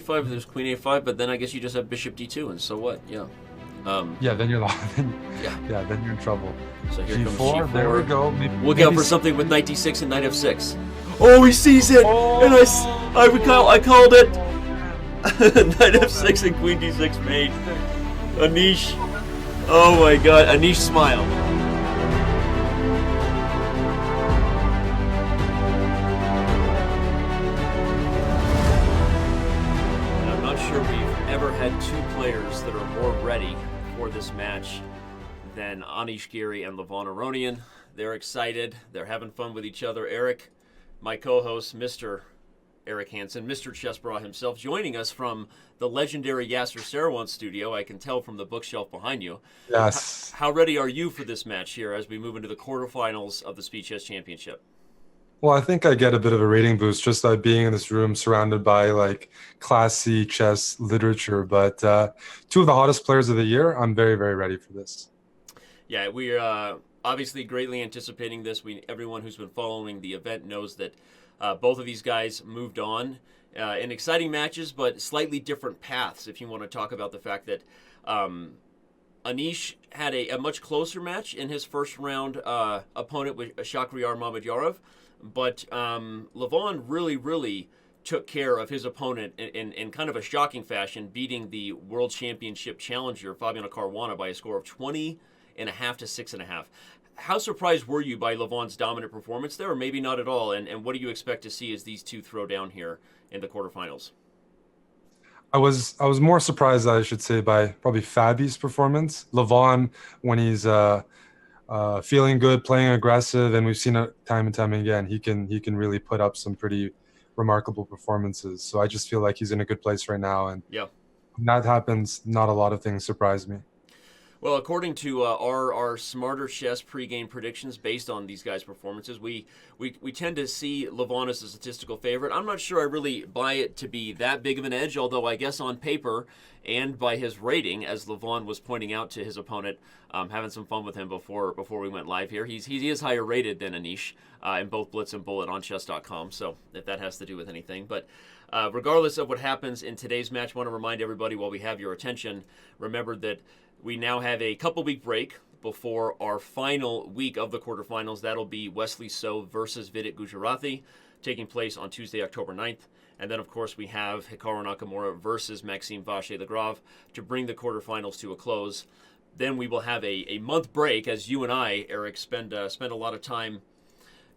5, there's queen a5, but then I guess you just have bishop d2, and so what? Yeah. Yeah, then you're Yeah. yeah, then you're in trouble. So here comes G4. There we g4. go. Maybe, Look out maybe for something with knight d6 and knight f6. Oh, he sees it, Oh, and I called it. Knight so f6 and queen d6 mate. Anish. Oh my God, Anish smiled. And I'm not sure we've ever had two players that are more ready for this match than Anish Giri and Levon Aronian. They're excited. They're having fun with each other. Eric, my co-host, Mr. Eric Hansen, Mr. Chessbrah himself, joining us from the legendary Yasser Seirawan studio. I can tell from the bookshelf behind you. yes. How ready are you for this match here as we move into the quarterfinals of the Speed Chess Championship? Well, I think I get a bit of a rating boost just by being in this room surrounded by like classy chess literature. But two of the hottest players of the year, I'm very, very ready for this. Yeah, we are obviously greatly anticipating this. Everyone who's been following the event knows that both of these guys moved on in exciting matches, but slightly different paths. If you want to talk about the fact that Anish had a much closer match in his first round opponent with Shakhriyar Mamedyarov, but Levon really took care of his opponent in kind of a shocking fashion, beating the world championship challenger Fabiano Caruana by a score of 20.5 to 6.5. How surprised were you by Levon's dominant performance there, or maybe not at all? And what do you expect to see as these two throw down here in the quarterfinals? I was more surprised, I should say, by probably Fabi's performance. Levon, when he's feeling good, playing aggressive, and we've seen it time and time again, he can really put up some pretty remarkable performances. So I just feel like he's in a good place right now, and Yeah. when that happens, not a lot of things surprise me. Well, according to our Smarter Chess pregame predictions based on these guys' performances, we tend to see Levon as a statistical favorite. I'm not sure I really buy it to be that big of an edge, although I guess on paper and by his rating, as Levon was pointing out to his opponent, having some fun with him before we went live here, he is higher rated than Anish in both Blitz and Bullet on Chess.com, so if that has to do with anything. But regardless of what happens in today's match, I want to remind everybody while we have your attention, remember that we now have a couple-week break before our final week of the quarterfinals. That'll be Wesley So versus Vidit Gujarathi, taking place on Tuesday, October 9th. And then, of course, we have Hikaru Nakamura versus Maxime Vachier-Lagrave to bring the quarterfinals to a close. Then we will have a month break as you and I, Eric, spend a lot of time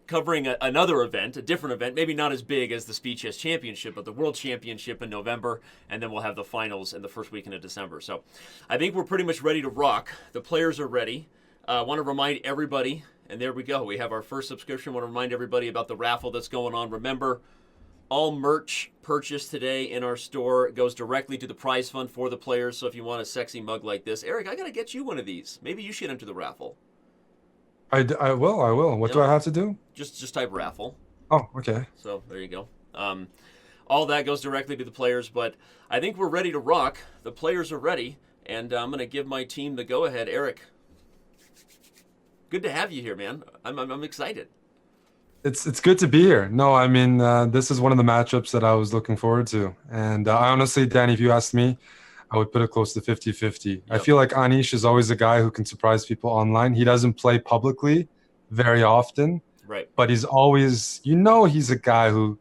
covering another event, a different event, maybe not as big as the Speed Chess Championship, but the World Championship in November, and then we'll have the finals in the first weekend of December. So I think we're pretty much ready to rock. The players are ready. I want to remind everybody, and there we go, we have our first subscription. I want to remind everybody about the raffle that's going on. Remember, all merch purchased today in our store goes directly to the prize fund for the players, so if you want a sexy mug like this, Eric, I got to get you one of these. Maybe you should enter the raffle. I will, I will. What do Yeah. I have to do? Just type raffle. Oh, okay. So there you go. All that goes directly to the players, but I think we're ready to rock. The players are ready, and I'm going to give my team the go-ahead. Eric, good to have you here, man. I'm excited. It's good to be here. No, I mean, this is one of the matchups that I was looking forward to. And I honestly, Danny, if you asked me, I would put it close to 50-50. I Yep. feel like Anish is always a guy who can surprise people online. He doesn't play publicly very often, Right. but he's always, he's a guy who's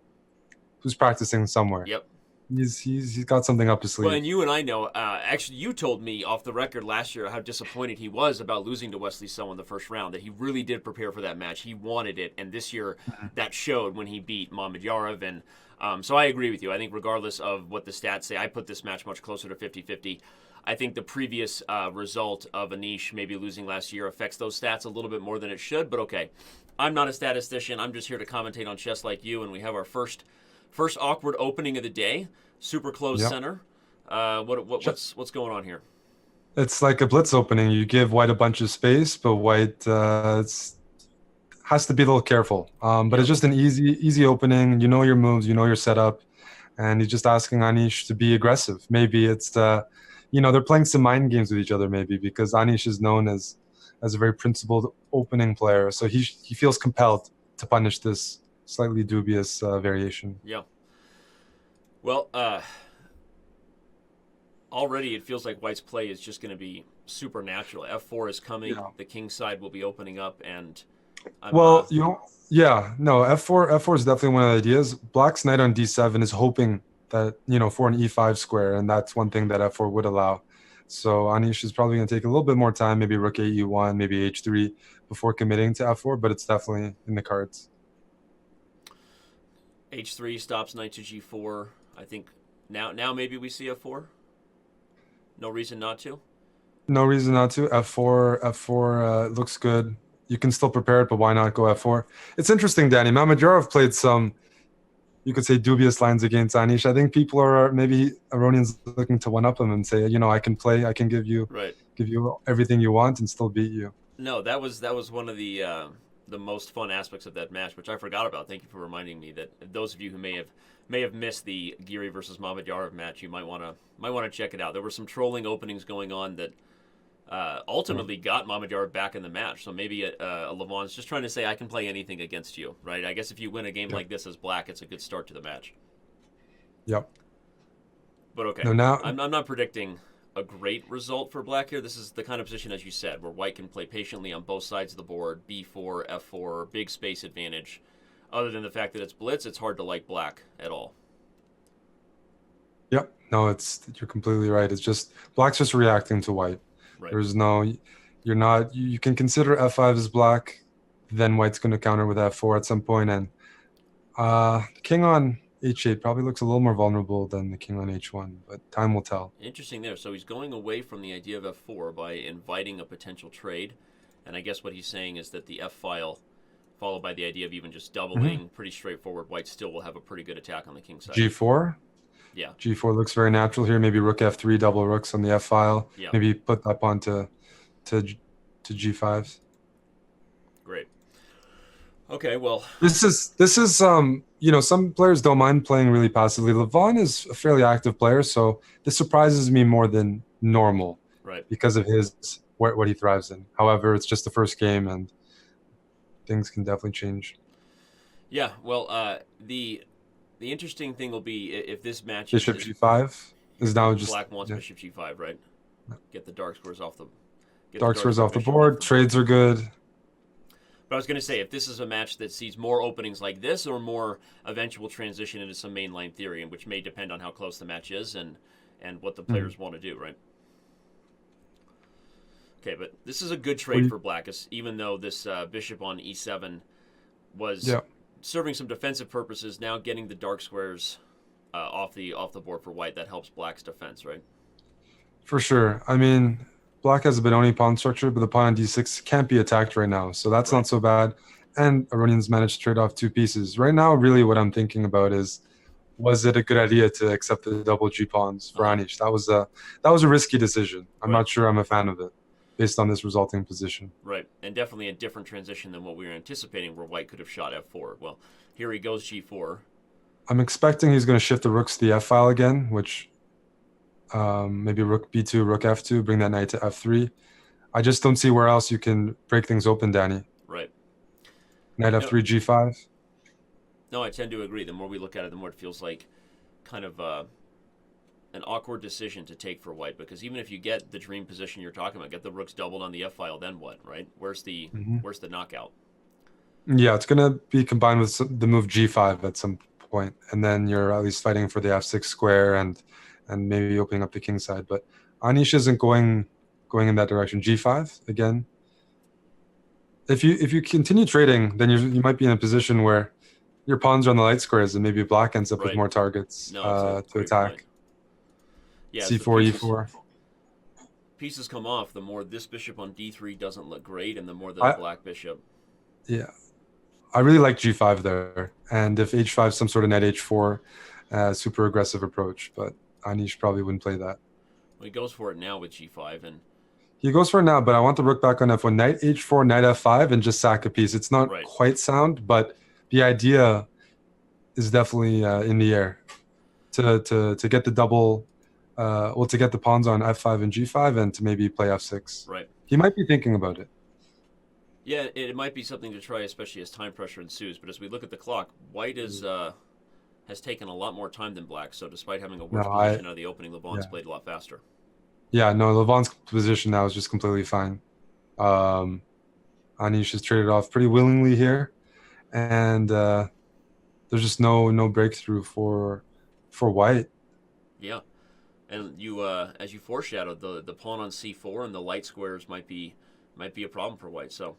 practicing somewhere. Yep. He's got something up his Well, sleeve. and you and I know, actually, you told me off the record last year how disappointed he was about losing to Wesley So in the first round, that he really did prepare for that match. He wanted it, and this year that showed when he beat Mamedyarov. And so I agree with you. I think regardless of what the stats say, I put this match much closer to 50-50. I think the previous result of Anish maybe losing last year affects those stats a little bit more than it should, but okay. I'm not a statistician. I'm just here to commentate on chess like you, and we have our first awkward opening of the day. Super closed Yep. center. What's going on here? It's like a blitz opening. You give White a bunch of space, but White has to be a little careful. But it's just an easy opening. You know your moves, you know your setup, and he's just asking Anish to be aggressive. Maybe it's they're playing some mind games with each other. Maybe because Anish is known as a very principled opening player, so he feels compelled to punish this slightly dubious variation. Yeah. Well, already it feels like White's play is just going to be supernatural. F4 is coming. Yeah. The king side will be opening up, and I'm Well, yeah, no, F4 is definitely one of the ideas. Black's knight on D7 is hoping that, for an E5 square, and that's one thing that F4 would allow. So Anish is probably going to take a little bit more time, maybe rook 8 E1, maybe H3 before committing to F4, but it's definitely in the cards. H3 stops knight to G4. I think now maybe we see F4. No reason not to. No reason not to. F4 looks good. You can still prepare it, but why not go F4? It's interesting, Danny. Mamedyarov played some, you could say, dubious lines against Anish. I think people are maybe Aronians looking to one up him and say, I can play, I can give you Right. everything you want and still beat you. No, that was one of the most fun aspects of that match, which I forgot about. Thank you for reminding me that those of you who may have missed the Giri versus Mamedyarov match, you might want to check it out. There were some trolling openings going on that ultimately got Mamedyarov back in the match. So maybe Levon's just trying to say, I can play anything against you, right? I guess if you win a game like this as black, it's a good start to the match. Yep. But okay, no, now I'm not predicting a great result for black here. This is the kind of position, as you said, where white can play patiently on both sides of the board, b4, f4, big space advantage. Other than the fact that it's blitz, it's hard to like black at all. Yep. No, you're completely right. It's just black's just reacting to white. Right. There's no, you're not, you can consider F5 as black, then white's going to counter with F4 at some point, and the king on H8 probably looks a little more vulnerable than the king on H1, but time will tell. Interesting there. So he's going away from the idea of F4 by inviting a potential trade, and I guess what he's saying is that the F file, followed by the idea of even just doubling, pretty straightforward. White still will have a pretty good attack on the king side. G4? Yeah. G4 looks very natural here. Maybe rook F3, double rooks on the F file. Yeah. Maybe put that pawn to G5. Great. Okay, well, this is some players don't mind playing really passively. Levon is a fairly active player, so this surprises me more than normal, right, because of what he thrives in. However, it's just the first game, and things can definitely change. Yeah, well, the interesting thing will be if this match Bishop G5 is now just black wants Bishop G5, right? Get the dark squares off the board. Trades are good. But I was going to say, if this is a match that sees more openings like this or more eventual transition into some mainline theory, which may depend on how close the match is and what the players want to do, right? Okay, but this is a good trade for black, even though this bishop on e7 was serving some defensive purposes. Now getting the dark squares off the board for white, that helps black's defense, right? For sure. I mean, black has a Benoni pawn structure, but the pawn on d6 can't be attacked right now, so that's not so bad. And Aronian's managed to trade off 2 pieces. Right now, really what I'm thinking about is, was it a good idea to accept the double G pawns for Anish? That was a risky decision. I'm not sure I'm a fan of it, based on this resulting position. Right, and definitely a different transition than what we were anticipating, where white could have shot f4. Well, here he goes G4. I'm expecting he's going to shift the rooks to the F file again, which maybe rook B2, rook F2, bring that knight to F3. I just don't see where else you can break things open, Danny. Right. Knight F3, G5. No, I tend to agree. The more we look at it, the more it feels like kind of an awkward decision to take for white, because even if you get the dream position you're talking about, get the rooks doubled on the F file, then what, right? Where's the knockout? Yeah, it's going to be combined with the move G5 at some point, and then you're at least fighting for the F6 square and maybe opening up the king side. But Anish isn't going in that direction. G5 again. If you continue trading, then you might be in a position where your pawns are on the light squares, and maybe black ends up with more targets to attack. Point. Yeah, C4, E4. Pieces come off, the more this bishop on D3 doesn't look great, and the more the black bishop. Yeah, I really like G5 there, and if H5 some sort of net H4, super aggressive approach, but Anish probably wouldn't play that. Well, he goes for it now with G5, and he goes for it now, but I want the rook back on F1. Knight H4, Knight F5, and just sack a piece. It's not quite sound, but the idea is definitely in the air to get the double, to get the pawns on F5 and G5, and to maybe play F6. Right. He might be thinking about it. Yeah, it might be something to try, especially as time pressure ensues. But as we look at the clock, white is has taken a lot more time than Black. So despite having a No, worse position out of the opening, Levon's yeah, played a lot faster. yeah. No, Levon's position now is just completely fine. Um, Anish has traded off pretty willingly here, and there's just no breakthrough for White. Yeah, and you as you foreshadowed, the pawn on c4 and the light squares might be a problem for White. So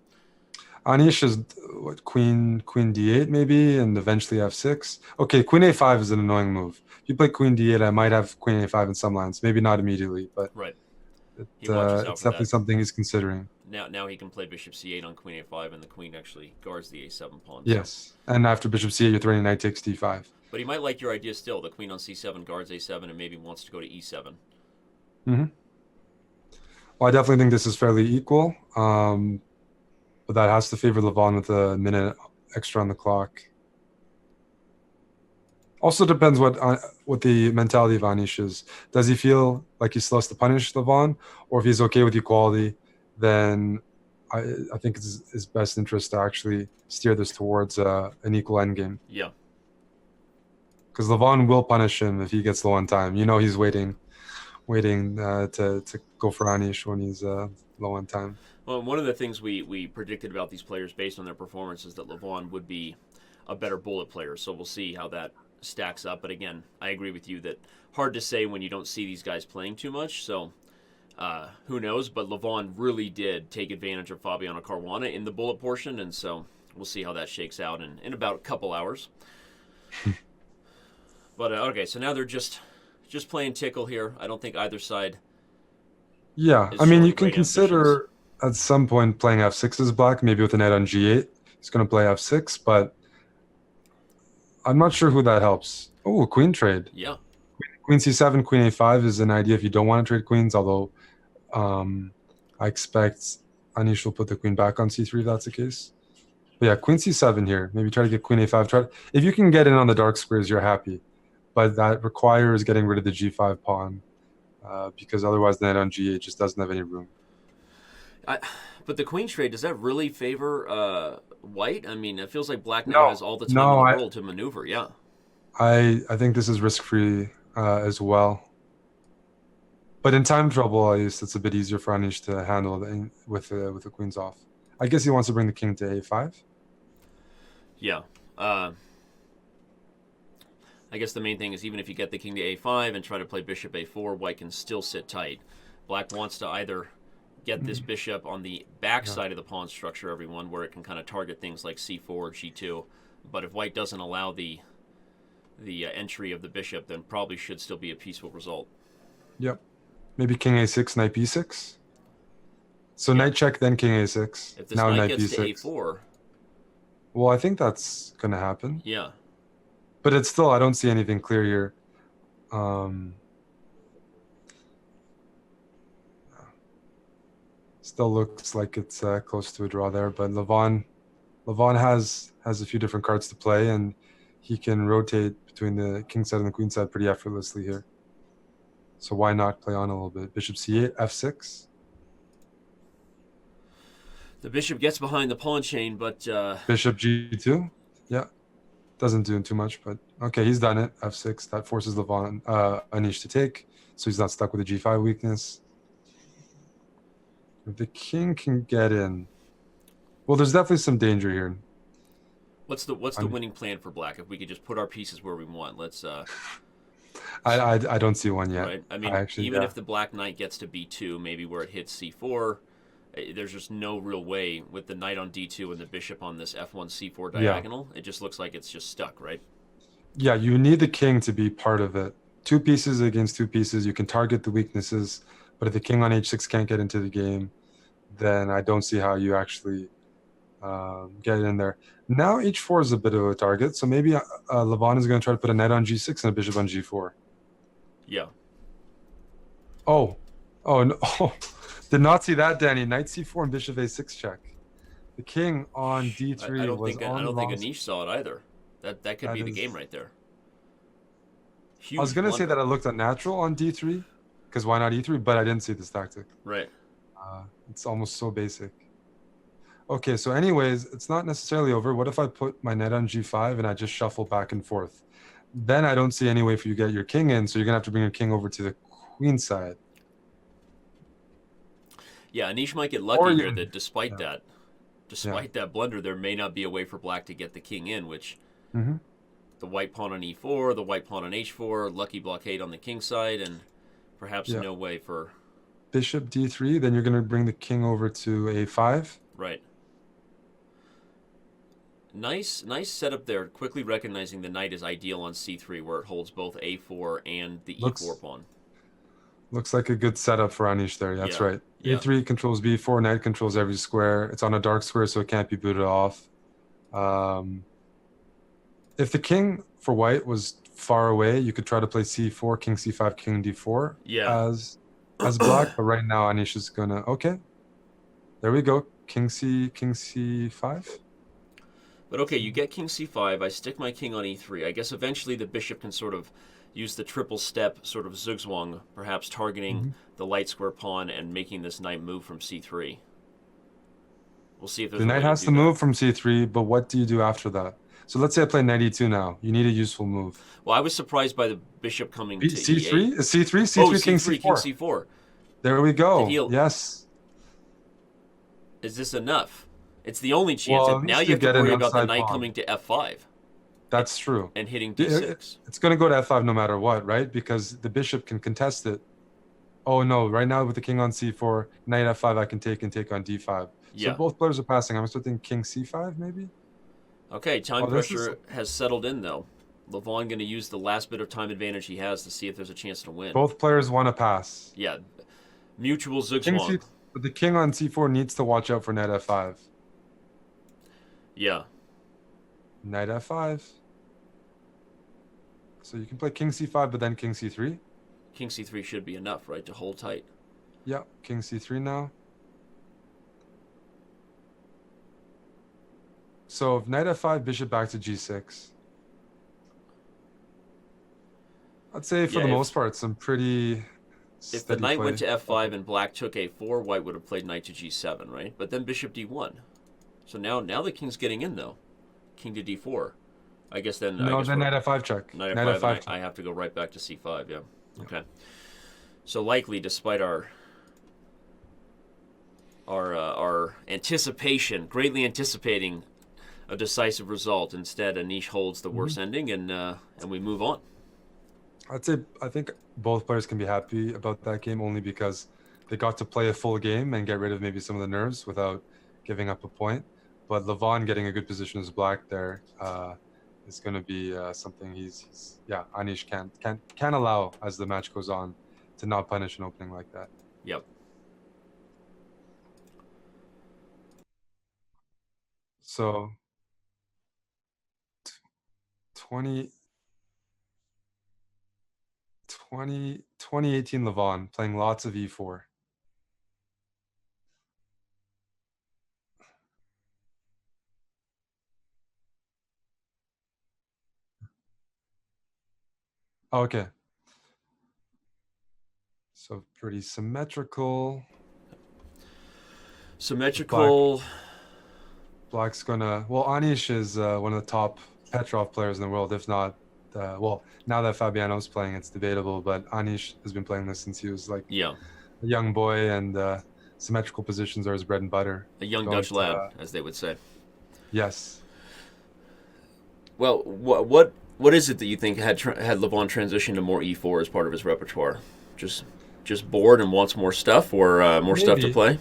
Anish is what, queen d8 maybe, and eventually f6. Okay, queen a5 is an annoying move. If you play queen d8, I might have queen a5 in some lines. Maybe not immediately, but right, he watches out it's for definitely that. something he's considering. Now he can play bishop c8 on queen a5, and the queen actually guards the a7 pawn. So. Yes, and after bishop c8, you're threatening knight takes d5. But he might like your idea still. The queen on c7 guards a7 and maybe wants to go to e7. Mm-hmm. Well, I definitely think this is fairly equal, but that has to favor Levon with a minute extra on the clock. Also depends what the mentality of Anish is. Does he feel like he still has to punish Levon, or if he's okay with equality, then I think it's his best interest to actually steer this towards an equal endgame. Yeah. Because Levon will punish him if he gets low on time. You know he's waiting to go for Anish when he's low on time. Well, one of the things we predicted about these players based on their performance is that Levon would be a better bullet player. So we'll see how that stacks up. But again, I agree with you that hard to say when you don't see these guys playing too much. So who knows? But Levon really did take advantage of Fabiano Caruana in the bullet portion, and so we'll see how that shakes out in about a couple hours. But okay, so now they're just playing tickle here. I don't think either side. Yeah, I mean you can consider at some point playing f6 as Black, maybe with a knight on g8. He's going to play f6, but I'm not sure who that helps. Oh, queen trade. Yeah. Queen c7, queen a5 is an idea if you don't want to trade queens, although I expect Anish will put the queen back on c3 if that's the case. But yeah, queen c7 here. Maybe try to get queen a5. If you can get in on the dark squares, you're happy. But that requires getting rid of the g5 pawn because otherwise the knight on g8 just doesn't have any room. But the queen trade, does that really favor White? I mean, it feels like Black now has all the time in the world to maneuver. Yeah. I think this is risk-free as well. But in time trouble, at least it's a bit easier for Anish to handle with the queens off. I guess he wants to bring the king to a5. Yeah. I guess the main thing is even if you get the king to a5 and try to play bishop a4, White can still sit tight. Black wants to either get this bishop on the back side of the pawn structure, everyone, where it can kind of target things like c4 or g2. But if White doesn't allow the entry of the bishop, then probably should still be a peaceful result. Yep. Maybe king a6, knight b6. So knight check, then king a6. If this now knight gets b6 to a4... Well, I think that's going to happen. Yeah. But it's still, I don't see anything clear here. Still looks like it's close to a draw there, but Levon has a few different cards to play, and he can rotate between the king side and the queen side pretty effortlessly here. So why not play on a little bit? Bishop c8, f6. The bishop gets behind the pawn chain, but... Bishop g2? Yeah. Doesn't do too much, but okay, he's done it. f6. That forces Levon, Anish to take, so he's not stuck with a g5 weakness. If the king can get in... Well, there's definitely some danger here. What's the winning plan for Black? If we could just put our pieces where we want, let's... I don't see one yet. Right? I mean, even if the Black knight gets to b2, maybe where it hits c4... There's just no real way with the knight on d2 and the bishop on this f1 c4 diagonal. Yeah. It just looks like it's just stuck, right? Yeah, you need the king to be part of it. Two pieces against two pieces. You can target the weaknesses, but if the king on h6 can't get into the game, then I don't see how you actually get in there. Now h4 is a bit of a target, so maybe Levon is going to try to put a knight on g6 and a bishop on g4. Yeah. Oh no. Oh. Did not see that, Danny. Knight c4 and bishop a6 check. The king on d3 I don't think Anish saw it either. That could be the game right there. I was going to say that I looked unnatural on d3, because why not e3, but I didn't see this tactic. Right. It's almost so basic. Okay, so anyways, it's not necessarily over. What if I put my knight on g5 and I just shuffle back and forth? then I don't see any way for you to get your king in, so you're gonna have to bring your king over to the queen side. Yeah, Anish might get Or lucky here you, that despite yeah, that, yeah. despite that blunder, there may not be a way for black to get the king in, which Hmm. the white pawn on e4, the white pawn on h4, lucky blockade on the king side, and perhaps Yeah. no way for Bishop d3, then you're gonna bring the king over to a5. right. Nice setup there. Quickly recognizing the knight is ideal on c3, where it holds both a4 and the e4 Looks pawn. looks like a good setup for Anish there. That's Yeah, right. yeah, A3 controls b4, knight controls every square. It's on a dark square, so it can't be booted off. Um, if the king for white was far away, you could try to play c4, king c5, king d4 yeah. as black. But right now, Anish is gonna okay. There we go. King c5. But okay, you get king c5. I stick my king on e3. I guess eventually the bishop can sort of use the triple step sort of zugzwang, perhaps targeting Mm-hmm. the light square pawn and making this knight move from c3. We'll see if there's The a knight way to has do to that. move from c3, but what do you do after that? So let's say I play knight e2 now. You need a useful move. Well, I was surprised by the bishop coming to e8. C3? Is C3? Oh, C3, king c3, king c4. c4. There we Did go. he? Yes. Is this enough? It's the only chance. Well, at Now least you you have to get an worry about the outside knight pawn. coming to f5 That's true. and hitting It- d6. It's going to go to f5 no matter what, right? Because the bishop can contest it. Oh, no. Right now with the king on c4, knight f5, I can take and take on d5. So Yeah. both players are passing. I'm expecting king c5, maybe? Okay, time Oh, this is... pressure has settled in, though. Levon going to use the last bit of time advantage he has to see if there's a chance to win. Both players want to pass. Yeah, mutual King zugzwang. c... But the king on c4 needs to watch out for knight f5. Yeah. Knight f5. So you can play king c5, but then king c3. King c3 should be enough, right, to hold tight. Yeah, king c3 now. So if knight f5, bishop back to g6. I'd say for Yeah, the if- most part, some pretty If the steady knight play. went to f5 and black took a4, white would have played knight to g7, right? But then bishop d1. So now the king's getting in, though. King to d4. I guess then... No, I guess then knight f5 check. Knight Knight f5, f5 and check. I have to go right back to c5, yeah. Okay. So likely, despite our anticipation, greatly anticipating a decisive result, instead Anish holds the worst ending, and we move on. I think both players can be happy about that game only because they got to play a full game and get rid of maybe some of the nerves without giving up a point. But Levon getting a good position as black there is going to be something he's Anish can't allow as the match goes on to not punish an opening like that. Yep. So 2018 Levon playing lots of e4. Okay. So pretty symmetrical. Symmetrical. Black's gonna... Well, Anish is one of the top Petrov players in the world, if not... well, now that Fabiano's playing, it's debatable, but Anish has been playing this since he was like Yeah. a young boy, and symmetrical positions are his bread and butter. A young Dutch lad, as they would say. Yes. Well, what is it that you think had Levon transition to more e4 as part of his repertoire? Just bored and wants more stuff, or more stuff to Maybe. play?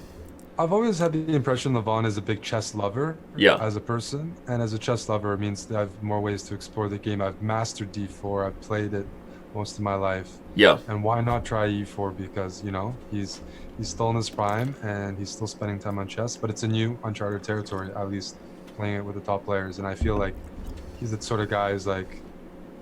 I've always had the impression Levon is a big chess lover as a person, and as a chess lover it means that I have more ways to explore the game. I've mastered d4, I've played it most of my life. Yeah. And why not try e4? Because, you know, he's still in his prime and he's still spending time on chess, but it's a new uncharted territory, at least playing it with the top players. And I feel like he's the sort of guy who's like,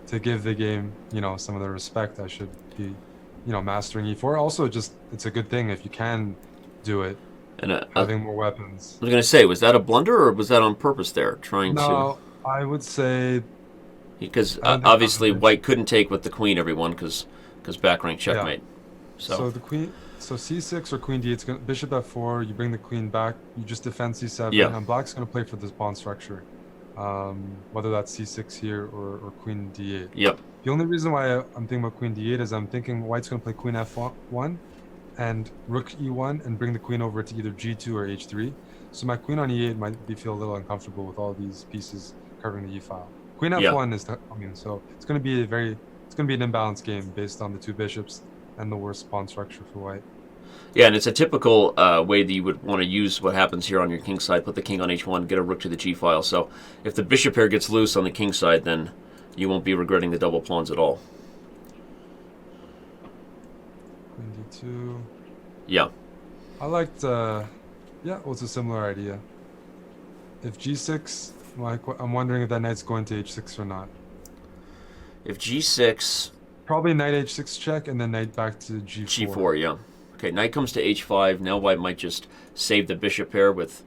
to give the game, you know, some of the respect, I should be, you know, mastering e4. Also, just it's a good thing if you can do it. And Having more weapons. I was going to say, was that a blunder or was that on purpose there? No, I would say... Because obviously white couldn't take with the queen, everyone, because back rank checkmate. Yeah. So the queen... So c6 or queen d8, bishop f4, you bring the queen back, you just defend c7, and black's going to play for this pawn structure. whether that's c6 here or queen d8. Yep. The only reason why I'm thinking about queen d8 is I'm thinking white's going to play queen f1 and rook e1 and bring the queen over to either g2 or h3. So my queen on e8 might feel a little uncomfortable with all these pieces covering the e file. Queen Yeah. f1 is coming, so it's going to be an imbalanced game based on the two bishops and the worst pawn structure for white. Yeah, and it's a typical way that you would want to use what happens here on your king side. Put the king on h1, get a rook to the g file. So if the bishop pair gets loose on the king side, then you won't be regretting the double pawns at all. Queen d2. Yeah. I liked, yeah, well, it's a similar idea. If g6, I'm wondering if that knight's going to h6 or not. If g6... Probably knight h6 check and then knight back to g4. g4, yeah. Okay, knight comes to h5. Now white might just save the bishop pair with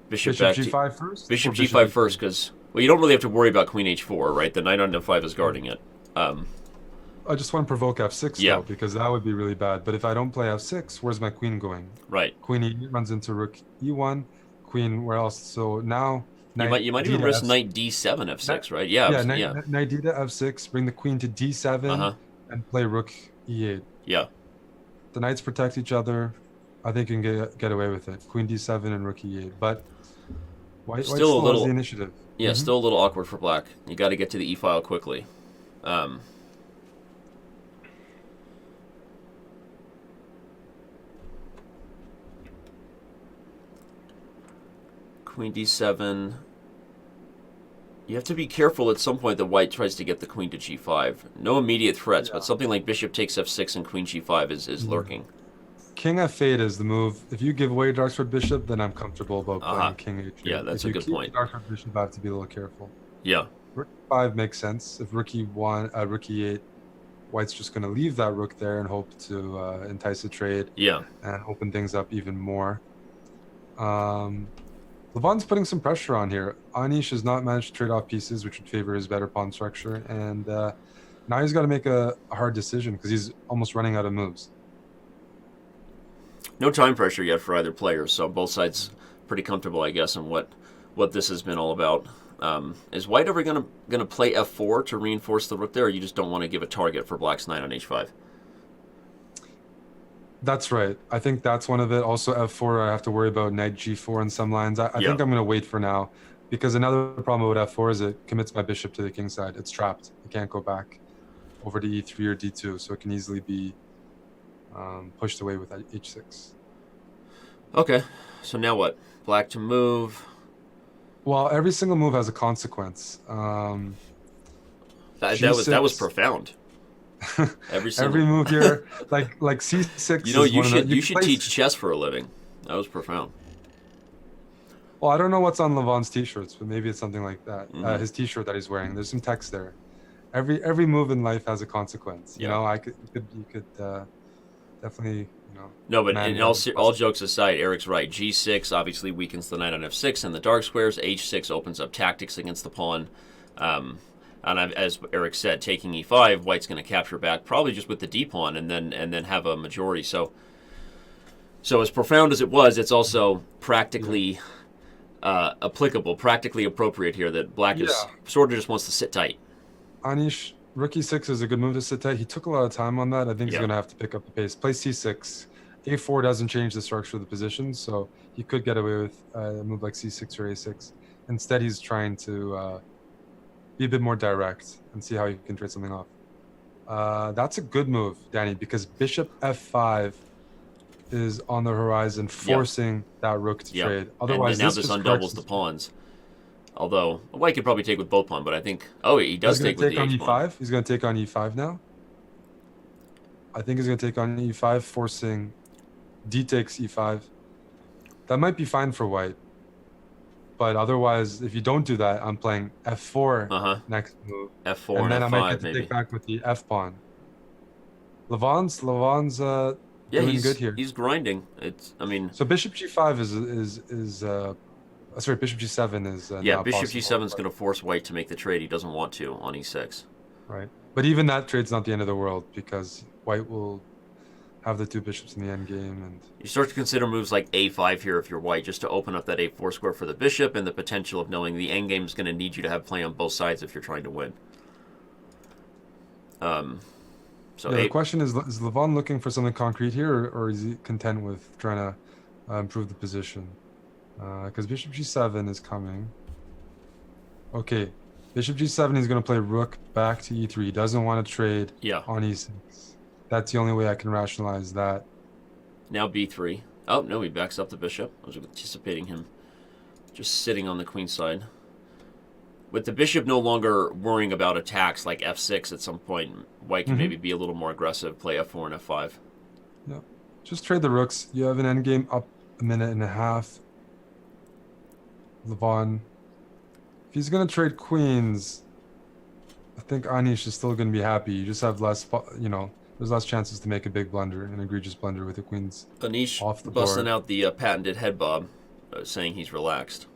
bishop back g5 first? Bishop g5 first, because, well, you don't really have to worry about queen h4, right? The knight on f5 is guarding it. I just want to provoke f6, though, because that would be really bad. But if I don't play f6, where's my queen going? Right. Queen e runs into rook e1. Queen, where else? So now... You might even risk knight d7 f6, right? Yeah. Knight d to f6, bring the queen to d7, and play rook e8. Yeah. The knights protect each other. I think you can get away with it. Queen d7 and rook e8. But white still has the initiative. Yeah, still a little awkward for black. You got to get to the e file quickly. Queen d7. You have to be careful at some point that white tries to get the queen to g5. No immediate threats, but something like bishop takes f6 and queen g5 is lurking. King f8 is the move. If you give away dark sword bishop, then I'm comfortable about playing king h8. Yeah, that's a good point. If you keep dark sword bishop, I have to be a little careful. Yeah. Rook e5 makes sense. If rook e1, rook e8, white's just going to leave that rook there and hope to entice a trade. Yeah. And open things up even more. Levon's putting some pressure on here. Anish has not managed to trade off pieces, which would favor his better pawn structure. And now he's got to make a hard decision because he's almost running out of moves. No time pressure yet for either player, so both sides pretty comfortable, I guess, in what this has been all about. Is white ever gonna play f4 to reinforce the rook there, or you just don't want to give a target for black's knight on h5? That's right. I think that's one of it. Also, f4, I have to worry about knight g4 in some lines. I think I'm going to wait for now, because another problem with f4 is it commits my bishop to the king side. It's trapped. It can't go back over to e3 or d2, so it can easily be pushed away with h6. Okay, so now what? Black to move. Well, every single move has a consequence. That was profound. Every move here, like c6. You should teach chess for a living. That was profound. Well, I don't know what's on Levon's t-shirts, but maybe it's something like that. His t-shirt that he's wearing. There's some text there. Every move in life has a consequence. You know, you could definitely, No, but in all jokes aside, Eric's right. G6 obviously weakens the knight on f6 and the dark squares. H6 opens up tactics against the pawn. And as Eric said, taking e5, white's going to capture back, probably just with the d pawn, and then have a majority. So as profound as it was, it's also practically applicable, practically appropriate here. That black is sort of just wants to sit tight. Anish, rook e6 is a good move to sit tight. He took a lot of time on that. I think he's going to have to pick up the pace. Play c6. a4 doesn't change the structure of the position, so he could get away with a move like c6 or a6. Instead, he's trying to be a bit more direct and see how he can trade something off. That's a good move, Danny, because bishop f5 is on the horizon, forcing that rook to trade. Otherwise, and now this undoubles the pawns. Although white could probably take with both pawn, but I think he does take with the on h-pawn. He's going to take on e5 now. I think he's going to take on e5, forcing d takes e5. That might be fine for white. But otherwise, if you don't do that, I'm playing f4 next move. F4 and then F5, I might get to take back with the f pawn. Levon's doing good here. He's grinding. So bishop g5 is bishop g7 is bishop g7 is going to force white to make the trade he doesn't want to on e6. Right, but even that trade's not the end of the world because white will have the 2 bishops in the endgame. And You start to consider moves like a5 here if you're white, just to open up that a4 square for the bishop, and the potential of knowing the endgame is going to need you to have play on both sides if you're trying to win. The question is Levon looking for something concrete here, or is he content with trying to improve the position? Because bishop g7 is coming. Okay, bishop g7, he's going to play rook back to e3. He doesn't want to trade on e6. That's the only way I can rationalize that. Now b3. Oh, no, he backs up the bishop. I was anticipating him just sitting on the queen side. With the bishop no longer worrying about attacks like f6 at some point, white can maybe be a little more aggressive, play f4 and f5. Yeah, just trade the rooks. You have an endgame up a minute and a half. Levon, if he's going to trade queens, I think Anish is still going to be happy. You just have less, there's less chances to make a big blunder, an egregious blunder with the queens Anish off the busting board. out the patented head bob, saying he's relaxed.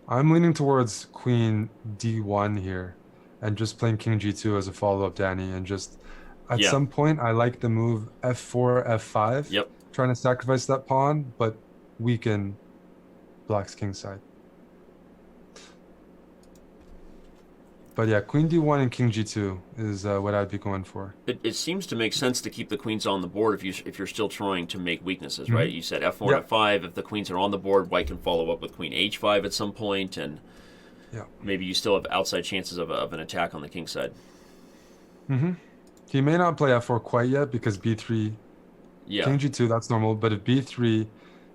I'm leaning towards queen d1 here and just playing king g2 as a follow-up, Danny. And just at some point, I like the move f4, f5. Yep. Trying to sacrifice that pawn, but weaken black's king side. But yeah, queen d1 and king g2 is what I'd be going for. It seems to make sense to keep the queens on the board if you're still trying to make weaknesses, right? You said f4 and f5. If the queens are on the board, white can follow up with queen h5 at some point, and maybe you still have outside chances of an attack on the king side. He may not play f4 quite yet because b3, king g2, that's normal. But if b3,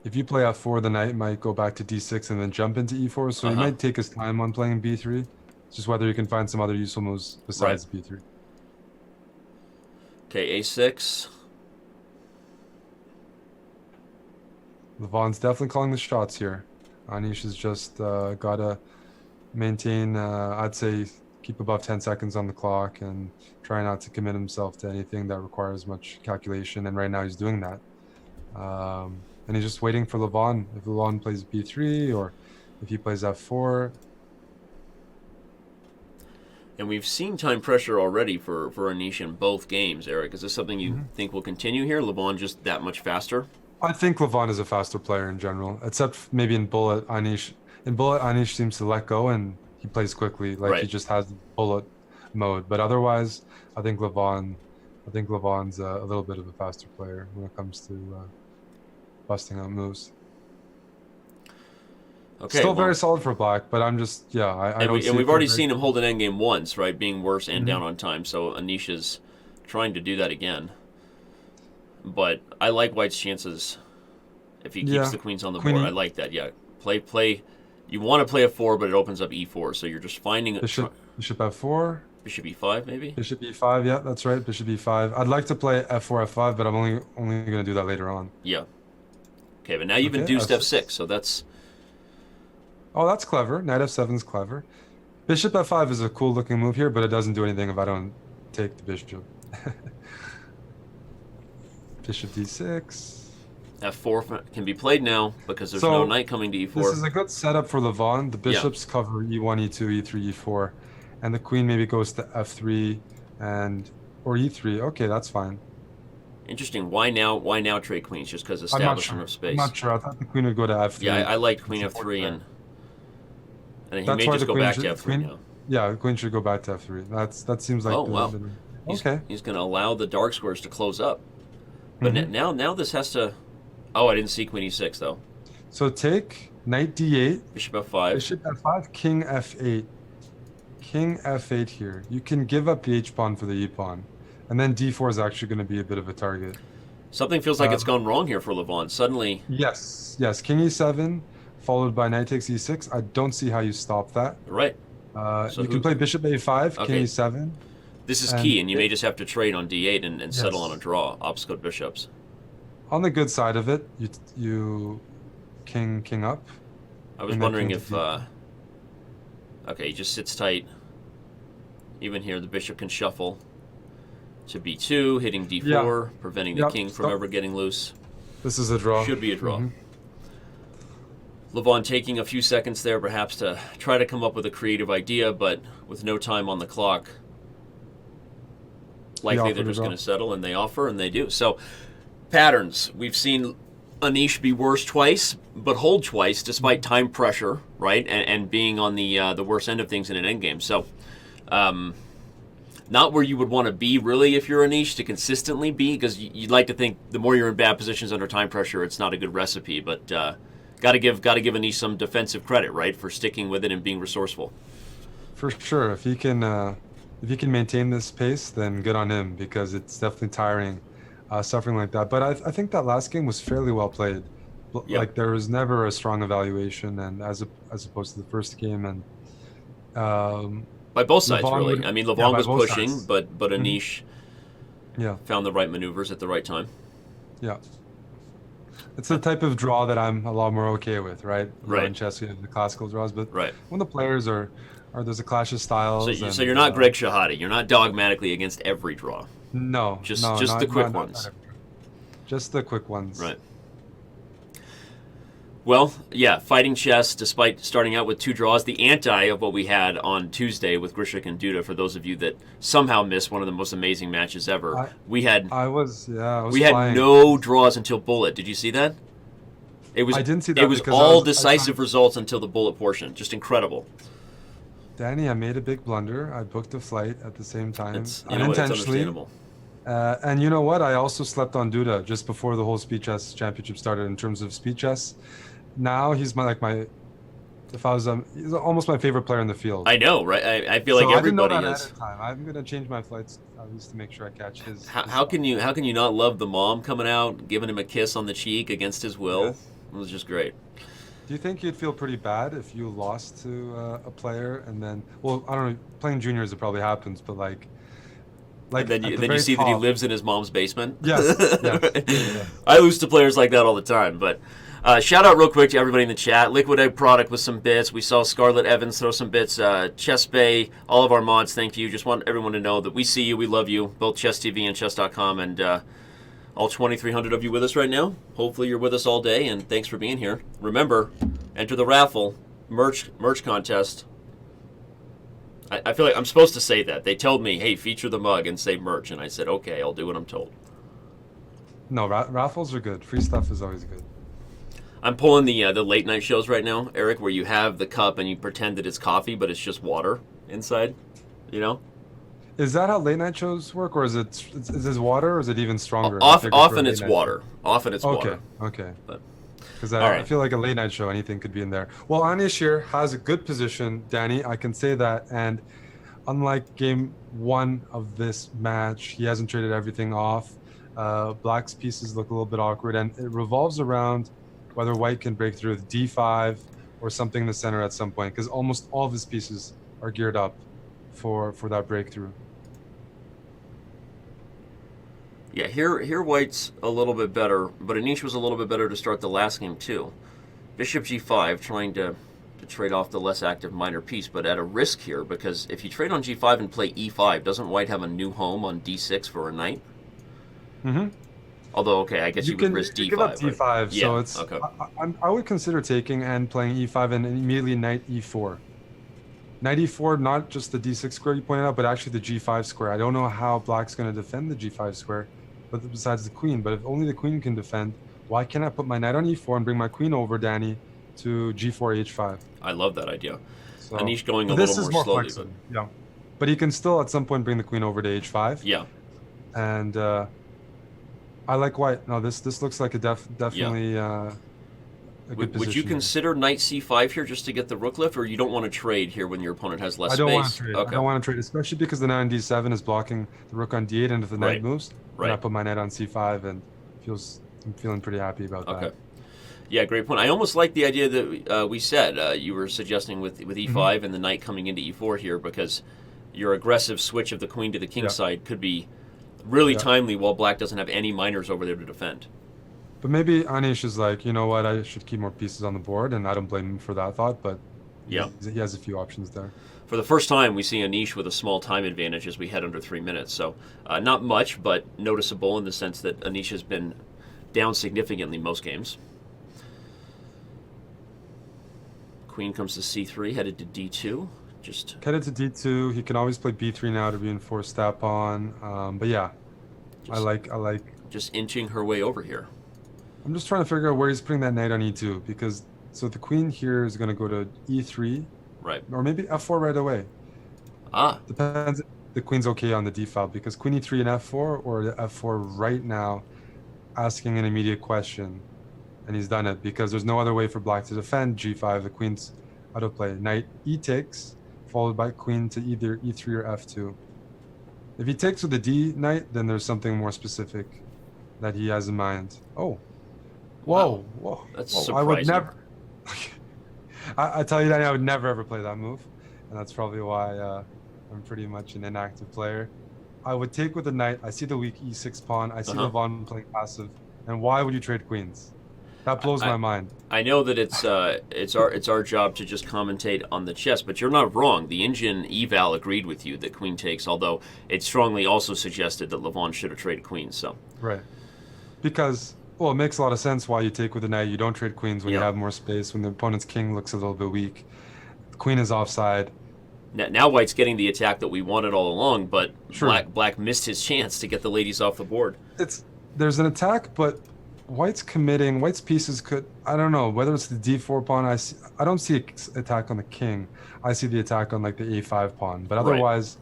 if you play f4, the knight might go back to d6 and then jump into e4. So he might take his time on playing b3. It's just whether you can find some other useful moves besides b3. Okay, a6. Levon's definitely calling the shots here. Anish has just got to maintain, I'd say, keep above 10 seconds on the clock and try not to commit himself to anything that requires much calculation. And right now he's doing that. And he's just waiting for Levon. If Levon plays b3 or if he plays f4. And we've seen time pressure already for Anish in both games, Eric. Is this something you think will continue here? Levon just that much faster? I think Levon is a faster player in general, except maybe in bullet. Anish seems to let go and he plays quickly, like he just has bullet mode. But otherwise, I think Levon's a little bit of a faster player when it comes to busting out moves. Okay, still very solid for black, but I'm just I don't. And we've already seen him hold an endgame once, right? Being worse and down on time. So Anish is trying to do that again. But I like White's chances if he keeps the queens on the board. I like that. Yeah, play. You want to play a4, but it opens up e4. So you're just finding bishop f4. Bishop e5, maybe. Bishop e5. Yeah, that's right. Bishop e5. I'd like to play f4, f5, but I'm only going to do that later on. Yeah. Okay, but now you've induced f6, so that's. Oh, that's clever. Knight f7 is clever. Bishop f5 is a cool looking move here, but it doesn't do anything if I don't take the bishop. Bishop d6. f4 can be played now because there's no knight coming to e4. This is a good setup for Levon. The bishops cover e1, e2, e3, e4, and the queen maybe goes to f3 or e3. Okay, that's fine. Interesting. Why now trade queens? Just because establishment of space? I'm not sure. I thought the queen would go to f3. Yeah, I liked queen f3 and he may just go back to f3 now. Yeah, the queen should go back to f3. That seems like. Okay. He's going to allow the dark squares to close up. But now this has to. Oh, I didn't see queen e6 though. So take knight d8. Bishop f5. Bishop f5. King f8. King f8 here. You can give up the h pawn for the e pawn, and then d4 is actually going to be a bit of a target. Something feels like it's gone wrong here for Levon. Suddenly. Yes. King e7, followed by knight takes e6. I don't see how you stop that. Right. You can play bishop a5, king e7. This is key, and you may just have to trade on d8 and settle on a draw, obstacle bishops. On the good side of it, you king up. I was wondering if... okay, he just sits tight. Even here, the bishop can shuffle to b2, hitting d4, preventing the king from ever getting loose. This is a draw. Should be a draw. Levon taking a few seconds there, perhaps, to try to come up with a creative idea, but with no time on the clock. likely they're just going to settle, and they offer, and they do. So, patterns. We've seen Anish be worse twice, but hold twice despite time pressure, right? And being on the worst end of things in an endgame. So, not where you would want to be, really, if you're Anish, to consistently be, because you'd like to think the more you're in bad positions under time pressure, it's not a good recipe. But got to give Anish some defensive credit, right, for sticking with it and being resourceful. For sure, if he can maintain this pace, then good on him, because it's definitely tiring, suffering like that. But I think that last game was fairly well played. Yep. Like, there was never a strong evaluation, and as opposed to the first game, and by both sides, Levon really. would- I mean, yeah, Levon by was both pushing, sides. but Anish Yeah, found the right maneuvers at the right time. yeah. It's the type of draw that I'm a lot more okay with, right? You know, Right. in chess, we have the classical draws, but Right. when the players are there's a clash of styles. So you're not Greg Shahade. You're not dogmatically against every draw. No, Just no, the quick ones. not every- just the quick ones. Right. Well, yeah, fighting chess, despite starting out with 2 draws, the anti of what we had on Tuesday with Grishik and Duda, for those of you that somehow missed one of the most amazing matches ever. We had I was had no draws until bullet. Did you see that? It was I didn't see that it was because all I decisive results until the bullet portion. Just incredible. Danny, I made a big blunder. I booked a flight at the same time, It's unintentionally. understandable. And you know what? I also slept on Duda just before the whole speed chess championship started. In terms of speed chess, now he's if I was he's almost my favorite player in the field. I know, right? I feel like I didn't know everybody that is. ahead of time. I'm gonna change my flights at least to make sure I catch his. How can you not love the mom coming out, giving him a kiss on the cheek against his will? Yes. It was just great. Do you think you'd feel pretty bad if you lost to a player and then? Well, I don't know. Playing juniors, it probably happens, but like And then at you, the then you very see that he top- lives in his mom's basement. Yes, yes, yes. I lose to players like that all the time. But shout out real quick to everybody in the chat. Liquid Egg Product with some bits. We saw Scarlett Evans throw some bits. Chess Bay, all of our mods, thank you. Just want everyone to know that we see you, we love you, both Chess TV and Chess.com, and all 2,300 of you with us right now. Hopefully you're with us all day, and thanks for being here. Remember, enter the raffle, merch contest. I feel like I'm supposed to say that. They told me, hey, feature the mug and say merch, and I said, okay, I'll do what I'm told. No, raffles are good. Free stuff is always good. I'm pulling the late night shows right now, Eric, where you have the cup and you pretend that it's coffee, but it's just water inside. You know? Is that how late night shows work, or is this water, or is it even stronger? Often it's water. Often it's Okay, water. okay. But Because all I right. feel like a late night show, anything could be in there. Well, Anish here has a good position, Danny. I can say that. And unlike game 1 of this match, he hasn't traded everything off. Black's pieces look a little bit awkward, and it revolves around whether White can break through with d5 or something in the center at some point, because almost all of his pieces are geared up for that breakthrough. Yeah, here White's a little bit better, but Anish was a little bit better to start the last game too. Bishop g5, trying to trade off the less active minor piece, but at a risk here, because if you trade on g5 and play e5, doesn't White have a new home on d6 for a knight? Mm-hmm. Although, okay, I guess you would risk d5. give up d5, right? so Yeah, it's. okay. I would consider taking and playing e5 and immediately knight e4. Knight e4, not just the d6 square you pointed out, but actually the g5 square. I don't know how Black's going to defend the g5 square, but besides the queen. But if only the queen can defend, why can't I put my knight on e4 and bring my queen over, Danny, to g4 h5? I love that idea. So, Anish going a but this little is more slowly. flexible. Yeah, but he can still at some point bring the queen over to h5. Yeah. And I like White. No, this looks like a definitely a good position. Would you here. consider knight c5 here just to get the rook lift, or you don't want to trade here when your opponent has less I don't space? want to trade. Okay. I don't want to trade, especially because the knight on d7 is blocking the rook on d8, and if the knight Right. moves, Right. then I put my knight on c5, and I'm feeling pretty happy about Okay. that. Yeah, great point. I almost like the idea that we said you were suggesting with e5 Mm-hmm. and the knight coming into e4 here, because your aggressive switch of the queen to the king Yeah. side could be really Yeah. timely while Black doesn't have any minors over there to defend. But maybe Anish is like, you know what, I should keep more pieces on the board, and I don't blame him for that thought, but Yeah. he has a few options there. For the first time, we see Anish with a small time advantage as we head under 3 minutes. So not much, but noticeable in the sense that Anish has been down significantly most games. Queen comes to c3, headed to d2. Just Headed to d2. He can always play b3 now to reinforce that pawn. But yeah, just I like. just inching her way over here. I'm just trying to figure out where he's putting that knight on e2 because so the queen here is going to go to e3, Right. or maybe f4 right away. Ah, Depends if the queen's okay on the d file because queen e3 and f4 or the f4 right now, asking an immediate question, and he's done it because there's no other way for black to defend g5. The queen's out of play. Knight e takes, followed by queen to either e3 or f2. If he takes with the d knight, then there's something more specific that he has in mind. Oh, wow. whoa! That's Whoa. I would surprising. never. I tell you, Danny, I would never ever play that move, and that's probably why I'm pretty much an inactive player. I would take with the knight. I see the weak e6 pawn. I see Levon playing passive, and why would you trade queens? That blows my mind. I know that it's our job to just commentate on the chess, but you're not wrong. The engine eval agreed with you that queen takes, although it strongly also suggested that Levon should have traded queens. So right, because well, it makes a lot of sense why you take with the knight. You don't trade queens when you have more space. When the opponent's king looks a little bit weak, the queen is offside. Now White's getting the attack that we wanted all along, but Black missed his chance to get the ladies off the board. There's an attack, but White's committing. White's pieces could, I don't know, whether it's the d4 pawn. I don't see attack on the king. I see the attack on like the a5 pawn. But otherwise,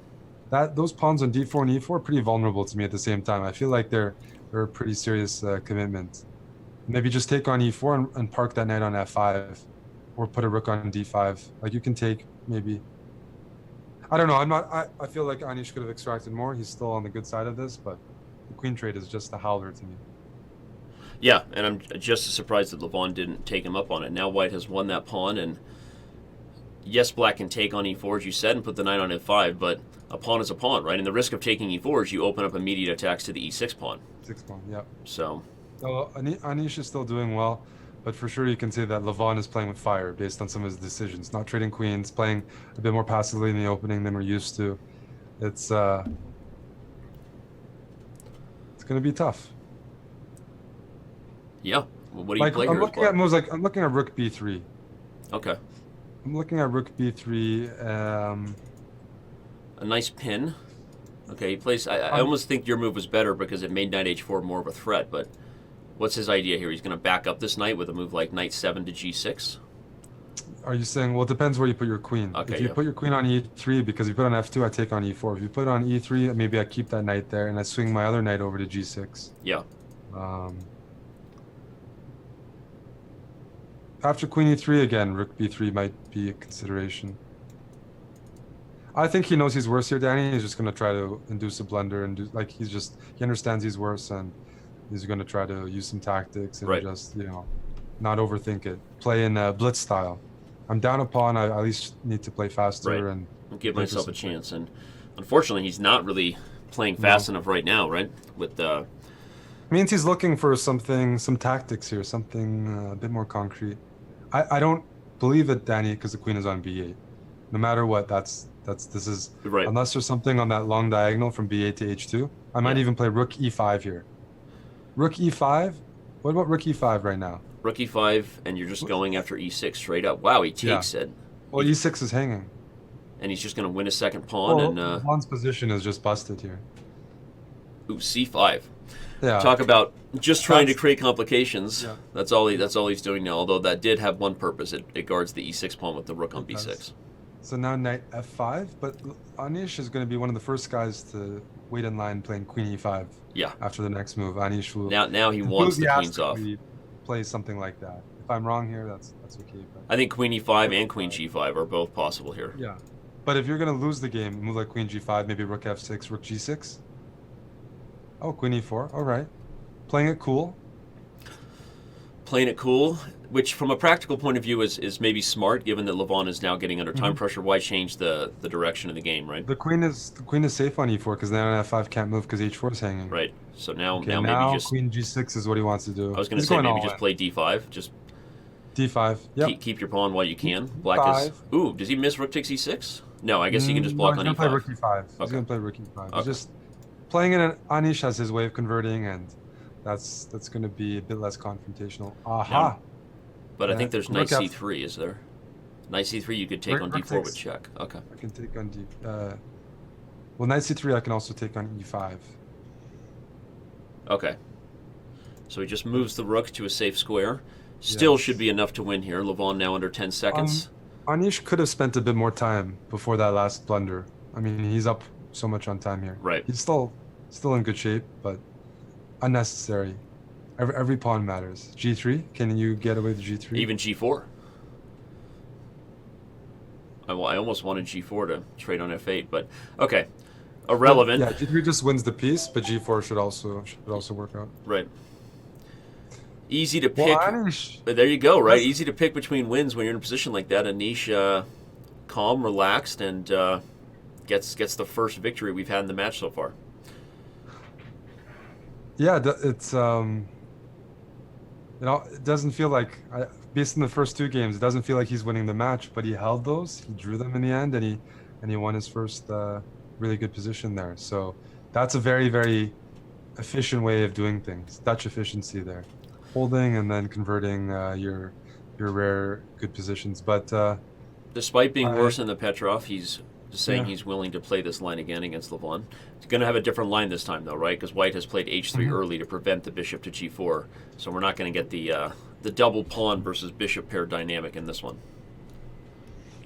those pawns on d4 and e4 are pretty vulnerable to me at the same time. I feel like they're a pretty serious commitment. Maybe just take on e4 and park that knight on f5, or put a rook on d5. Like you can take maybe. I don't know. I feel like Anish could have extracted more. He's still on the good side of this, but the queen trade is just a howler to me. Yeah, and I'm just as surprised that Levon didn't take him up on it. Now White has won that pawn, and yes, Black can take on e4, as you said, and put the knight on f5, but a pawn is a pawn, right? And the risk of taking e4 is you open up immediate attacks to the e6 pawn. 6 pawn, yeah. So Anish is still doing well, but for sure you can say that Levon is playing with fire based on some of his decisions. Not trading queens, playing a bit more passively in the opening than we're used to. It's going to be tough. Yeah. Well, what do you play I'm here? looking at moves like I'm looking at rook b3. Okay. I'm looking at rook b3. A nice pin. Okay, he plays. I almost think your move was better because it made knight h4 more of a threat. But what's his idea here? He's going to back up this knight with a move like knight 7 to g6. Are you saying? Well, it depends where you put your queen. Okay, if you put your queen on e3, because if you put on f2, I take on e4. If you put it on e3, maybe I keep that knight there and I swing my other knight over to g6. Yeah. After queen e3 again, rook b3 might be a consideration. I think he knows he's worse here, Danny. He's just going to try to induce a blunder and he understands he's worse and he's going to try to use some tactics and just, not overthink it. Play in blitz style. I'm down a pawn. I at least need to play faster and give myself a chance. And unfortunately, he's not really playing fast enough right now, right? With means he's looking for some tactics here, something a bit more concrete. I don't believe it, Danny, because the queen is on b8. No matter what, this is unless there's something on that long diagonal from b8 to h2. I might even play rook e5 here. Rook e5. What about rook e5 right now? Rook e5, and you're just going after e6 straight up. Wow, he takes it. Well, e6 is hanging. And he's just going to win a second pawn. Well, pawn's position is just busted here. Ooh, c5. Yeah. Talk about just trying to create complications. Yeah. That's all he's doing now. Although that did have one purpose. It guards the e6 pawn with the rook on b6. So now knight f5, but Anish is going to be one of the first guys to wait in line playing queen e5. Yeah. After the next move, Anish will. Now he wants the queens off. Play something like that. If I'm wrong here, that's okay. But I think queen e5 and queen g5 are both possible here. Yeah. But if you're going to lose the game, move like queen g5, maybe rook f6, rook g6. Oh, queen e4. All right. Playing it cool. Playing it cool, which from a practical point of view is maybe smart, given that Levon is now getting under time pressure. Why change the direction of the game, right? The queen is safe on e4 because now on f5 can't move because h4 is hanging. Right. So now maybe just queen g6 is what he wants to do. I was going to say maybe just play d5. Just d5. Yep. Keep your pawn while you can. Black is. Ooh, does he miss rook takes e6? No, I guess he can just block on e5. He's going to play rook e5. He's going to play rook e5. Okay. He's just playing it. Anish has his way of converting, and that's going to be a bit less confrontational. Aha. Yeah. But I think there's knight c3, is there? Knight c3 you could take on Rook d4 with takes- check. Okay. I can take on well, knight c3. I can also take on e5. Okay. So he just moves the rook to a safe square. Still Yes. should be enough to win here. Levon now under 10 seconds. Anish could have spent a bit more time before that last blunder. I mean, he's up so much on time here. Right. He's still in good shape, but unnecessary. Every pawn matters. G3. Can you get away with G3? Even g4. I almost wanted g4 to trade on f8, but okay. Irrelevant. Yeah, G3 just wins the piece, but G4 should also work out. Right. Easy to pick. Well, Anish, There you go, right? Easy to pick between wins when you're in a position like that. Anish, calm, relaxed, and gets the first victory we've had in the match so far. yeah, it's it doesn't feel like based on the first two games, it doesn't feel like he's winning the match, but he held those, he drew them in the end, and he won his first really good position there. So that's a very, very efficient way of doing things. Dutch efficiency there, holding and then converting your rare good positions. But despite being worse than the Petrov, he's saying he's willing to play this line again against Levon. He's going to have a different line this time, though, right? Because White has played h3 early to prevent the bishop to g4, so we're not going to get the double pawn versus bishop pair dynamic in this one.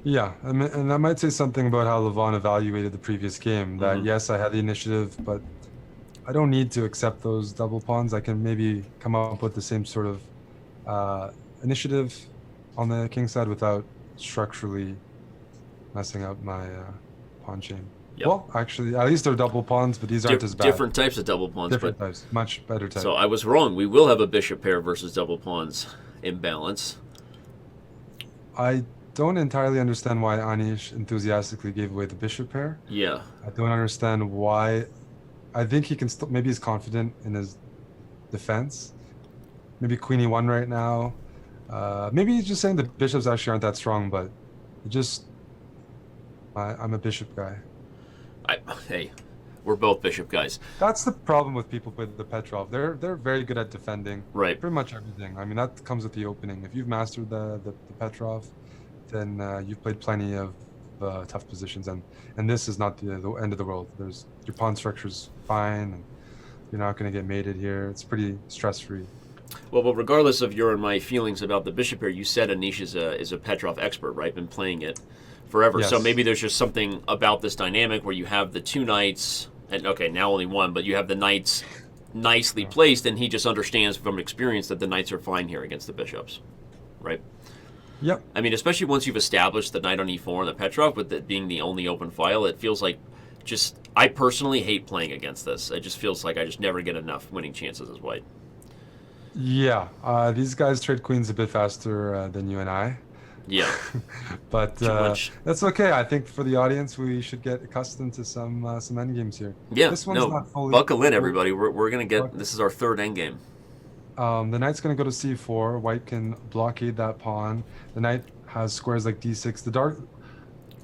yeah, I mean, and that might say something about how Levon evaluated the previous game. That yes, I had the initiative, but I don't need to accept those double pawns. I can maybe come up with the same sort of initiative on the king side without structurally messing up my pawn chain. Yep. Well, actually, at least they're double pawns, but these aren't as bad. Different types of double pawns. Different types, much better types. So I was wrong. We will have a bishop pair versus double pawns imbalance. I don't entirely understand why Anish enthusiastically gave away the bishop pair. Yeah. I don't understand why. I think he can still. Maybe he's confident in his defense. Maybe queen e1 right now. Maybe he's just saying the bishops actually aren't that strong, but it just. I'm a bishop guy. Hey, we're both bishop guys. That's the problem with people with the Petrov. They're very good at defending. Right. Pretty much everything. I mean, that comes with the opening. If you've mastered the Petrov, then you've played plenty of tough positions, and this is not the end of the world. Your pawn structure's fine, and you're not going to get mated here. It's pretty stress-free. Well, but regardless of your and my feelings about the bishop pair, you said Anish is a Petrov expert, right? Been playing it forever. Yes. So maybe there's just something about this dynamic where you have the two knights, and okay, now only one, but you have the knights nicely placed, and he just understands from experience that the knights are fine here against the bishops, right? Yep. I mean, especially once you've established the knight on e4 and the Petrov, with it being the only open file, it feels like I personally hate playing against this. It just feels like I just never get enough winning chances as white. Yeah. These guys trade queens a bit faster than you and I. Yeah. But that's okay. I think for the audience, we should get accustomed to some endgames here. Yeah, this one's not fully. Buckle in, everybody. We're gonna get. This is our third endgame. The knight's gonna go to c4. White can blockade that pawn. The knight has squares like d6.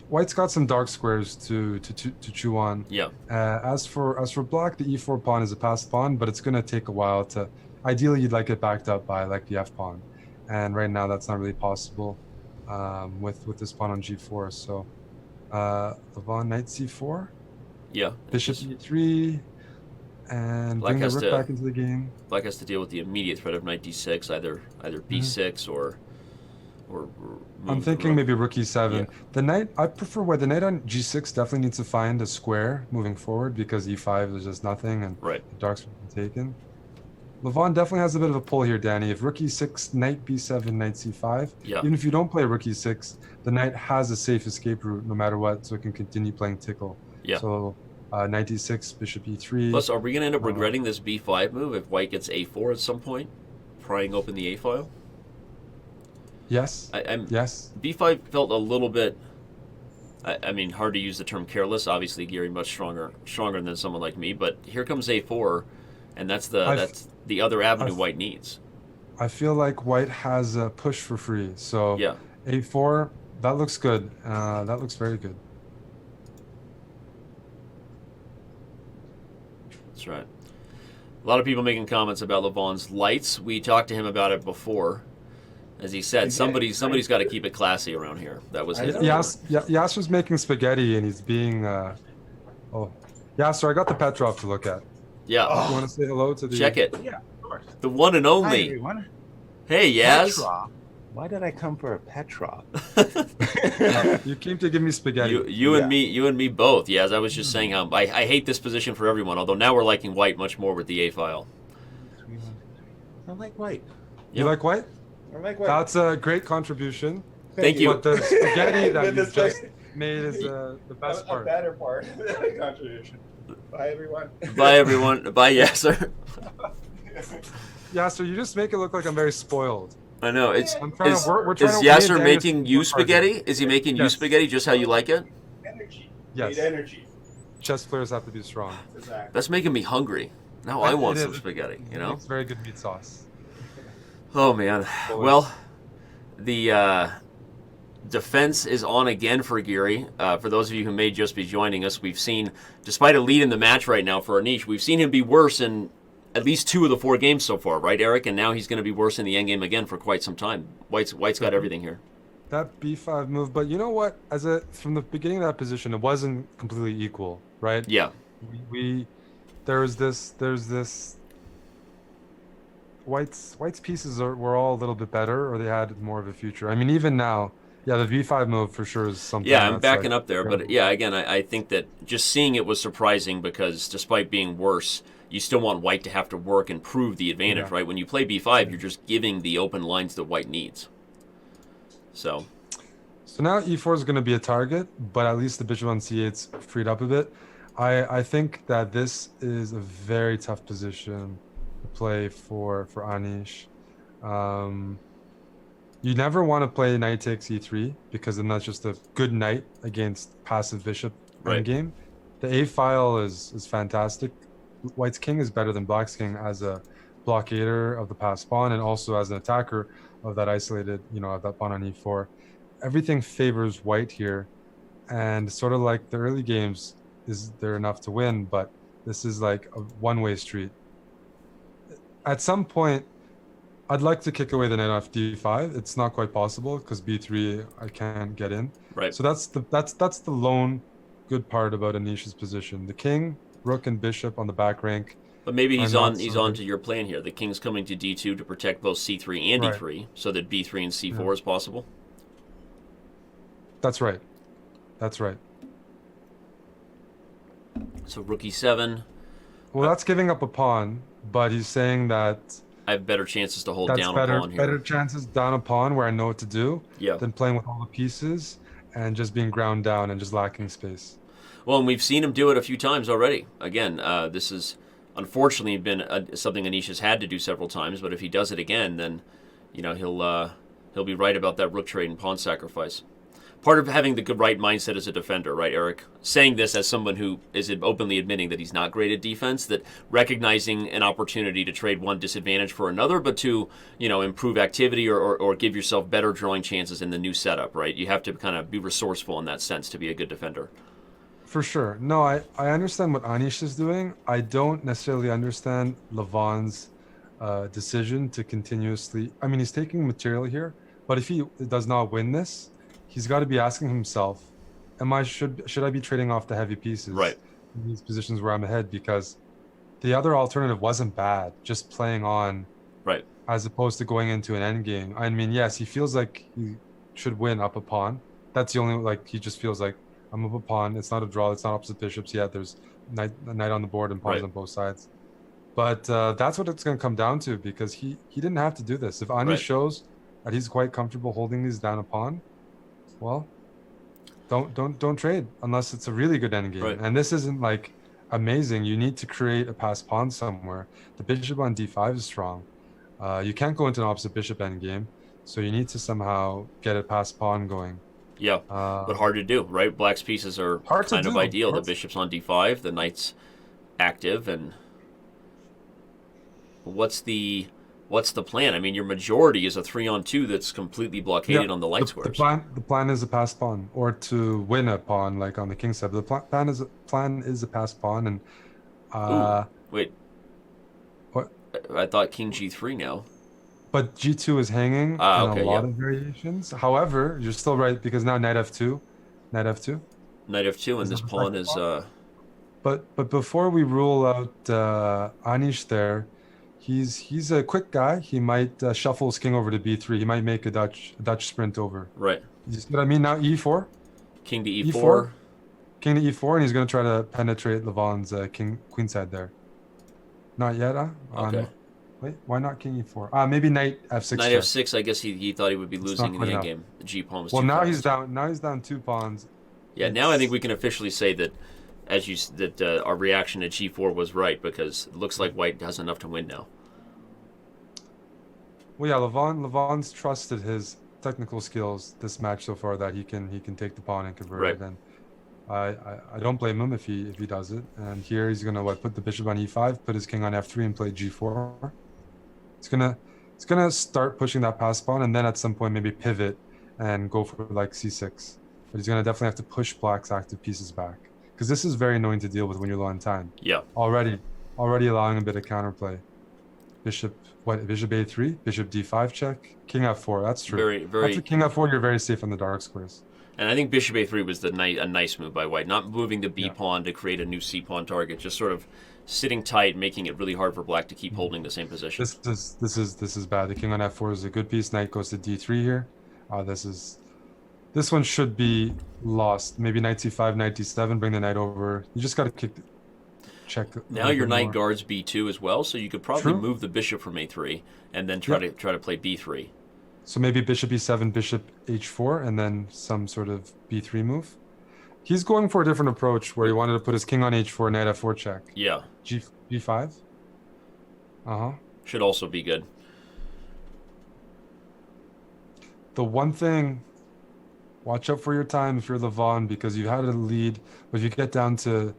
White's got some dark squares to chew on. Yeah. As for black, the e4 pawn is a passed pawn, but it's gonna take a while to. Ideally, you'd like it backed up by like the f pawn, and right now that's not really possible. With this pawn on g4, so Levon knight c4, yeah, bishop e3, and bring the rook back into the game. Black has to deal with the immediate threat of knight d6, either b6 or I'm thinking maybe rook e7. Yeah. The knight, I prefer where the knight on g6 definitely needs to find a square moving forward because e5 is just nothing and the dark's been taken. Levon definitely has a bit of a pull here, Danny. If rook e6, knight b7, knight c5, even if you don't play rook e6, the knight has a safe escape route no matter what, so it can continue playing tickle. Yeah. So knight d6, bishop e3. Plus, are we going to end up regretting this b5 move if white gets a4 at some point, prying open the a file? Yes. Yes. b5 felt a little bit. I mean, hard to use the term careless. Obviously, Giri much stronger than someone like me. But here comes a4. And that's the other avenue white needs. I feel like white has a push for free. So yeah. a4, that looks good. That looks very good. That's right. A lot of people making comments about Levon's lights. We talked to him about it before. As he said, somebody's got to keep it classy around here. That was his. Yasser's making spaghetti and he's being. Oh, Yasser, I got the Petrov to look at. Yeah. You want to say hello to the? Check it. Yeah, of course. The one and Hi, only. everyone. Hey, Yaz. Petrov. Why did I come for a Petrov? You came to give me spaghetti. You and me both. Yaz, I was just saying how I hate this position for everyone. Although now we're liking white much more with the A file. I like white. You like white? I like white. That's a great contribution. Thank you. But the spaghetti that you just made is the best part. A better part of the contribution. Bye, everyone. Bye, everyone. Bye, Yasser. Yasser, you just make it look like I'm very spoiled. I know. Is Yasser making you spaghetti? Is he making you spaghetti just how you like it? Energy. Yes. Need energy. Chess players have to be strong. Exactly. That's making me hungry. Now I want some spaghetti, you know? It's very good meat sauce. Oh, man. Well, the defense is on again for Giri. For those of you who may just be joining us, we've seen, despite a lead in the match right now for Anish, we've seen him be worse in at least 2 of the 4 games so far, right, Eric? And now he's going to be worse in the endgame again for quite some time. White's got everything here. That b5 move, but you know what? From the beginning of that position, it wasn't completely equal, right? Yeah. There's this. White's pieces were all a little bit better, or they had more of a future. I mean, even now, yeah, the b5 move for sure is something. Yeah, I'm backing up there, but yeah, again, I think that just seeing it was surprising because despite being worse, you still want White to have to work and prove the advantage, right? When you play b5, you're just giving the open lines that White needs. So now e4 is going to be a target, but at least the bishop on c8's freed up a bit. I think that this is a very tough position to play for Anish. You never want to play knight takes e3 because then that's just a good knight against passive bishop endgame. The a file is fantastic. White's king is better than Black's king as a blockader of the passed pawn and also as an attacker of that isolated, of that pawn on e4. Everything favors White here, and sort of like the early games, is there enough to win? But this is like a one-way street. At some point, I'd like to kick away the knight off d5. It's not quite possible because b3 I can't get in. Right. So that's the lone good part about Anish's position. The king, rook, and bishop on the back rank. But maybe he's on to your plan here. The king's coming to d2 to protect both c3 and d3, so that b3 and c4 is possible. That's right. That's right. So rook e7. Well, that's giving up a pawn, but he's saying that I have better chances to hold down a pawn here. Better chances down a pawn where I know what to do than playing with all the pieces and just being ground down and just lacking space. Well, and we've seen him do it a few times already. Again, this has unfortunately been something Anish has had to do several times, but if he does it again, then he'll be right about that rook trade and pawn sacrifice. Part of having the good right mindset as a defender, right, Eric? Saying this as someone who is openly admitting that he's not great at defense, that recognizing an opportunity to trade one disadvantage for another, but to, improve activity or give yourself better drawing chances in the new setup, right? You have to kind of be resourceful in that sense to be a good defender. For sure. No, I understand what Anish is doing. I don't necessarily understand Levon's decision to continuously... I mean, he's taking material here, but if he does not win this, he's got to be asking himself, should I be trading off the heavy pieces in these positions where I'm ahead? Because the other alternative wasn't bad, just playing on as opposed to going into an endgame. I mean, yes, he feels like he should win up a pawn. That's the only, he just feels like, I'm up a pawn. It's not a draw. It's not opposite bishops yet. There's a knight on the board and pawns on both sides. But that's what it's going to come down to because he didn't have to do this. If Anish shows that he's quite comfortable holding these down a pawn, well, don't trade unless it's a really good endgame. And this isn't amazing. You need to create a passed pawn somewhere. The bishop on d5 is strong. You can't go into an opposite bishop endgame, so you need to somehow get a passed pawn going. Yeah, but hard to do, right? Black's pieces are kind of ideal. The bishop's on d5, the knight's active, and what's the plan? I mean, your majority is a 3-on-2 that's completely blockaded on the light squares. The plan is a passed pawn, or to win a pawn, like on the king side. The plan is a passed pawn, and wait, what? I thought king g3 now. but G2 is hanging in a Okay, lot yeah. of variations. However, you're still right because now knight F2, knight F2 Knight F2, and is this that the pawn second is pawn? But before we rule out Anish there, he's a quick guy. He might shuffle his king over to B3. He might make a Dutch sprint over. right. You see what I mean? Now E4, King to E4, E4. king to E4, and he's going to try to penetrate Levon's king queen side there. Not yet, huh? Okay. Wait, why not king E4? Maybe knight F6 Knight check. F6. I guess he thought he would be It's losing not in quite the enough. endgame. The G pawn was Well, too now fast. he's down. Now he's down 2 pawns. Yeah, now I think It's we can officially say that, our reaction at G4 was right, because it looks like White has enough to win now. well, yeah. Levon's trusted his technical skills this match so far that he can take the pawn and convert Right. it. And I don't blame him if he does it. And here he's gonna put the bishop on E5, put his king on F3, and play G4. It's gonna start pushing that pass pawn, and then at some point maybe pivot and go for like C6. But he's gonna definitely have to push black's active pieces back because this is very annoying to deal with when you're low on time. Yeah. Already allowing a bit of counterplay. Bishop A3, bishop D5 check, king F4. That's true. Very, very. After king F4, you're very safe on the dark squares. And I think bishop A3 was a nice move by White, not moving the B Yeah. pawn to create a new C pawn target, just sort of sitting tight, making it really hard for Black to keep holding the same position. This is bad. The king on F4 is a good piece. Knight goes to D3 here. This one should be lost. Maybe knight C5, knight D7, bring the knight over. You just got to check. Now your knight guards B2 as well, so you could probably True. move the bishop from A3 and then try to play B3. So maybe bishop E7, bishop H4, and then some sort of B3 move. He's going for a different approach where he wanted to put his king on H4, knight F4 check. Yeah, G5. should also be good. The one thing, watch out for your time if you're Levon, because you had a lead, but if you get down to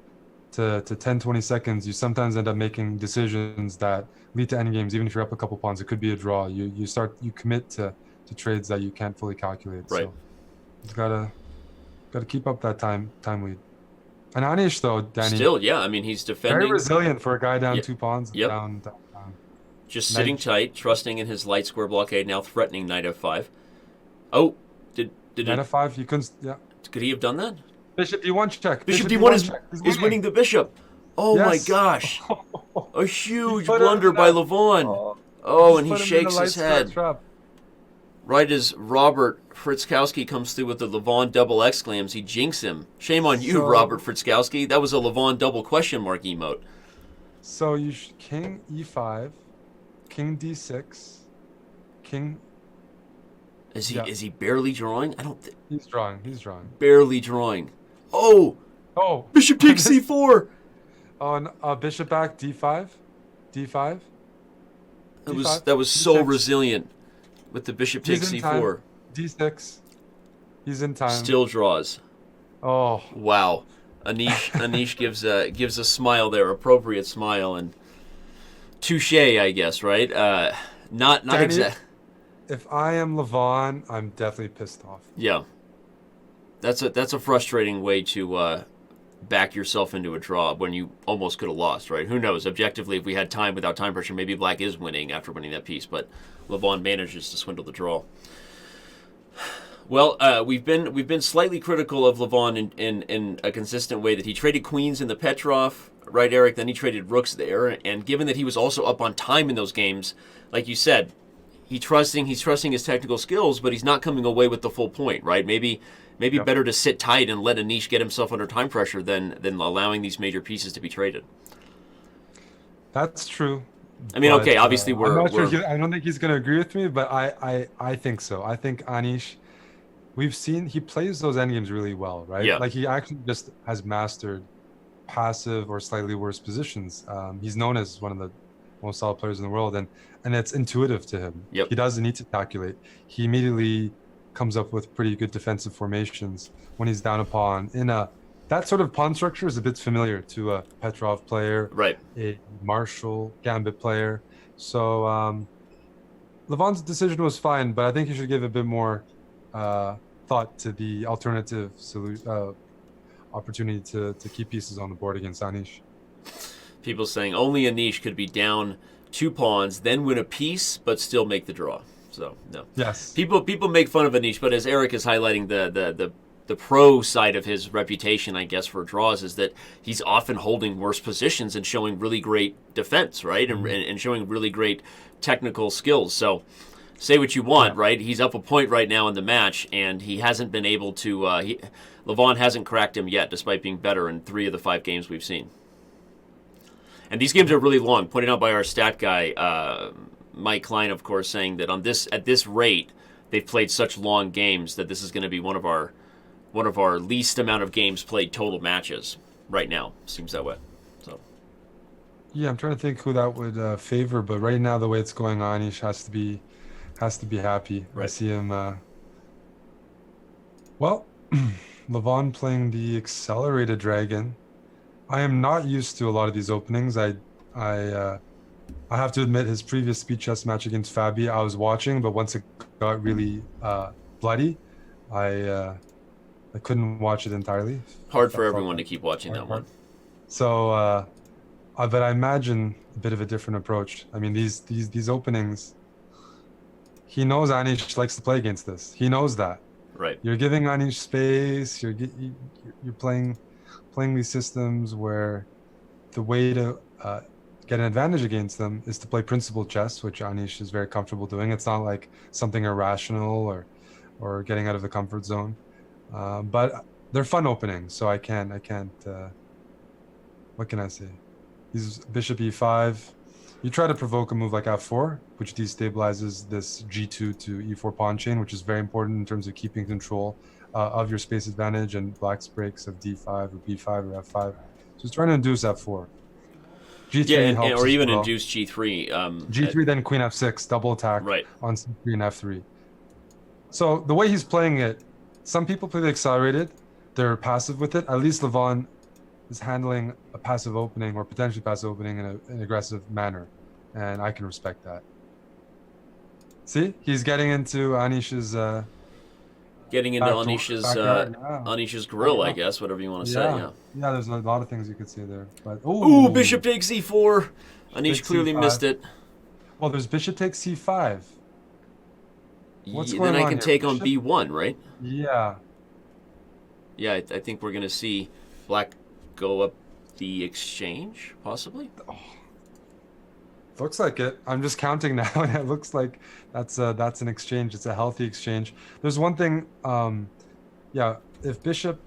10, 20 seconds, you sometimes end up making decisions that lead to endgames. Even if you're up a couple pawns, it could be a draw. You commit to trades that you can't fully calculate. Right. So you've gotta keep up that time lead. And Anish though, Danny, Still, yeah, I mean, he's defending. very resilient for a guy down Yep. 2 pawns. Yep. Down. Just Knight sitting check. tight, trusting in his light square blockade, now threatening knight F5. Oh, did Knight F5. You couldn't. Yeah. could he have done that? Bishop D1 check. Bishop D1 check. is winning the bishop. Oh my Yes. gosh. A huge Put him blunder in by that- Levon. Oh, and he Put him in shakes the his light square head. trap. Right as Robert Fritzkowski comes through with the Levon double exclams, he jinxes him. Shame on you, So- Robert Fritzkowski. That was a Levon double question mark emote. So you king E5, king D6, king. Is Yeah. he barely drawing? I don't think He's drawing. barely drawing. Oh, Oh, bishop takes C4. on bishop back D5, D5. D5, That was so D6. resilient with the bishop He's takes in time. C4. D6. He's in time. Still draws. Oh, Wow. Anish gives a smile there, appropriate smile, and touche, I guess, right? Not Danny? exact. if I am Levon, I'm definitely pissed off. Yeah. That's a frustrating way to back yourself into a draw when you almost could have lost, right? Who knows? Objectively, if we had time without time pressure, maybe Black is winning after winning that piece, but Levon manages to swindle the draw. Well, we've been slightly critical of Levon in a consistent way that he traded queens in the Petrov, right, Eric? Then he traded rooks there, and given that he was also up on time in those games, like you said, he's trusting his technical skills, but he's not coming away with the full point, right? Maybe Yep. better to sit tight and let Anish get himself under time pressure than allowing these major pieces to be traded. That's true. I mean, but, okay, obviously I'm not sure. we're I don't think he's going to agree with me, but I think so. I think Anish, we've seen he plays those endgames really well, right? Yeah. Like he actually just has mastered passive or slightly worse positions. He's known as one of the most solid players in the world, and it's intuitive to him. Yep. He doesn't need to calculate. He immediately comes up with pretty good defensive formations when he's down a pawn. That sort of pawn structure is a bit familiar to a Petrov player, right. a Marshall Gambit player. So Levon's decision was fine, but I think he should give a bit more thought to the alternative opportunity to keep pieces on the board against Anish. People saying only Anish could be down 2 pawns, then win a piece, but still make the draw. So no. Yes. People make fun of Anish, but as Eric is highlighting the pro side of his reputation, I guess, for draws is that he's often holding worse positions and showing really great defense, right, and showing really great technical skills. So say what you want, right? He's up a point right now in the match, and he hasn't been able to. Levon hasn't cracked him yet, despite being better in 3 of the 5 games we've seen. And these games are really long. Pointed out by our stat guy, Mike Klein, of course, saying that at this rate, they've played such long games that this is going to be one of our least amount of games played total matches right now. Seems that way. So. Yeah, I'm trying to think who that would favor, but right now the way it's going on, Anish has to be happy. Right. I see him. Well, Levon playing the accelerated dragon. I am not used to a lot of these openings. I have to admit, his previous speed chess match against Fabi, I was watching, but once it got really bloody, I couldn't watch it entirely. Hard for everyone to keep watching that one. So, but I imagine a bit of a different approach. I mean, these openings, he knows Anish likes to play against this. He knows that. Right. You're giving Anish space. You're playing these systems where the way to get an advantage against them is to play principled chess, which Anish is very comfortable doing. It's not like something irrational or getting out of the comfort zone. But they're fun openings, so I can't. What can I say? He's bishop e5. You try to provoke a move like f4, which destabilizes this g2 to e4 pawn chain, which is very important in terms of keeping control of your space advantage and black's breaks of d5 or b5 or f5. So he's trying to induce f4. G3 helps or even well. induce g3. G3, then queen f6, double attack on c3 and f3. So the way he's playing it, some people play the accelerated, they're passive with it. At least Levon is handling a passive opening or potentially passive opening in an aggressive manner, and I can respect that. See, he's getting into Anish's Anish's grill, I guess, whatever you want to say. Yeah. Yeah, there's a lot of things you could say there. But ooh, bishop takes e4. Anish clearly missed it. Well, there's bishop takes c5. What's going on? Then I can take bishop? On b1, right? Yeah. Yeah, I think we're gonna see black go up the exchange, possibly. Oh. Looks like it. I'm just counting now, and it looks like that's an exchange. It's a healthy exchange. There's one thing. Yeah, if bishop.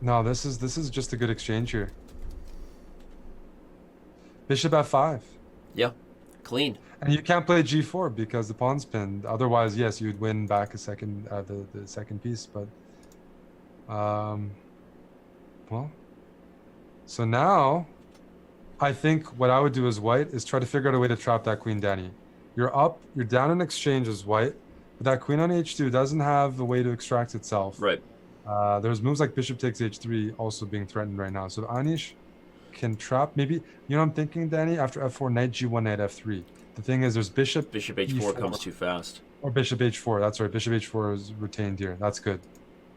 No, this is just a good exchange here. Bishop f5. Yeah, clean. And you can't play g4 because the pawn's pinned. Otherwise, yes, you'd win back a second, the second piece. But, well, so now, I think what I would do as white is try to figure out a way to trap that queen Danny. You're up, you're down in exchange as white, but that queen on h2 doesn't have a way to extract itself. Right. There's moves like bishop takes h3 also being threatened right now. So Anish can trap, maybe, you know what I'm thinking, Danny? After f4, knight g1, knight f3. The thing is, there's bishop h4 e4. Comes too fast. Or bishop h4, that's right. Bishop h4 is retained here. That's good.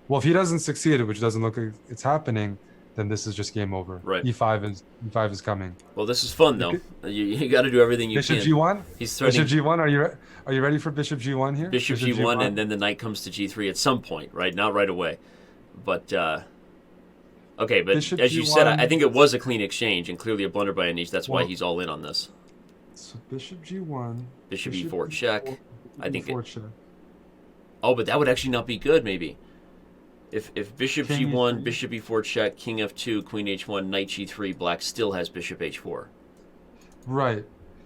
Well, if he doesn't succeed, which doesn't look like it's happening, then this is just game over. Right. E5 is coming. Well, this is fun though. You got to do everything you bishop can. Bishop g1. He's threatening. Bishop g1. Are you ready for bishop g1 here? Bishop g1, and then the knight comes to g3 at some point, right? Not right away, but okay. But bishop as you G1, said, I think it was a clean exchange and clearly a blunder by Anish. That's why he's all in on this. So bishop g1. Bishop e4 check. I think. Check. Oh, but that would actually not be good. Maybe. If bishop King g1, e3. bishop e4 check, king f2, queen h1, knight g3, black still has bishop h4. Right.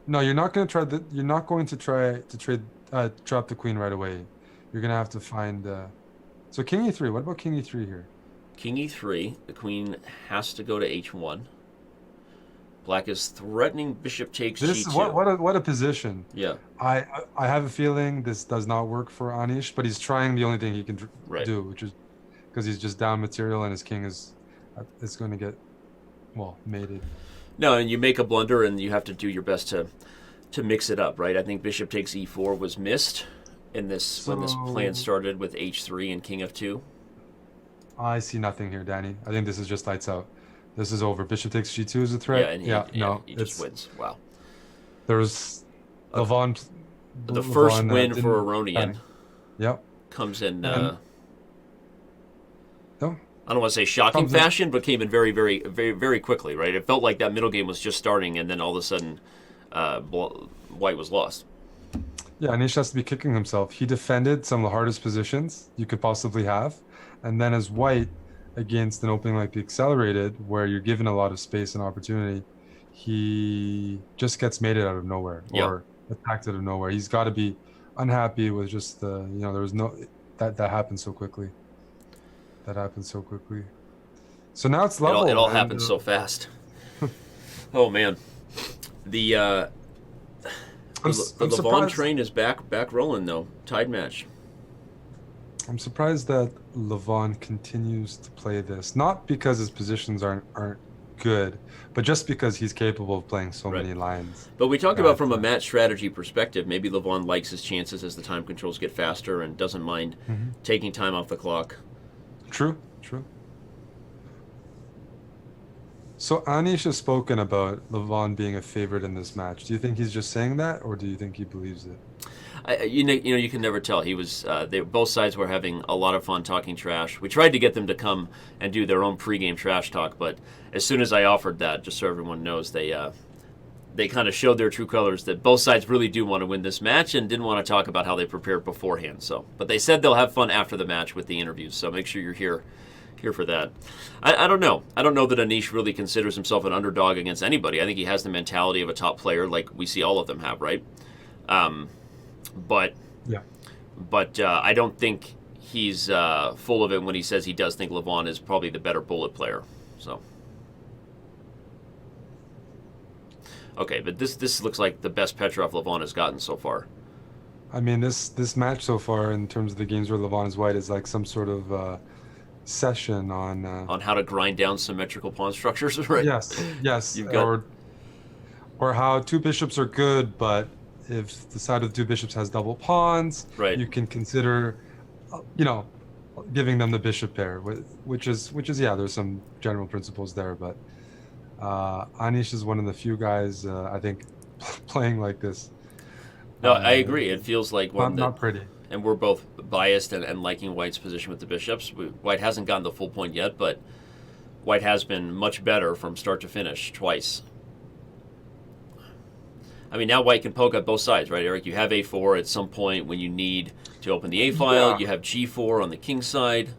No, you're not going to try. You're not going to try to trap the queen right away. You're going to have to find. So king e3. What about king e3 here? King e3. The queen has to go to h1. Black is threatening bishop takes g2. What a position. Yeah. I have a feeling this does not work for Anish, but he's trying the only thing he can do, which is because he's just down material and his king is going to get mated. No, and you make a blunder and you have to do your best to mix it up, right? I think bishop takes e4 was missed in this when this plan started with h3 and king f2. I see nothing here, Danny. I think this is just lights out. This is over. Bishop takes g2 is a threat. Yeah, and he just wins. Wow. There's Levon. The first Levon, win for didn't Aronian panic. Yep. comes in. And- No. I don't want to say shocking Comes in- fashion, but came in very, very, very, very quickly. Right? It felt like that middle game was just starting, and then all of a sudden, White was lost. Yeah, Anish has to be kicking himself. He defended some of the hardest positions you could possibly have. And then as White, against an opening like the Accelerated, where you're given a lot of space and opportunity, he just gets mated out of nowhere or attacked out of nowhere. He's got to be unhappy with just the, there was no, that happened so quickly. That happened so quickly. So now it's level. It all happened so fast. Oh, man. The Levon surprised. train is back rolling, though. Tied match. I'm surprised that Levon continues to play this, not because his positions aren't good, but just because he's capable of playing so many lines. But we talked about from a match strategy perspective, maybe Levon likes his chances as the time controls get faster and doesn't mind taking time off the clock. True. So Anish has spoken about Levon being a favorite in this match. Do you think he's just saying that, or do you think he believes it? You can never tell. He was. Both sides were having a lot of fun talking trash. We tried to get them to come and do their own pregame trash talk, but as soon as I offered that, just so everyone knows, they kind of showed their true colors that both sides really do want to win this match and didn't want to talk about how they prepared beforehand. So, but they said they'll have fun after the match with the interviews. So make sure you're here for that. I don't know. I don't know that Anish really considers himself an underdog against anybody. I think he has the mentality of a top player, like we see all of them have, right? But I don't think he's full of it when he says he does think Levon is probably the better bullet player. So, okay, but this looks like the best Petrov Levon has gotten so far. I mean, this match so far, in terms of the games where Levon is white, is like some sort of session on how to grind down symmetrical pawn structures, right? Yes. You've got... or how two bishops are good, but if the side of the two bishops has double pawns, you can consider, giving them the bishop pair, which is there's some general principles there, but Anish is one of the few guys I think playing like this. No, I agree. It feels like one not pretty. And we're both biased and liking White's position with the bishops. White hasn't gotten the full point yet, but White has been much better from start to finish twice. I mean, now White can poke at both sides, right, Eric? You have a4 at some point when you need to open the a file. Yeah. You have g4 on the king side.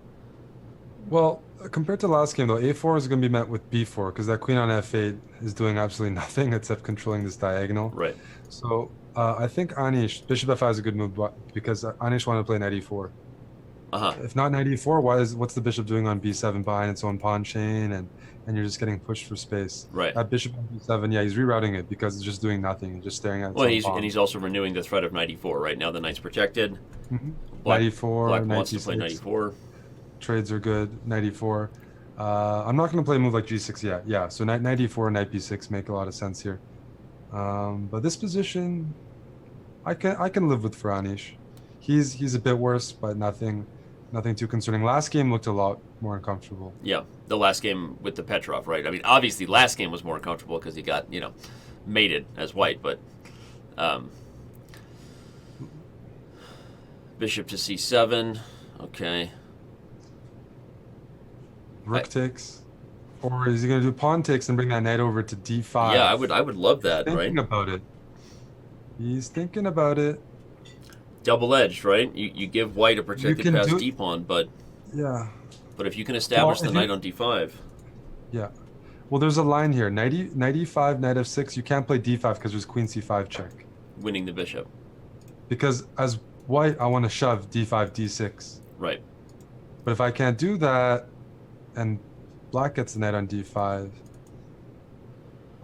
Well, compared to last game, though, a4 is going to be met with b4 because that queen on f8 is doing absolutely nothing except controlling this diagonal. Right. So I think Anish, bishop f5 is a good move because Anish wanted to play knight e4. If not knight e4, what's the bishop doing on b7 behind its own pawn chain, and you're just getting pushed for space. Right. That bishop on b7, he's rerouting it because it's just doing nothing. He's just staring at its own pawn. And he's also renewing the threat of knight e4. Right now the knight's protected. Knight e4, Black knight wants e6. to play knight e4. Trades are good. Knight e4. I'm not going to play a move like g6 yet. Yeah, so knight e4 and knight b6 make a lot of sense here. But this position, I can live with for Anish. He's a bit worse, but nothing too concerning. Last game looked a lot more uncomfortable. Yeah, the last game with the Petrov, right? I mean, obviously last game was more uncomfortable because he got, mated as White, but bishop to c7, okay. Rook takes, or is he going to do pawn takes and bring that knight over to d5? Yeah, I would love that, right? Thinking about it. He's thinking about it. Double-edged, right? You give White a protected past d-pawn, but if you can establish the knight on d5. Yeah. Well, there's a line here. Knight e5, knight f6. You can't play d5 because there's queen c5 check. Winning the bishop. Because as White, I want to shove d5, d6. Right. But if I can't do that, and Black gets the knight on d5.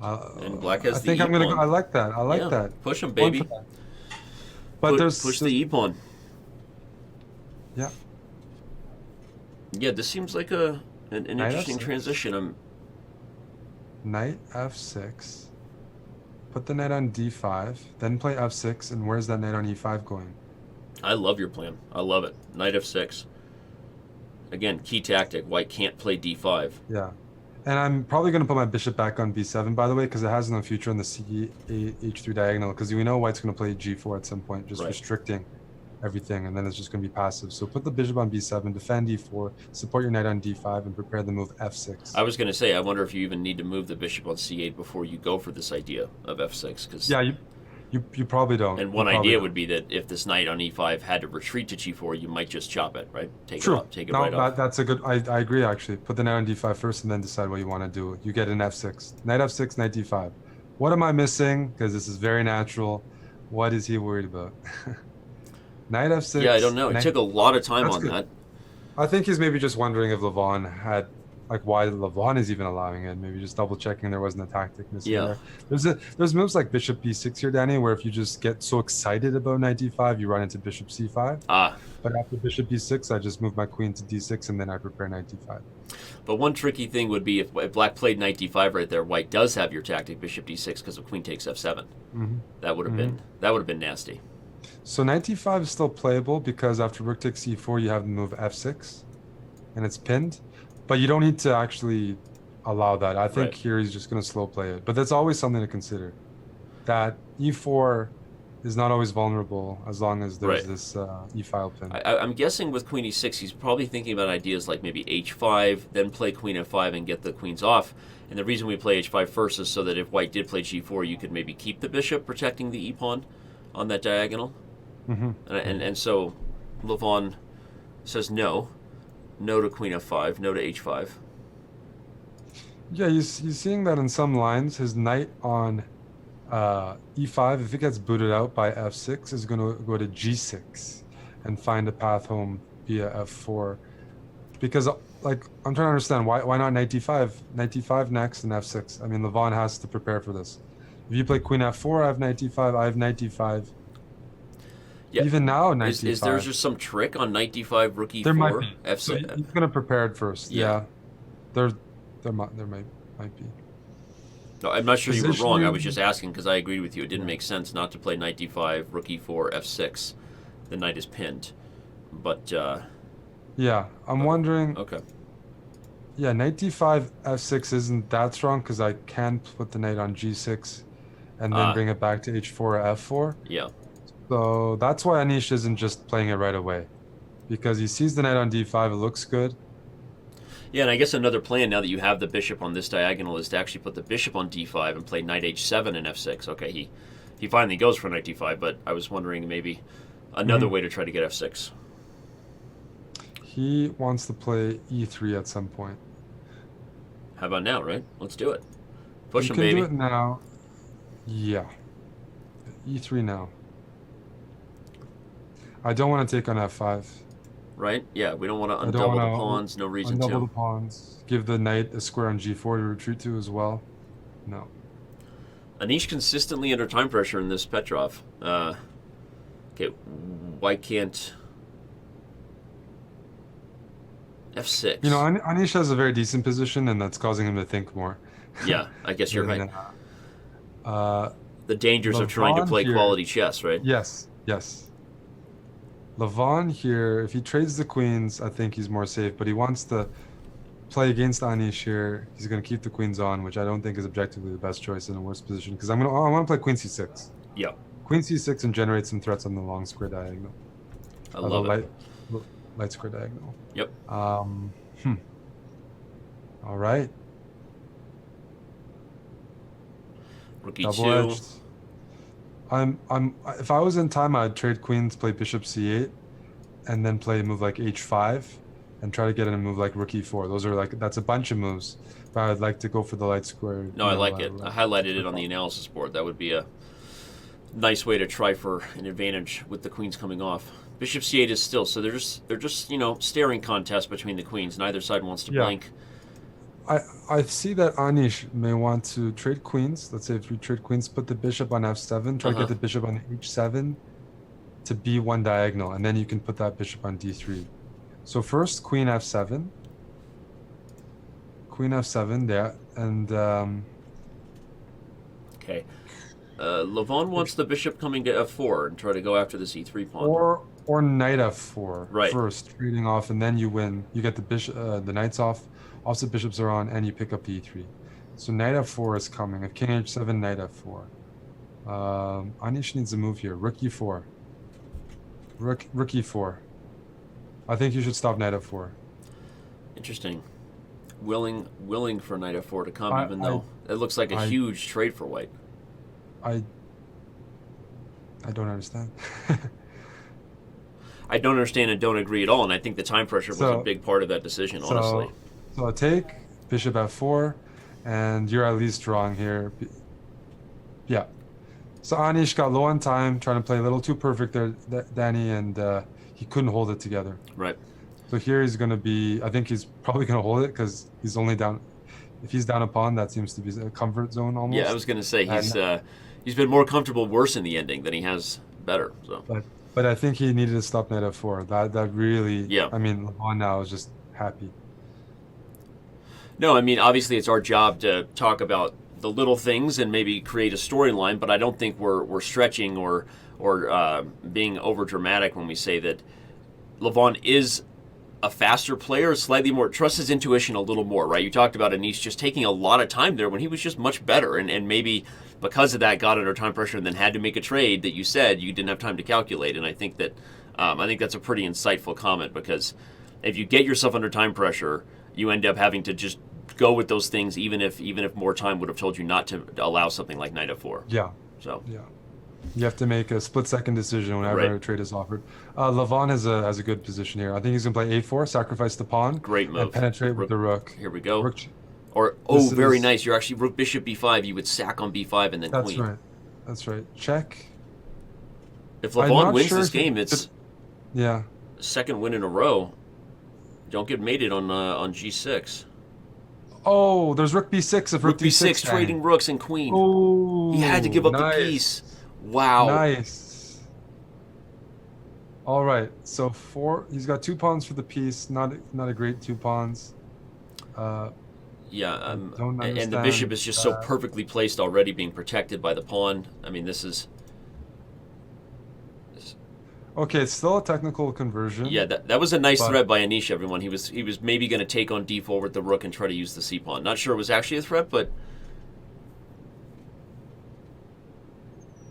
And Black has I think I'm going to go. I like that. I like that. Push him, baby. But push the e-pawn. Yeah. Yeah, this seems like an interesting transition. Knight f6. Put the knight on d5. Then play f6. And where's that knight on e5 going? I love your plan. I love it. Knight f6. Again, key tactic. White can't play d5. Yeah. And I'm probably going to put my bishop back on b7, by the way, because it has no future on the c8 h3 diagonal. Because we know white's going to play g4 at some point, just Right. restricting everything, and then it's just going to be passive. So put the bishop on b7, defend e4, support your knight on d5, and prepare the move f6. I was going to say, I wonder if you even need to move the bishop on c8 before you go for this idea of f6. Cause, Yeah, you probably don't. and You one probably idea don't. would be that if this knight on e5 had to retreat to g4, you might just chop it, right? Take True. it off, take it No, right off. that's a good. I agree actually. Put the knight on d5 first, and then decide what you want to do. You get an f6, knight f6, knight d5. What am I missing? Because this is very natural. What is he worried about? Knight f6. Yeah, I don't know. It took a lot of time That's on good. that. I think he's maybe just wondering if Levon had, like, why Levon is even allowing it. Maybe just double checking there wasn't a tactic missing Yeah. there. There's moves like bishop b6 here, Danny, where if you just get so excited about knight d5, you run into bishop c5. Ah, But after bishop b6, I just move my queen to d6, and then I prepare knight d5. but one tricky thing would be if black played knight d5 right there, white does have your tactic bishop d6 because of queen takes f7. Mm-hmm. That would have been nasty. So knight d5 is still playable because after rook takes e4, you have the move f6, and it's pinned. But you don't need to actually allow that. I think Right. here he's just going to slow play it. But that's always something to consider. That e4 is not always vulnerable as long as there's Right. this e-file pin. I'm guessing with queen e6, he's probably thinking about ideas like maybe h5, then play queen f5 and get the queens off. And the reason we play h5 first is so that if white did play g4, you could maybe keep the bishop protecting the e-pawn on that diagonal. Mm-hmm. And so Levon says no to queen f5, no to h5. Yeah, you're seeing that in some lines. His knight on e5, if it gets booted out by f6, is going to go to g6 and find a path home via f4. Because, like, I'm trying to understand why not knight d5? Knight d5 next and f6. I mean, Levon has to prepare for this. If you play queen f4, I have knight d5, I have knight d5. Yeah. Even now, knight d5. Is there just some trick on knight d5, rook e4, There might be. f6? So he's going to prepare it first. Yeah. Yeah. There might be. No, I'm not sure you were wrong. I Positioning- was just asking because I agreed with you. It didn't make sense not to play knight d5, rook e4, f6. The knight is pinned. But, Yeah, I'm wondering. okay. Yeah, knight d5, f6 isn't that strong because I can put the knight on g6 and then bring it back to h4 or f4. Yeah. So that's why Anish isn't just playing it right away. Because he sees the knight on d5, it looks good. Yeah, and I guess another plan now that you have the bishop on this diagonal is to actually put the bishop on d5 and play knight h7 and f6. Okay, he finally goes for knight d5, but I was wondering maybe another way to try to get f6. He wants to play e3 at some point. How about now, right? Let's do it. Push You him, can baby. do it now. Yeah. e3 now. I don't want to take on f5. Right? Yeah, we don't want to I don't undouble the wanna pawns. No reason Undouble to. the pawns. Give the knight a square on g4 to retreat to as well. No. Anish consistently under time pressure in this Petrov. Okay, why can't f6? You know, Anish has a very decent position, and that's causing him to think more. Yeah, I guess you're right. Uh, The dangers of trying to Levon play here- quality chess, right? yes. Levon here, if he trades the queens, I think he's more safe, but he wants to play against Anish here. He's going to keep the queens on, which I don't think is objectively the best choice in a worse position, because I want to play queen c6. Yeah, Queen c6 and generate some threats on the long square diagonal. I love it. Light square diagonal. Yep. All right. Rook e2. Double-edged. If I was in time, I'd trade queens, play bishop c8, and then play a move like h5, and try to get in a move like rook e4. That's a bunch of moves, but I'd like to go for the light square. No, I like it. I highlighted it on the analysis board. That would be a nice way to try for an advantage with the queens coming off. Bishop c8 is still, so they're just staring contest between the queens. Neither side wants to blink. I see that Anish may want to trade queens. Let's say if we trade queens, put the bishop on f7, try to get the bishop on h7 to b1 diagonal, and then you can put that bishop on d3. So first, queen f7. Queen f7, yeah, and Okay. Levon wants the bishop coming to f4 and try to go after this e3 pawn. or knight f4 Right. first, trading off, and then you win. You get the bishop, the knights off. Offset bishops are on, and you pick up the e3. So knight f4 is coming. If king h7, knight f4. Anish needs a move here. Rook e4. Rook e4. I think you should stop knight f4. Interesting. Willing for knight f4 to come, even though it looks like a huge trade for white. I don't understand. I don't understand and don't agree at all, and I think the time pressure was a big part of that decision, honestly. So I take bishop f4, and you're at least drawing here. Yeah. So Anish got low on time, trying to play a little too perfect there, Danny, and he couldn't hold it together. Right. So here he's going to be, I think he's probably going to hold it because he's only down. If he's down a pawn, that seems to be a comfort zone almost. Yeah, I was going to say he's been more comfortable worse in the ending than he has better. So. But I think he needed to stop knight f4. That really, yeah. I mean, Levon now is just happy. No, I mean, obviously it's our job to talk about the little things and maybe create a storyline, but I don't think we're stretching or being over dramatic when we say that Levon is a faster player, slightly more, trusts his intuition a little more, right? You talked about Anish just taking a lot of time there when he was just much better, and maybe because of that got under time pressure and then had to make a trade that you said you didn't have time to calculate. And I think that's a pretty insightful comment, because if you get yourself under time pressure, you end up having to just go with those things, even if more time would have told you not to allow something like knight f4. Yeah. So yeah. You have to make a split-second decision whenever a trade is offered. Levon has a good position here. I think he's going to play a4, sacrifice the pawn. Great move. And penetrate with the rook. Here we go. Rook, very nice. You're actually rook bishop b5. You would sack on b5 and then that's queen. That's right. That's right. Check. If Levon wins this game, it's second win in a row. Don't get mated on g6. Oh, there's rook b6 if rook d6 trading rooks and queen. Oh, he had to give up the piece. Wow. Nice. All right. So he's got 2 pawns for the piece. Not a great 2 pawns. And the bishop is just so perfectly placed already, being protected by the pawn. I mean, this is... Okay, it's still a technical conversion. Yeah, that was a nice threat by Anish, everyone. He was maybe going to take on d4 with the rook and try to use the c-pawn. Not sure it was actually a threat, but...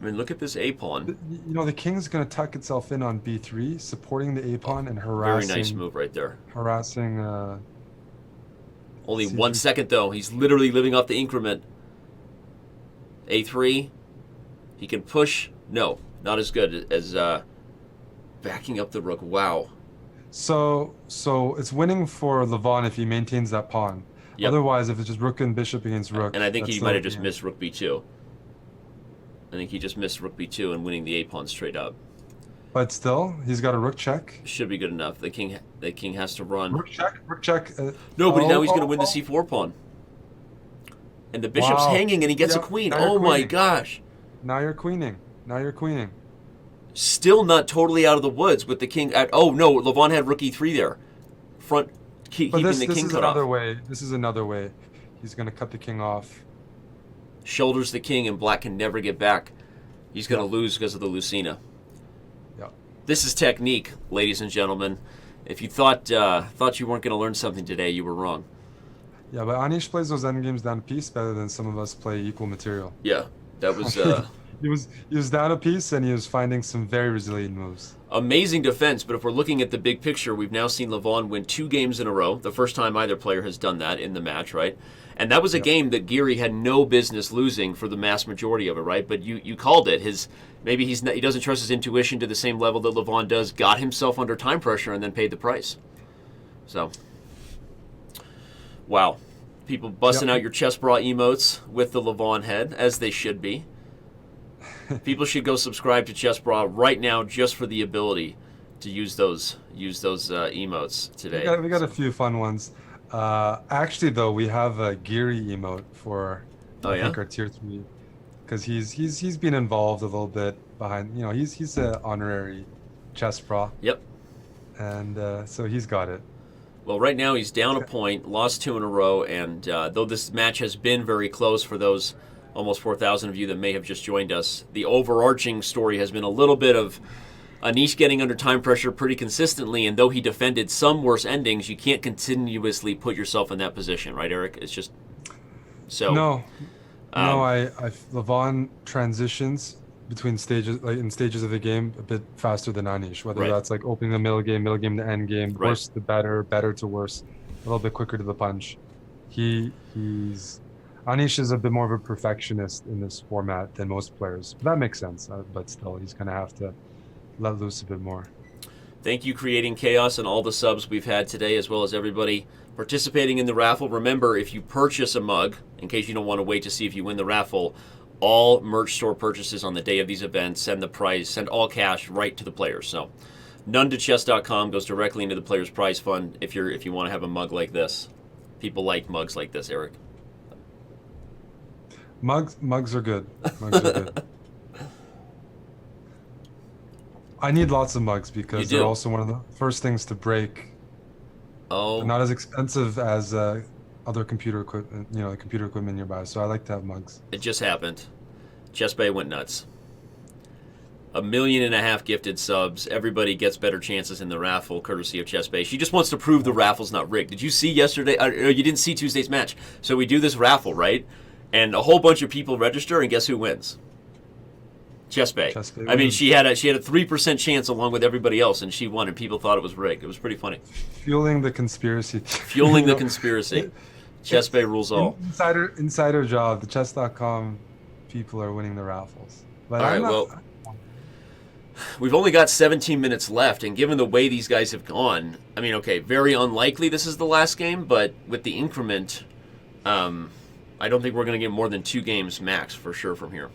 I mean, look at this a-pawn. You know, the king's going to tuck itself in on b3, supporting the a-pawn and harassing... Very nice move right there. Harassing... Only 1 second, though. He's literally living off the increment. a3. He can push. No, not as good as backing up the rook. Wow. So it's winning for Levon if he maintains that pawn. Yep. Otherwise, if it's just rook and bishop against rook... And I think he might have just missed rook b2. I think he just missed rook b2 and winning the a-pawn straight up. But still, he's got a rook check. Should be good enough. The king has to run. Rook check. No, but now he's going to win the c4 pawn. And the bishop's hanging, and he gets a queen. Oh my gosh! Now you're queening. Still not totally out of the woods with the king. Oh no, Levon had rook e3 there. Keeping the king cut off. This is another way. He's going to cut the king off. Shoulders the king, and black can never get back. He's going to lose because of the Lucina. This is technique, ladies and gentlemen. If you thought you weren't going to learn something today, you were wrong. Yeah, but Anish plays those endgames down a piece better than some of us play equal material. Yeah, that was... he was down a piece, and he was finding some very resilient moves. Amazing defense, but if we're looking at the big picture, we've now seen Levon win 2 games in a row. The first time either player has done that in the match, right? And that was a game that Giri had no business losing for the mass majority of it, right? But you called it. Maybe he doesn't trust his intuition to the same level that Levon does, got himself under time pressure, and then paid the price. So, wow. People busting out your Chessbrah emotes with the Levon head, as they should be. People should go subscribe to Chessbrah right now just for the ability to use those emotes today. We got a few fun ones. Actually, though, we have a Giri emote for I think our tier 3, because he's been involved a little bit behind. You know, he's an honorary Chessbrah. Yep. And so he's got it. Well, right now he's down a point, lost 2 in a row, and though this match has been very close for those almost 4,000 of you that may have just joined us, the overarching story has been a little bit of Anish getting under time pressure pretty consistently, and though he defended some worse endings, you can't continuously put yourself in that position, right, Eric? It's just so. No, no, Um, Levon transitions between stages, like in stages of the game, a bit faster than Anish. Whether Right. that's like opening the middle game to end game, Right. worse to better, better to worse, a little bit quicker to the punch. He's Anish is a bit more of a perfectionist in this format than most players. That makes sense, but still, he's gonna have to let loose a bit more. Thank you, Creating Chaos, and all the subs we've had today, as well as everybody participating in the raffle. Remember, if you purchase a mug, in case you don't want to wait to see if you win the raffle, all merch store purchases on the day of these events send all cash right to the players. So none to Chess.com, goes directly into the players' prize fund if you want to have a mug like this. People like mugs like this, Eric. Mugs are good. Mugs are good. I need lots of mugs because they're also one of the first things to break. Oh. They're not as expensive as other computer equipment, computer equipment nearby. So I like to have mugs. It just happened. Chessbrah went nuts. 1.5 million gifted subs. Everybody gets better chances in the raffle, courtesy of Chessbrah. She just wants to prove the raffle's not rigged. Did you see yesterday? You didn't see Tuesday's match. So we do this raffle, right? And a whole bunch of people register, and guess who wins? Chessbrah. I mean, she had a 3% chance along with everybody else, and she won, and people thought it was rigged. It was pretty funny. Fueling the conspiracy. Fueling the conspiracy. Chessbrah rules all. Insider job. The Chess.com people are winning the raffles. But all right, well, we've only got 17 minutes left, and given the way these guys have gone, I mean, okay, very unlikely this is the last game, but with the increment, I don't think we're going to get more than 2 games max for sure from here.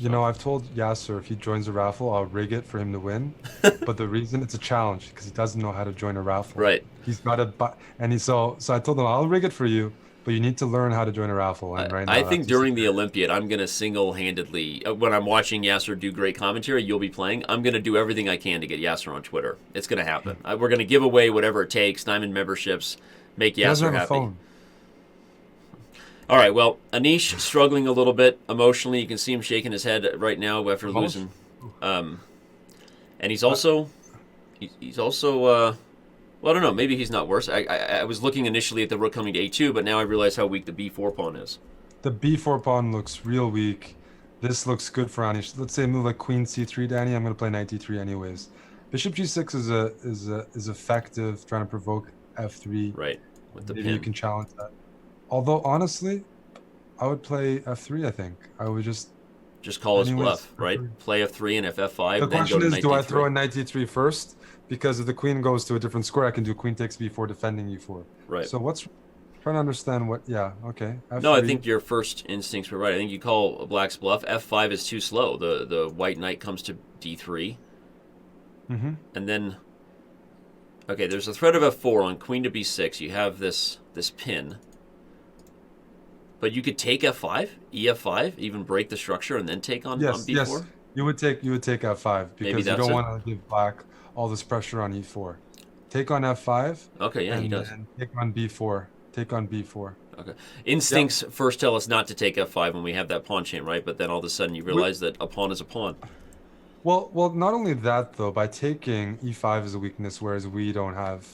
I've told Yasser if he joins a raffle, I'll rig it for him to win. But the reason it's a challenge because he doesn't know how to join a raffle. Right. He's got to, so I told him I'll rig it for you, but you need to learn how to join a raffle. And right now, I think during the Olympiad, I'm going to single-handedly, when I'm watching Yasser do great commentary, you'll be playing. I'm going to do everything I can to get Yasser on Twitter. It's going to happen. We're going to give away whatever it takes, diamond memberships, make Yasser happy. Phone. All right, well, Anish struggling a little bit emotionally. You can see him shaking his head right now after losing. And he's also, well, I don't know, maybe he's not worse. I was looking initially at the rook coming to a2, but now I realize how weak the b4 pawn is. The b4 pawn looks real weak. This looks good for Anish. Let's say a move like queen c3, Danny. I'm going to play knight d3 anyways. Bishop g6 is effective, trying to provoke f3. Right, with the Maybe pin. You can challenge that. Although, honestly, I would play f3, I think. I would just call his bluff, right? Play f3 and if f5, the then question go to is, knight do I d3. throw a knight d3 first? Because if the queen goes to a different square, I can do queen takes b4, defending e4. Right. So trying to understand what, okay. F3. No, I think your first instincts were right. I think you call black's bluff. f5 is too slow. The white knight comes to d3. Mm-hmm. And then, okay, there's a threat of f4 on queen to b6. You have this pin. But you could take f5, ef5, even break the structure, and then take on b4? Yes, you would take f5 because you don't want to give black all this pressure on e4. Take on f5. Okay, yeah, he does. And take on b4. Take on b4. Okay. Instincts first tell us not to take f5 when we have that pawn chain, right? But then all of a sudden you realize that a pawn is a pawn. Well, not only that, though, by taking e5 is a weakness, whereas we don't have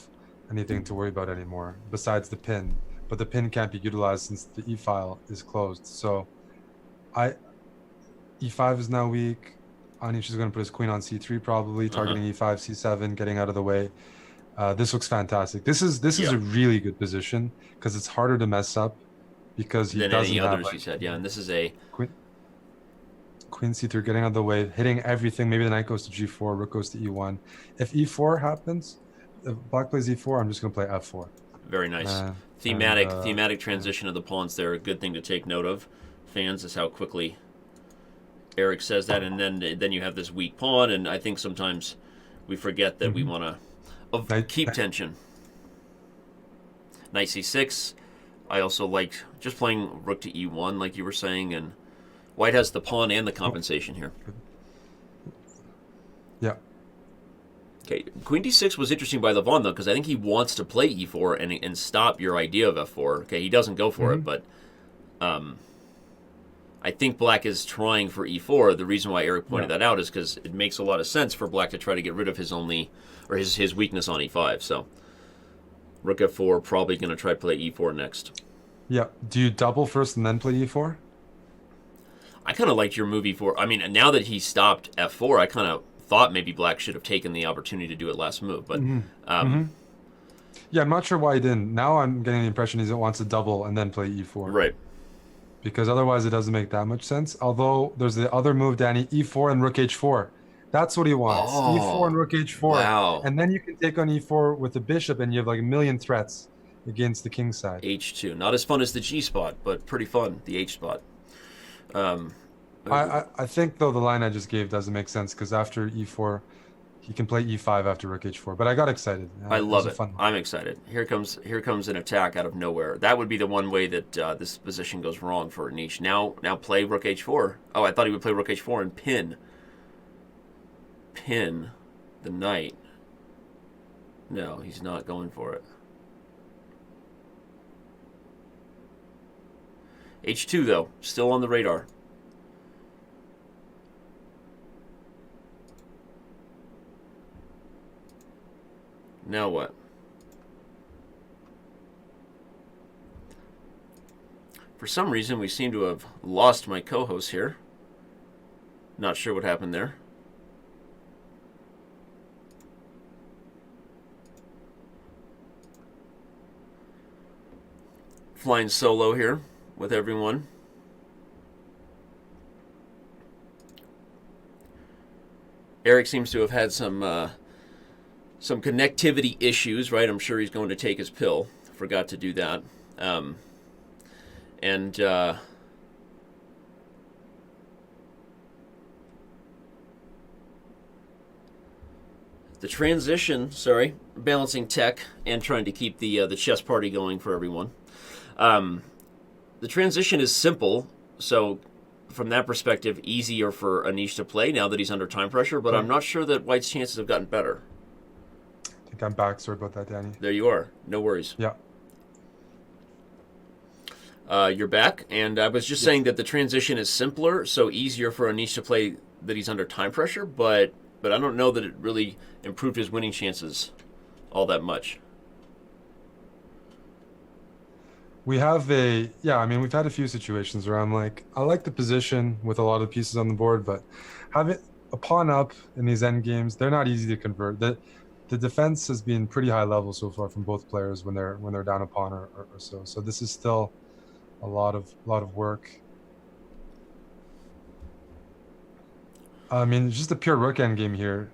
anything to worry about anymore besides the pin. But the pin can't be utilized since the e file is closed. So e5 is now weak. Anish is going to put his queen on c3 probably, targeting e5, c7, getting out of the way. This looks fantastic. This is a really good position because it's harder to mess up because he doesn't any have others he said. Yeah, and this is a queen c3 getting out of the way, hitting everything. Maybe the knight goes to g4, rook goes to e1. If e4 happens, if black plays e4, I'm just going to play f4. Very nice. Thematic transition of the pawns there. A good thing to take note of, fans, is how quickly Eric says that, and then you have this weak pawn, and I think sometimes we forget that we want to keep tension. Knight c6. I also like just playing rook to e1, like you were saying, and white has the pawn and the compensation here. Yeah. Okay, queen d6 was interesting by Levon, though, because I think he wants to play e4 and stop your idea of f4. Okay, he doesn't go for it, but I I think black is trying for e4. The reason why Eric pointed that out is because it makes a lot of sense for black to try to get rid of his weakness on e5. So rook f4, probably going to try to play e4 next. Yeah. Do you double first and then play e4? I kind of liked your move e4. I mean, now that he stopped f4, I kind of thought maybe black should have taken the opportunity to do it last move. But yeah, I'm not sure why he didn't. Now I'm getting the impression he wants to double and then play e4. Right. Because otherwise it doesn't make that much sense. Although there's the other move, Danny, e4 and rook h4. That's what he wants. E4 and rook h4. Wow. And then you can take on e4 with the bishop and you have like a million threats against the king side. h2. Not as fun as the g spot, but pretty fun, the h spot. I think, though, the line I just gave doesn't make sense because after e4, he can play e5 after rook h4. But I got excited. I love it. I'm excited. Here comes an attack out of nowhere. That would be the one way that this position goes wrong for Anish. Now play rook h4. Oh, I thought he would play rook h4 and pin the knight. No, he's not going for it. h2, though, still on the radar. Now what? For some reason, we seem to have lost my co-host here. Not sure what happened there. Flying solo here with everyone. Eric seems to have had some connectivity issues, right? I'm sure he's going to take his pill. Forgot to do that. The transition, balancing tech and trying to keep the chess party going for everyone. The transition is simple, so from that perspective, easier for Anish to play now that he's under time pressure, but I'm not sure that White's chances have gotten better. I think I'm back. Sorry about that, Danny. There you are. No worries. Yeah. You're back, and I was just saying that the transition is simpler, so easier for Anish to play that he's under time pressure, but I don't know that it really improved his winning chances all that much. We have we've had a few situations where I'm like, I like the position with a lot of pieces on the board, but having a pawn up in these end games, they're not easy to convert. The defense has been pretty high level so far from both players when they're down a pawn or so. So this is still a lot of work. I mean, just the pure rook end game here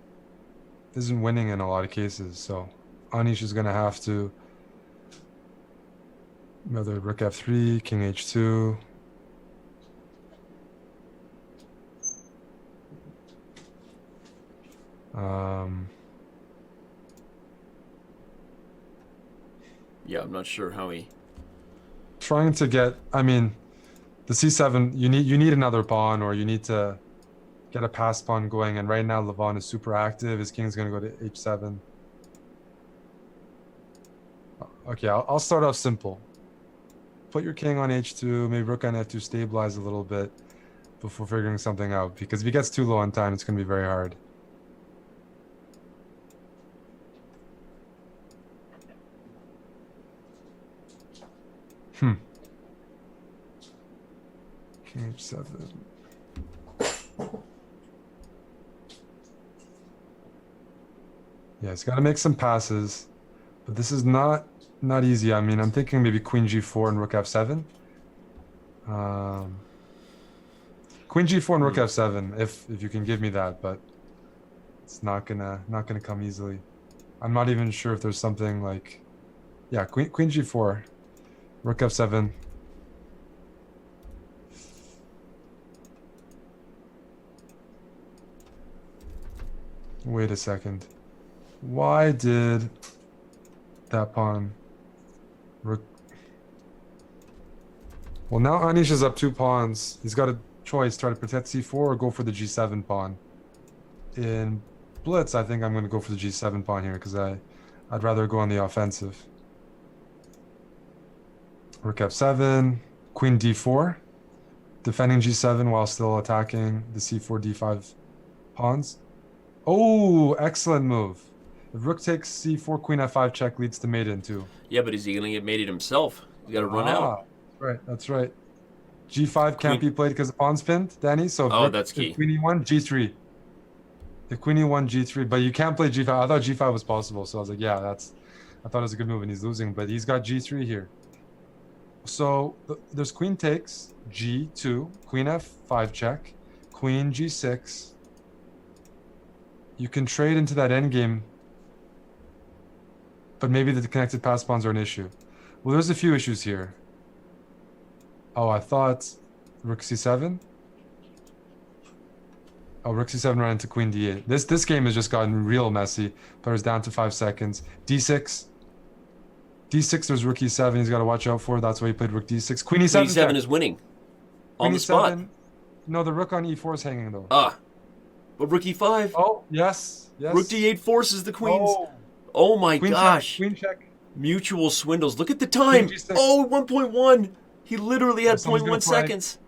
isn't winning in a lot of cases. So Anish is going to have to another rook f3, king h2. Yeah, I'm not sure how he... Trying to get, I mean, the c7, you need another pawn, or you need to get a pass pawn going, and right now Levon is super active. His king's going to go to h7. Okay, I'll start off simple. Put your king on h2, maybe rook on f2, stabilize a little bit before figuring something out, because if he gets too low on time, it's going to be very hard. King h7. Yeah, he's got to make some passes, but this is not easy. I mean, I'm thinking maybe queen g4 and rook f7. Queen g4 and rook f7, if you can give me that, but it's not gonna come easily. I'm not even sure if there's something like, yeah, queen g4, rook f7. Wait a second. Why did that pawn rook? Well, now Anish is up 2 pawns. He's got a choice: try to protect c4 or go for the g7 pawn. In blitz, I think I'm going to go for the g7 pawn here because I'd rather go on the offensive. Rook f7, queen d4. defending g7 while still attacking the c4, d5 pawns. Oh, excellent move. If rook takes c4, queen f5 check leads to mate in too. Yeah, but is he going to get mated himself? He's got to run out. That's right. That's right. G5 can't Queen- be played because the pawn's pinned, Danny. So if Oh, that's key. If queen e1, g3. If queen e1, g3, but you can't play g5. I thought g5 was possible, so I was like, yeah, I thought it was a good move, and he's losing, but he's got g3 here. So there's queen takes, g2, queen f5 check, queen g6. You can trade into that endgame, but maybe the connected pass pawns are an issue. Well, there's a few issues here. Oh, I thought rook c7. Oh, rook c7 ran into queen d8. This game has just gotten real messy. Player's down to 5 seconds. d6. d6, there's rook e7 he's got to watch out for. That's why he played rook d6. Queen e7. Queen e7 is winning. On Queen the spot. e7. No, the rook on e4 is hanging though. But rook e5. Oh, yes. Yes. Rook d8 forces the queens. Oh my Queen gosh. check. Queen check. Mutual swindles. Look at the time. Queen G6. Oh, 1.1. He literally had Someone's gonna 0.1 play. seconds.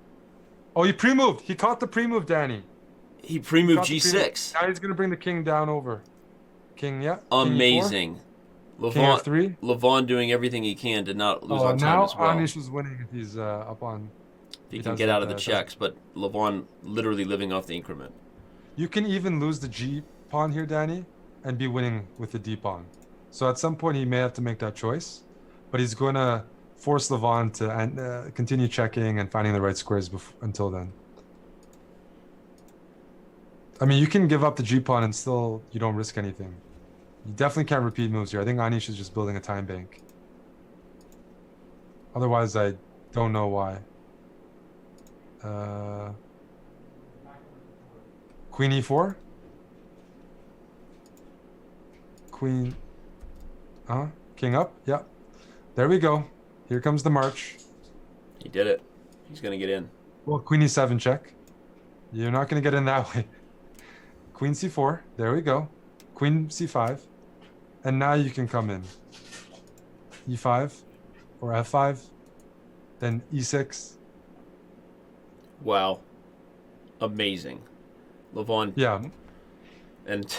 Oh, he pre-moved. He caught the pre-move, Danny. He pre-moved Caught the g6. pre-move. Now he's going to bring the king down over. King, yeah. King E4. Amazing. King Levon, f3. Levon doing everything he can to not lose Oh, on time now as well. Anish is winning if he's up on. If he he can does get it, out of the does. checks, but Levon literally living off the increment. You can even lose the G pawn here, Danny, and be winning with the D pawn. So at some point he may have to make that choice, but he's going to force Levon to continue checking and finding the right squares until then. I mean, you can give up the G pawn and still you don't risk anything. You definitely can't repeat moves here. I think Anish is just building a time bank. Otherwise, I don't know why. Queen e4? Queen... King up? Yeah. There we go. Here comes the march. He did it. He's going to get in. Well, queen e7 check. You're not going to get in that way. Queen c4. There we go. Queen c5. And now you can come in. e5 or f5. Then e6. Wow. Amazing. Levon. Yeah. And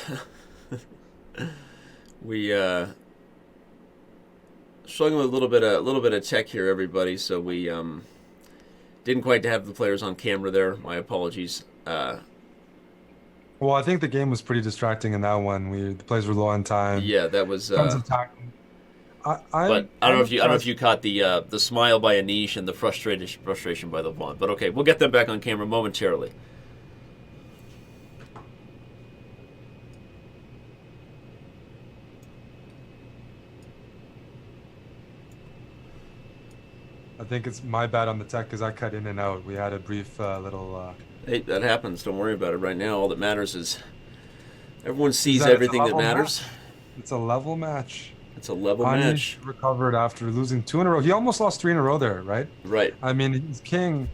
we struggling with a little bit of tech here, everybody. So we didn't quite have the players on camera there. My apologies. Well, I think the game was pretty distracting in that one. The players were low on time. Yeah, that was. Tons of tackling. But I don't know if you caught the smile by Anish and the frustration by Levon. But okay, we'll get them back on camera momentarily. I think it's my bad on the tech because I cut in and out. We had a brief little. Hey, that happens. Don't worry about it right now. All that matters is everyone sees It's a everything that level matters. match. It's a level match. It's a level Anish match. recovered after losing 2 in a row. He almost lost 3 in a row there, right? Right. I mean, his king.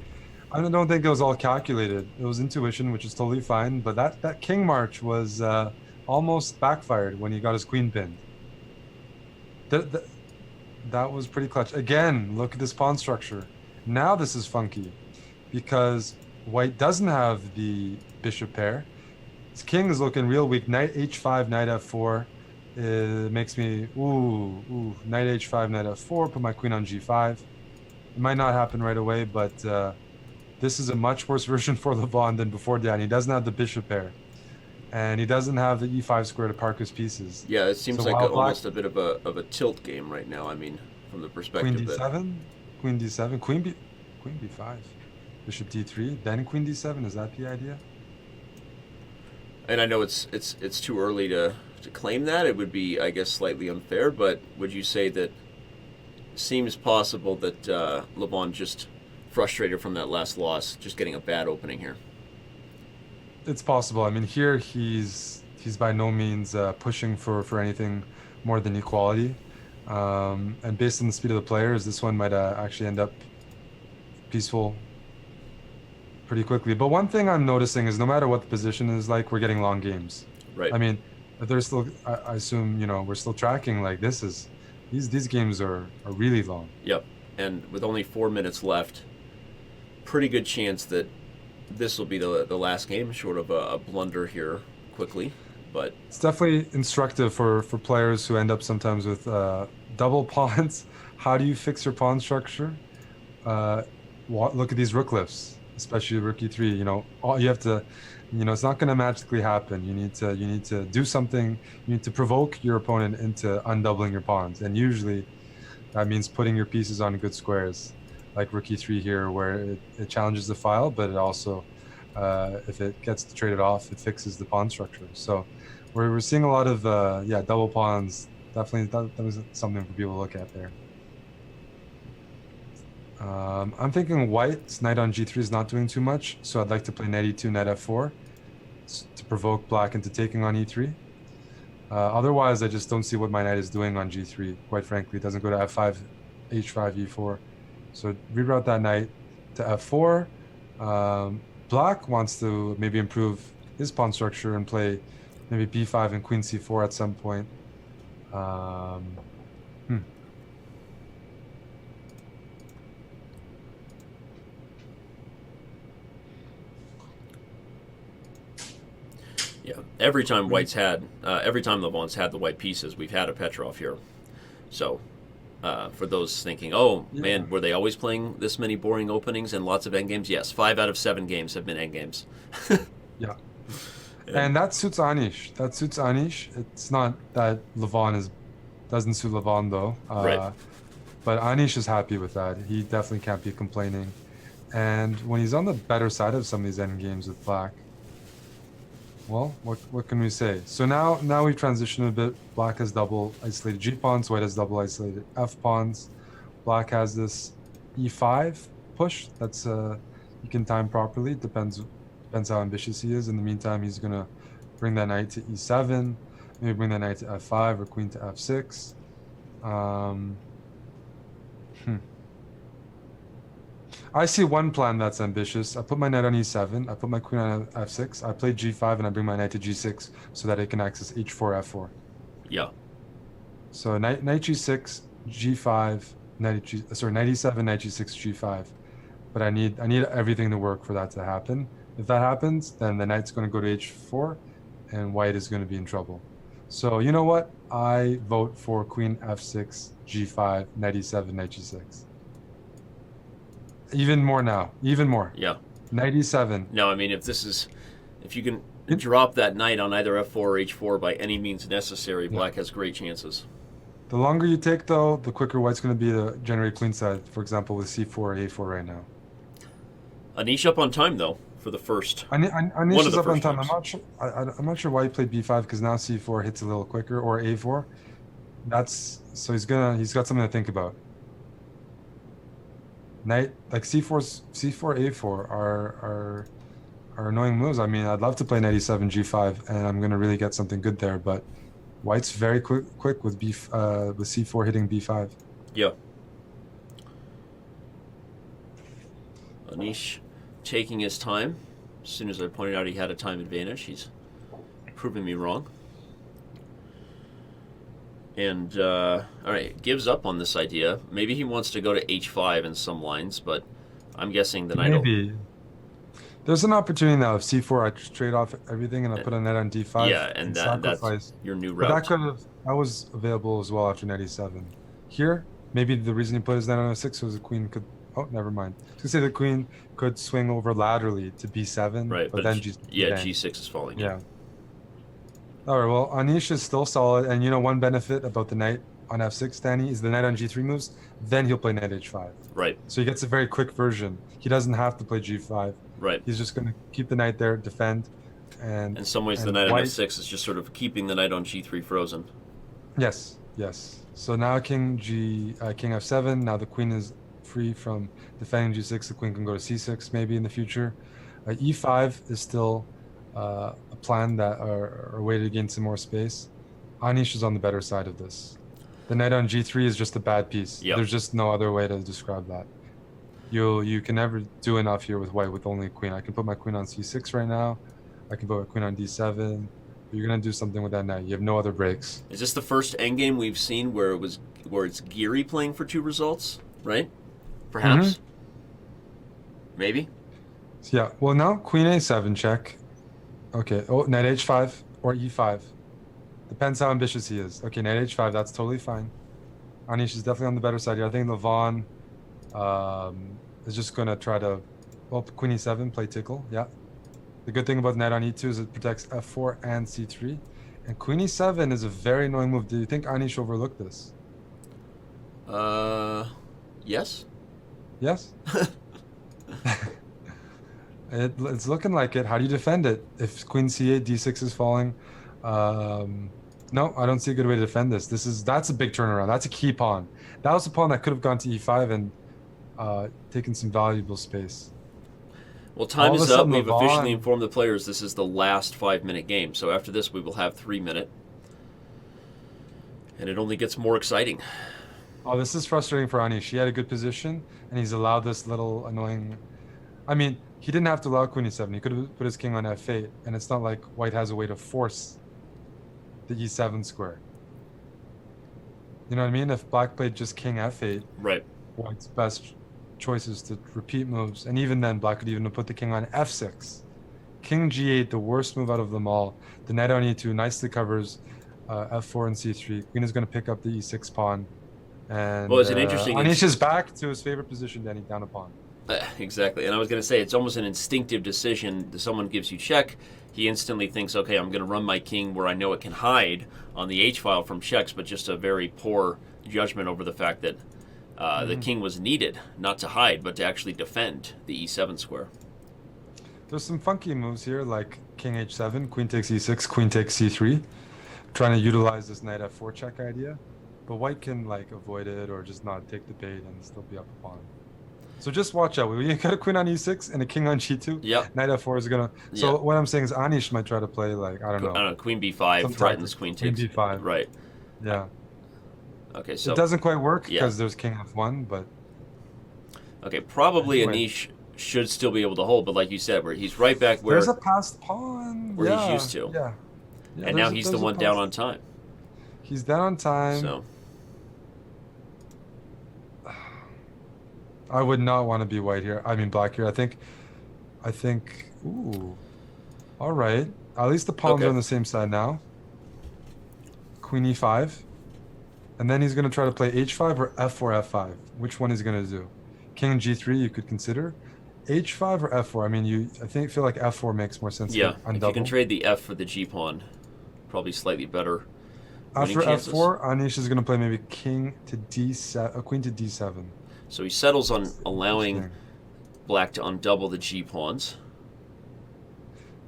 I don't think it was all calculated. It was intuition, which is totally fine. But that king march was almost backfired when he got his queen pinned. That was pretty clutch. Again, look at this pawn structure. Now this is funky because white doesn't have the bishop pair. His king is looking real weak. Knight h5, knight f4. It makes me, knight h5, knight f4, put my queen on g5. It might not happen right away, but this is a much worse version for Levon than before Dan. He doesn't have the bishop pair. And he doesn't have the e5 square to park his pieces. Yeah, it seems So like while almost a bit of a tilt game right now. I mean, from the perspective Queen that d7, queen d7, queen b5, bishop d3, then queen d7. Is that the idea? and I know it's too early to claim that. It would be, I guess, slightly unfair, but would you say that seems possible that Levon just frustrated from that last loss, just getting a bad opening here? It's possible. I mean, here he's by no means pushing for anything more than equality. And based on the speed of the players, this one might actually end up peaceful pretty quickly. But one thing I'm noticing is no matter what the position is like, we're getting long games. Right. I mean, there's still, I assume, we're still tracking like these games are really long. Yep. And with only 4 minutes left, pretty good chance that this will be the last game, short of a blunder here quickly. But It's definitely instructive for players who end up sometimes with double pawns. How do you fix your pawn structure? Uh, Look at these rook lifts, especially rook e3. All you have to, it's not going to magically happen. You need to do something. You need to provoke your opponent into undoubling your pawns, and usually that means putting your pieces on good squares, like rook e3 here, where it challenges the file, but it also, if it gets traded off, it fixes the pawn structure. So we're seeing a lot of double pawns. Definitely, that was something for people to look at there. I'm thinking white's knight on g3 is not doing too much, so I'd like to play knight e2, knight f4 to provoke black into taking on e3. Otherwise, I just don't see what my knight is doing on g3. Quite frankly, it doesn't go to f5, h5, e4. So reroute that knight to f4. Black wants to maybe improve his pawn structure and play maybe b5 and queen c4 at some point. yeah, every time Levon's had the white pieces, we've had a Petrov here. So for those thinking, man, were they always playing this many boring openings and lots of endgames? Yes, 5 out of 7 games have been endgames. Yeah. And that suits Anish. It's not that doesn't suit Levon though. Right. But Anish is happy with that. He definitely can't be complaining. And when he's on the better side of some of these endgames with black, well, what can we say? So now we've transitioned a bit. Black has double isolated G pawns, white has double isolated F pawns. Black has this E5 push that's he can time properly. Depends how ambitious he is. In the meantime, he's gonna bring that knight to E7, maybe bring that knight to F5 or queen to F6. I see one plan that's ambitious. I put my knight on e7, I put my queen on f6, I play g5, and I bring my knight to g6 so that it can access h4, f4. Yeah. So knight g6, g5, knight e7, knight g6, g5. But I need everything to work for that to happen. If that happens, then the knight's going to go to h4, and white is going to be in trouble. So you know what? I vote for queen f6, g5, knight e7, knight g6. Even more now. Even more. Yeah. Knight e7. No, I mean, if you can drop that knight on either f4 or h4 by any means necessary, black has great chances. The longer you take, though, the quicker white's going to be to generate queenside, for example, with c4 or a4 right now. Anish up on time, though, for the first. Anish is up on time. Times. I'm not sure why he played b5, because now c4 hits a little quicker, or a4. So he's got something to think about. Knight, like c4, a4 are annoying moves. I mean, I'd love to play knight e7, g5, and I'm gonna really get something good there. But white's very quick with with c4 hitting b5. Yeah. Anish taking his time. As soon as I pointed out he had a time advantage, he's proving me wrong. And, all right, gives up on this idea. Maybe he wants to go to h5 in some lines, but I'm guessing that Maybe. There's an opportunity now. If c4, I trade off everything and I put a knight on d5. Yeah, and that's your new route. But that was available as well after knight e7. Here, maybe the reason he put his knight on f6 was the queen could... Oh, never mind. To say the queen could swing over laterally to b7, right? But then g6 is falling. Yeah. All right, well, Anish is still solid, and one benefit about the knight on f6, Danny, is the knight on g3 moves, then he'll play knight h5. Right. So he gets a very quick version. He doesn't have to play g5. Right. He's just going to keep the knight there, defend, and... In some ways, the knight on f6 is just sort of keeping the knight on g3 frozen. Yes. So now king f7, now the queen is free from defending g6, the queen can go to c6 maybe in the future. E5 is still... a plan that are a way to gain some more space. Anish is on the better side of this. The knight on g3 is just a bad piece. Yep. There's just no other way to describe that. You can never do enough here with white with only a queen. I can put my queen on c6 right now. I can put my queen on d7. You're gonna do something with that knight. You have no other breaks. Is this the first endgame we've seen where it's Giri playing for 2 results? Right? Perhaps. maybe. Yeah. Well, now queen a7 check. Okay. Oh, knight h5 or e5. Depends how ambitious he is. Okay, knight h5. That's totally fine. Anish is definitely on the better side here. I think Levon is just going to try to, well, queen e7, play tickle. Yeah. The good thing about knight on e2 is it protects f4 and c3. And queen e7 is a very annoying move. Do you think Anish overlooked this? Yes. Yes? It's looking like it. How do you defend it? If queen c8, d6 is falling. No, I don't see a good way to defend this. That's a big turnaround. That's a key pawn. That was a pawn that could have gone to e5 and taken some valuable space. Well, time All of a is up. sudden, We've officially Levon- informed the players this is the last 5-minute game. So after this, we will have 3-minute. And it only gets more exciting. Oh, this is frustrating for Anish. He had a good position, and he's allowed this little annoying... I mean, he didn't have to allow queen e7. He could have put his king on f8, and it's not like white has a way to force the e7 square. You know what I mean? If black played just king f8, Right. white's best choice is to repeat moves, and even then, black could even put the king on f6. King g8, the worst move out of them all. The knight on e2 nicely covers f4 and c3. Queen is going to pick up the e6 pawn. And Well, it's an interesting... Anish is back to his favorite position, Danny, down a pawn. Exactly. And I was going to say, it's almost an instinctive decision. Someone gives you check, he instantly thinks, okay, I'm going to run my king where I know it can hide on the h-file from checks, but just a very poor judgment over the fact that the king was needed, not to hide, but to actually defend the e7 square. There's some funky moves here, like king h7, queen takes e6, queen takes c3, trying to utilize this knight f4 check idea. But white can like avoid it or just not take the bait and still be up a pawn. So just watch out. You got a queen on e6 and a king on g2. Yep. Knight f4 is gonna. So Yep. what I'm saying is Anish might try to play like I don't know. Queen b5 Some threatens tactic. queen Queen takes. b5. Right. Yeah. Okay, so... It doesn't quite work Yeah. because there's king f1, but Okay, probably Anyway. Anish should still be able to hold, but like you said, where he's right back where... there's a passed pawn. where he's Yeah, used to. Yeah. Yeah, and now there's a- he's the there's a one down passed- on time. He's down on time. So... I would not want to be white here. I mean black here. I think. Ooh. All right. At least the pawns Okay. are on the same side now. Queen e5, and then he's going to try to play h5 or f4 f5. Which one is he going to do? King g3 you could consider. H5 or f4. I mean, feel like f4 makes more sense. Yeah, on if you double. can trade the f for the g pawn, probably slightly better winning After chances. f4, Anish is going to play maybe king to d7, queen to d7. So he settles on allowing Interesting. black to undouble the g pawns.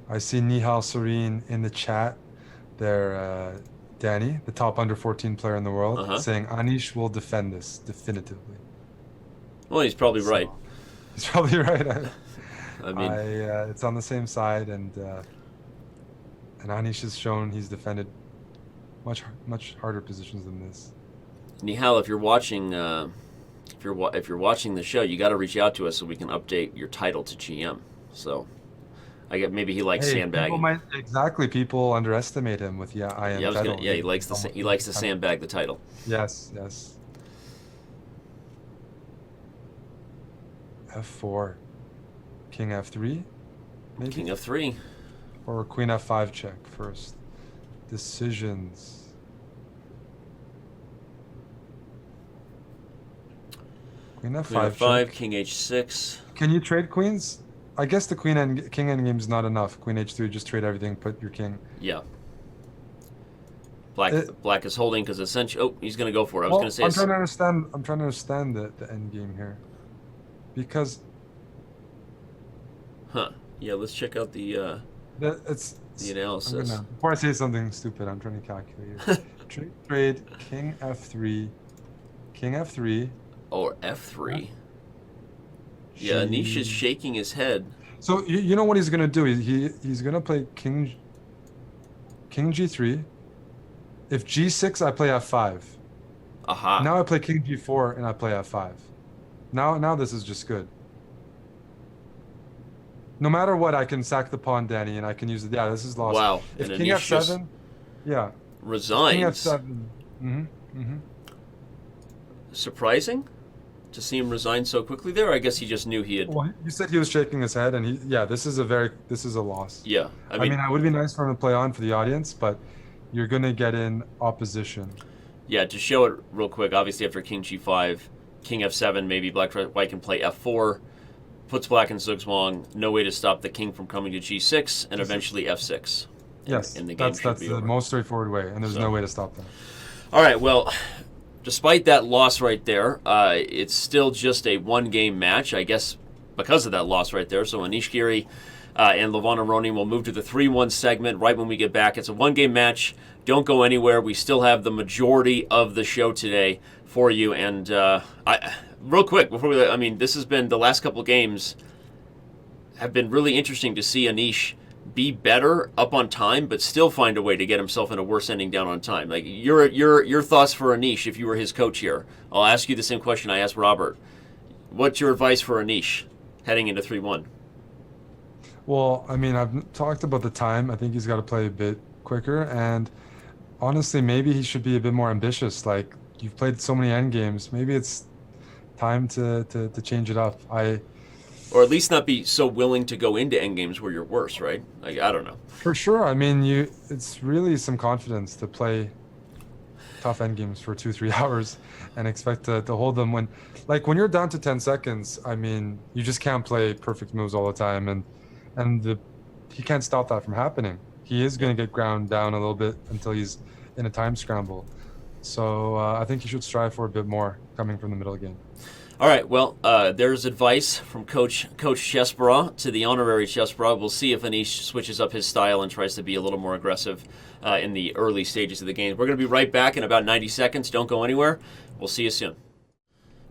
I see Nihal Serene in the chat there, Danny, the top under 14 player in the world, Uh-huh. saying Anish will defend this definitively. Well, he's probably So, right. He's probably right. I mean, It's on the same side, and Anish has shown he's defended much harder positions than this. Nihal, if you're watching, if you're watching the show, you got to reach out to us so we can update your title to GM. So, I get maybe he likes sandbagging. People underestimate him with I am. Yeah, title. he likes to sandbag the title. Yes. f4, king f3, maybe, King f3. or queen f5 check first. Decisions. Queen f5 Queen f5, check. king h6. Can you trade queens? I guess the queen and king endgame is not enough. Queen h3, just trade everything, put your king. Yeah. Black is holding because essentially... Oh, he's going to go for it. I was going to say... I'm trying to understand the end game here, because Huh. Yeah, let's check out the analysis. Before I say something stupid, I'm trying to calculate here. trade king f3, Or f3. Yeah, Anish is shaking his head. So you know what he's gonna do? He's gonna play king g3. If g6, I play f5. Aha. Now I play king g4 and I play f5. Now this is just good. No matter what, I can sack the pawn, Danny, and I can use it. Yeah, this is lost. Wow. If And king Anish just f7, yeah. resigns. King f7. Surprising to see him resign so quickly there? I guess he just knew he had. Well, you said he was shaking his head, and this is a loss. Yeah, I mean, it would be nice for him to play on for the audience, but you're gonna get in opposition. Yeah, to show it real quick, obviously after king g5, king f7, maybe white can play f4, puts black in zugzwang, no way to stop the king from coming to g6, and eventually f6. Yes, and the game that's the most straightforward way, and there's no way to stop that. All right, well, despite that loss right there, it's still just a one-game match, I guess, because of that loss right there. So Anish Giri and Levon Aronian will move to the 3-1 segment right when we get back. It's a one-game match. Don't go anywhere. We still have the majority of the show today for you. And real quick, this has been the last couple of games have been really interesting to see Anish be better up on time, but still find a way to get himself in a worse ending down on time. Like your thoughts for Anish if you were his coach here. I'll ask you the same question I asked Robert. What's your advice for Anish heading into 3-1? Well, I mean, I've talked about the time. I think he's got to play a bit quicker, and honestly, maybe he should be a bit more ambitious. Like, you've played so many endgames, maybe it's time to change it up. Or at least not be so willing to go into endgames where you're worse, right? Like, I don't know. For sure. I mean, it's really some confidence to play tough endgames for 2-3 hours and expect to hold them when you're down to 10 seconds. I mean, you just can't play perfect moves all the time, and he can't stop that from happening. He is going to get ground down a little bit until he's in a time scramble. So I think he should strive for a bit more coming from the middle game. All right, well, there's advice from Coach Chessbrah to the honorary Chessbrah. We'll see if Anish switches up his style and tries to be a little more aggressive in the early stages of the game. We're going to be right back in about 90 seconds. Don't go anywhere. We'll see you soon.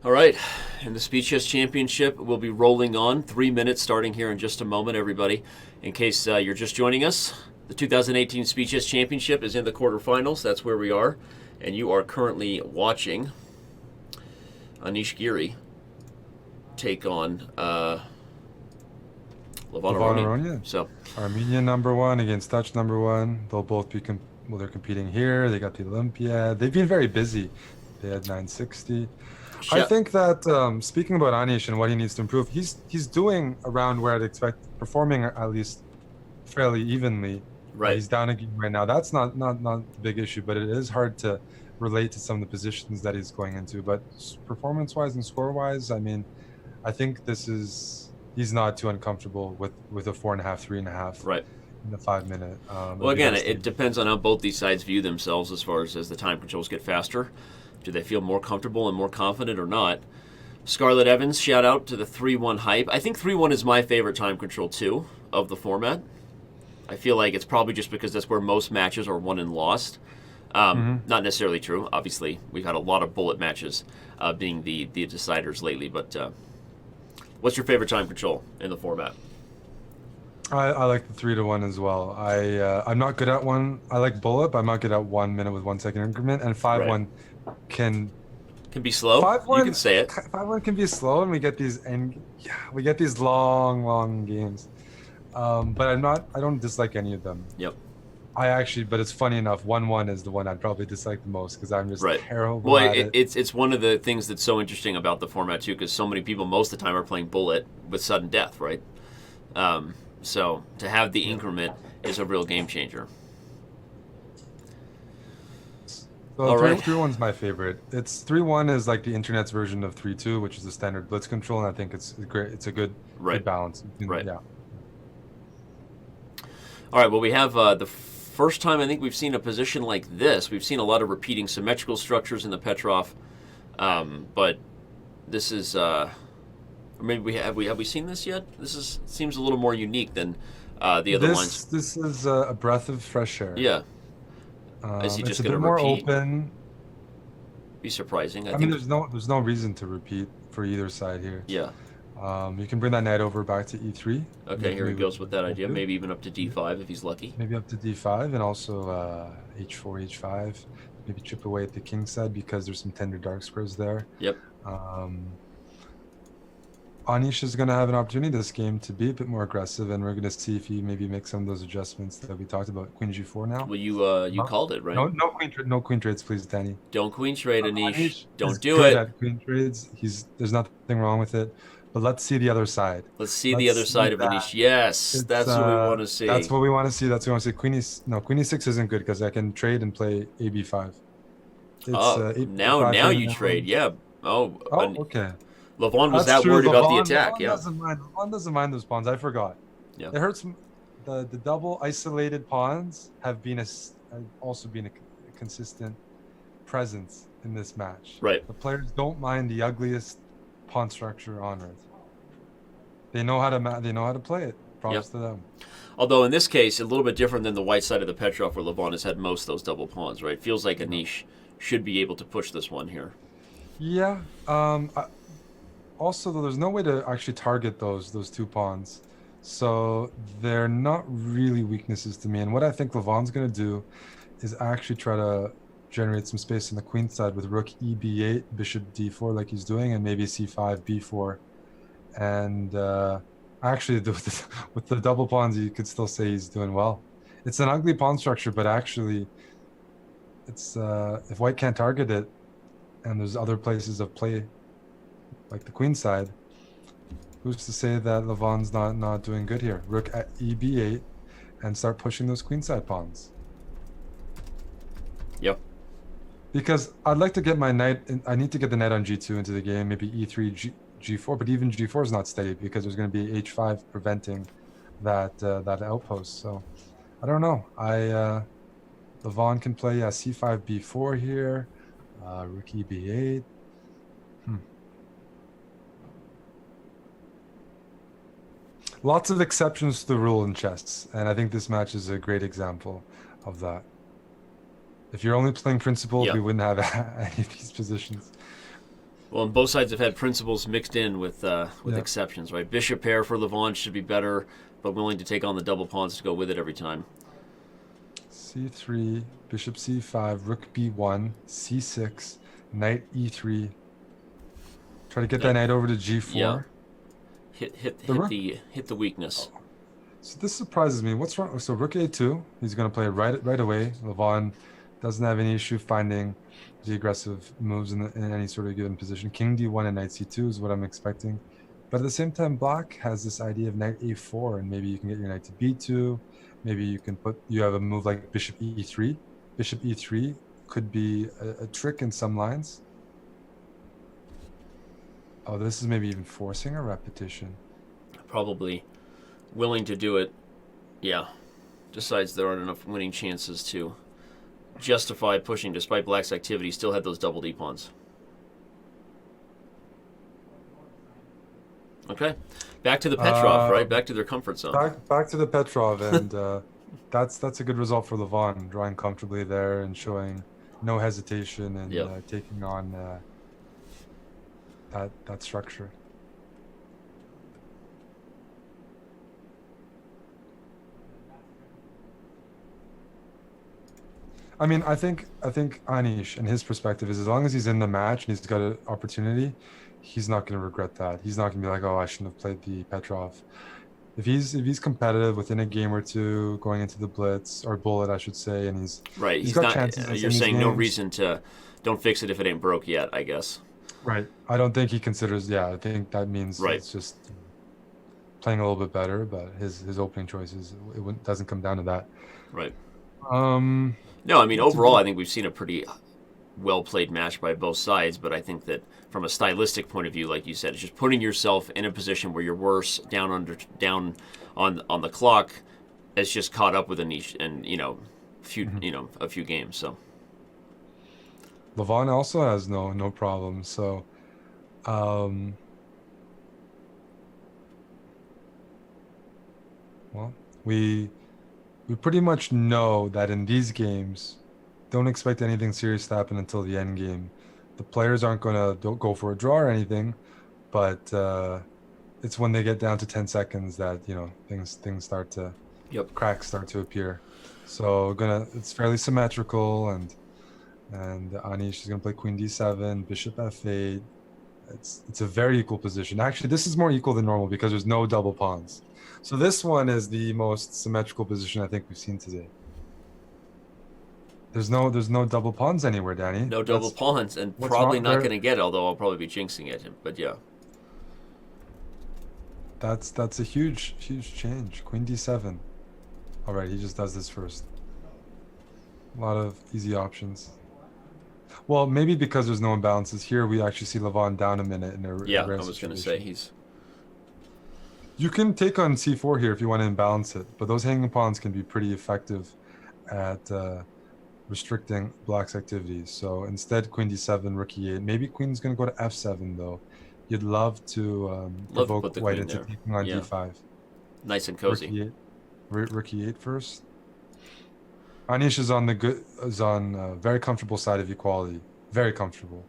All right, and the Speed Chess Championship will be rolling on. 3 minutes starting here in just a moment, everybody. In case you're just joining us, the 2018 Speed Chess Championship is in the quarterfinals. That's where we are. And you are currently watching Anish Giri take on Levon Aronian. So Armenian #1 against Dutch #1. They'll both be they're competing here. They got the Olympiad. They've been very busy. They had 960. I think that speaking about Anish and what he needs to improve, he's doing around where I'd expect, performing at least fairly evenly. Right. He's down again right now. That's not the big issue, but it is hard to relate to some of the positions that he's going into. But performance-wise and score-wise, I mean, I think he's not too uncomfortable with a 4.5, 3.5 right in the 5 minute. Well, again, it depends on how both these sides view themselves as far as the time controls get faster. Do they feel more comfortable and more confident or not? Scarlett Evans, shout out to the 3-1 hype. I think 3-1 is my favorite time control too of the format. I feel like it's probably just because that's where most matches are won and lost. Not necessarily true. Obviously, we've had a lot of bullet matches being the deciders lately. But what's your favorite time control in the format? I like the 3-1 as well. I'm not good at one. I like bullet, but I'm not good at 1 minute with 1 second increment. And 5-1 can be slow. 5-1, you can say it. 5-1 can be slow, and we get these long games. But I don't dislike any of them. Yep. But it's funny enough, 1-1 is the one I'd probably dislike the most because I'm just terrible at it. It's one of the things that's so interesting about the format too, because so many people most of the time are playing bullet with sudden death, right? So to have the increment is a real game changer. So 3-1's my favorite. 3-1 is like the internet's version of 3-2, which is the standard blitz control, and I think it's great. It's a good balance. Right. Yeah. All right. Well, we have the first time I think we've seen a position like this. We've seen a lot of repeating symmetrical structures in the Petrov, but this is. Maybe have we seen this yet? Seems a little more unique than the other lines. This is a breath of fresh air. Yeah. Is he just going to more repeat? open? Be surprising. I mean, there's no reason to repeat for either side here. Yeah. You can bring that knight over back to e3. Okay, here he goes with that idea. Maybe even up to d5 if he's lucky. Maybe up to d5 and also h4, h5. Maybe chip away at the king side because there's some tender dark squares there. Yep. Anish is going to have an opportunity this game to be a bit more aggressive, and we're going to see if he maybe makes some of those adjustments that we talked about. Queen g4 now. Well, you No, called it, right? no queen trades, please, Danny. Don't queen trade, Anish. Anish Don't is do good it. at queen trades. There's nothing wrong with it. But let's see the other side. Let's see the other side of Anish. Yes, that's what we want to see. That's what we want to see. That's what we want to see. Queen e6 isn't good because I can trade and play ab5. Now you trade. Yeah. Oh, okay. Levon was That's that true. worried about the Levon attack. Yeah. Levon doesn't mind those pawns. I forgot. Yeah. It hurts. The double isolated pawns have also been a consistent presence in this match. Right. The players don't mind the ugliest pawn structure on earth. They know how to play it. Props to them. Although in this case, a little bit different than the white side of the Petrov, where Levon has had most of those double pawns. Right. Feels like Anish should be able to push this one here. Yeah. Also, though, there's no way to actually target those two pawns, so they're not really weaknesses to me. And what I think Levon's going to do is actually try to generate some space on the queen side with rook eb8, bishop d4, like he's doing, and maybe c5, b4. And actually, with the double pawns, you could still say he's doing well. It's an ugly pawn structure, but actually, it's if white can't target it, and there's other places of play, like the queen side, who's to say that Levon's not doing good here? Rook at eb8 and start pushing those queen side pawns. Yep. Because I'd like to get my knight, I need to get the knight on g2 into the game, maybe e3, g4, but even g4 is not steady because there's going to be h5 preventing that outpost. So I don't know. Levon can play c5, b4 here, rook eb8. Lots of exceptions to the rule in chess, and I think this match is a great example of that. If you're only playing principles, we wouldn't have any of these positions. Well, and both sides have had principles mixed in with exceptions, right? Bishop pair for Levon should be better, but willing to take on the double pawns to go with it every time. c3, bishop c5, rook b1, c6, knight e3. Try to get that knight over to g4. Yeah. Hit the weakness. So this surprises me. What's wrong? So rook a2, he's going to play right away. Levon doesn't have any issue finding the aggressive moves in any sort of given position. King d1 and knight c2 is what I'm expecting. But at the same time, black has this idea of knight a4, and maybe you can get your knight to b2. Maybe you have a move like bishop e3. Bishop e3 could be a trick in some lines. Oh, this is maybe even forcing a repetition. Probably willing to do it. Yeah. Decides there aren't enough winning chances to justify pushing despite black's activity. Still had those double D pawns. Okay. Back to the Petrov, right? Back to their comfort zone. Back to the Petrov, and that's a good result for Levon, drawing comfortably there and showing no hesitation and taking on that structure. I mean, I think Anish and his perspective is, as long as he's in the match and he's got an opportunity, he's not going to regret that. He's not going to be like, oh, I shouldn't have played the Petrov. If he's competitive within a game or two, going into the blitz or bullet, I should say, and he's got chances. You're saying no reason to don't fix it if it ain't broke yet, I guess. Right. I don't think he considers. Yeah, I think that means it's just playing a little bit better. But his opening choices, doesn't come down to that. Right. No, I mean overall, I think we've seen a pretty well played match by both sides. But I think that from a stylistic point of view, like you said, it's just putting yourself in a position where you're worse down on the clock. It's just caught up with Anish and a few games. So. Levon also has no problem. So, well, we pretty much know that in these games, don't expect anything serious to happen until the end game. The players aren't going to go for a draw or anything, but it's when they get down to 10 seconds that things start to cracks start to appear. So it's fairly symmetrical, and Anish is going to play queen d7, bishop f8. it's a very equal position. Actually, this is more equal than normal because there's no double pawns. So this one is the most symmetrical position I think we've seen today. There's no double pawns anywhere, Danny. No double pawns, and what's probably wrong not there? going to get it, although I'll probably be jinxing it. But yeah. That's a huge change. Queen d7. All right, he just does this first. A lot of easy options. Well, maybe because there's no imbalances here, we actually see Levon down a minute in a Yeah, rare I was going to situation. say he's. You can take on c4 here if you want to imbalance it, but those hanging pawns can be pretty effective at restricting black's activities. So instead, queen d7, rook e8. Maybe queen's going to go to f7 though. You'd love to provoke put the white queen into there. taking on Yeah. d5. Nice and Rook cozy. e8. Rook e8 first. Anish is on a very comfortable side of equality. Very comfortable.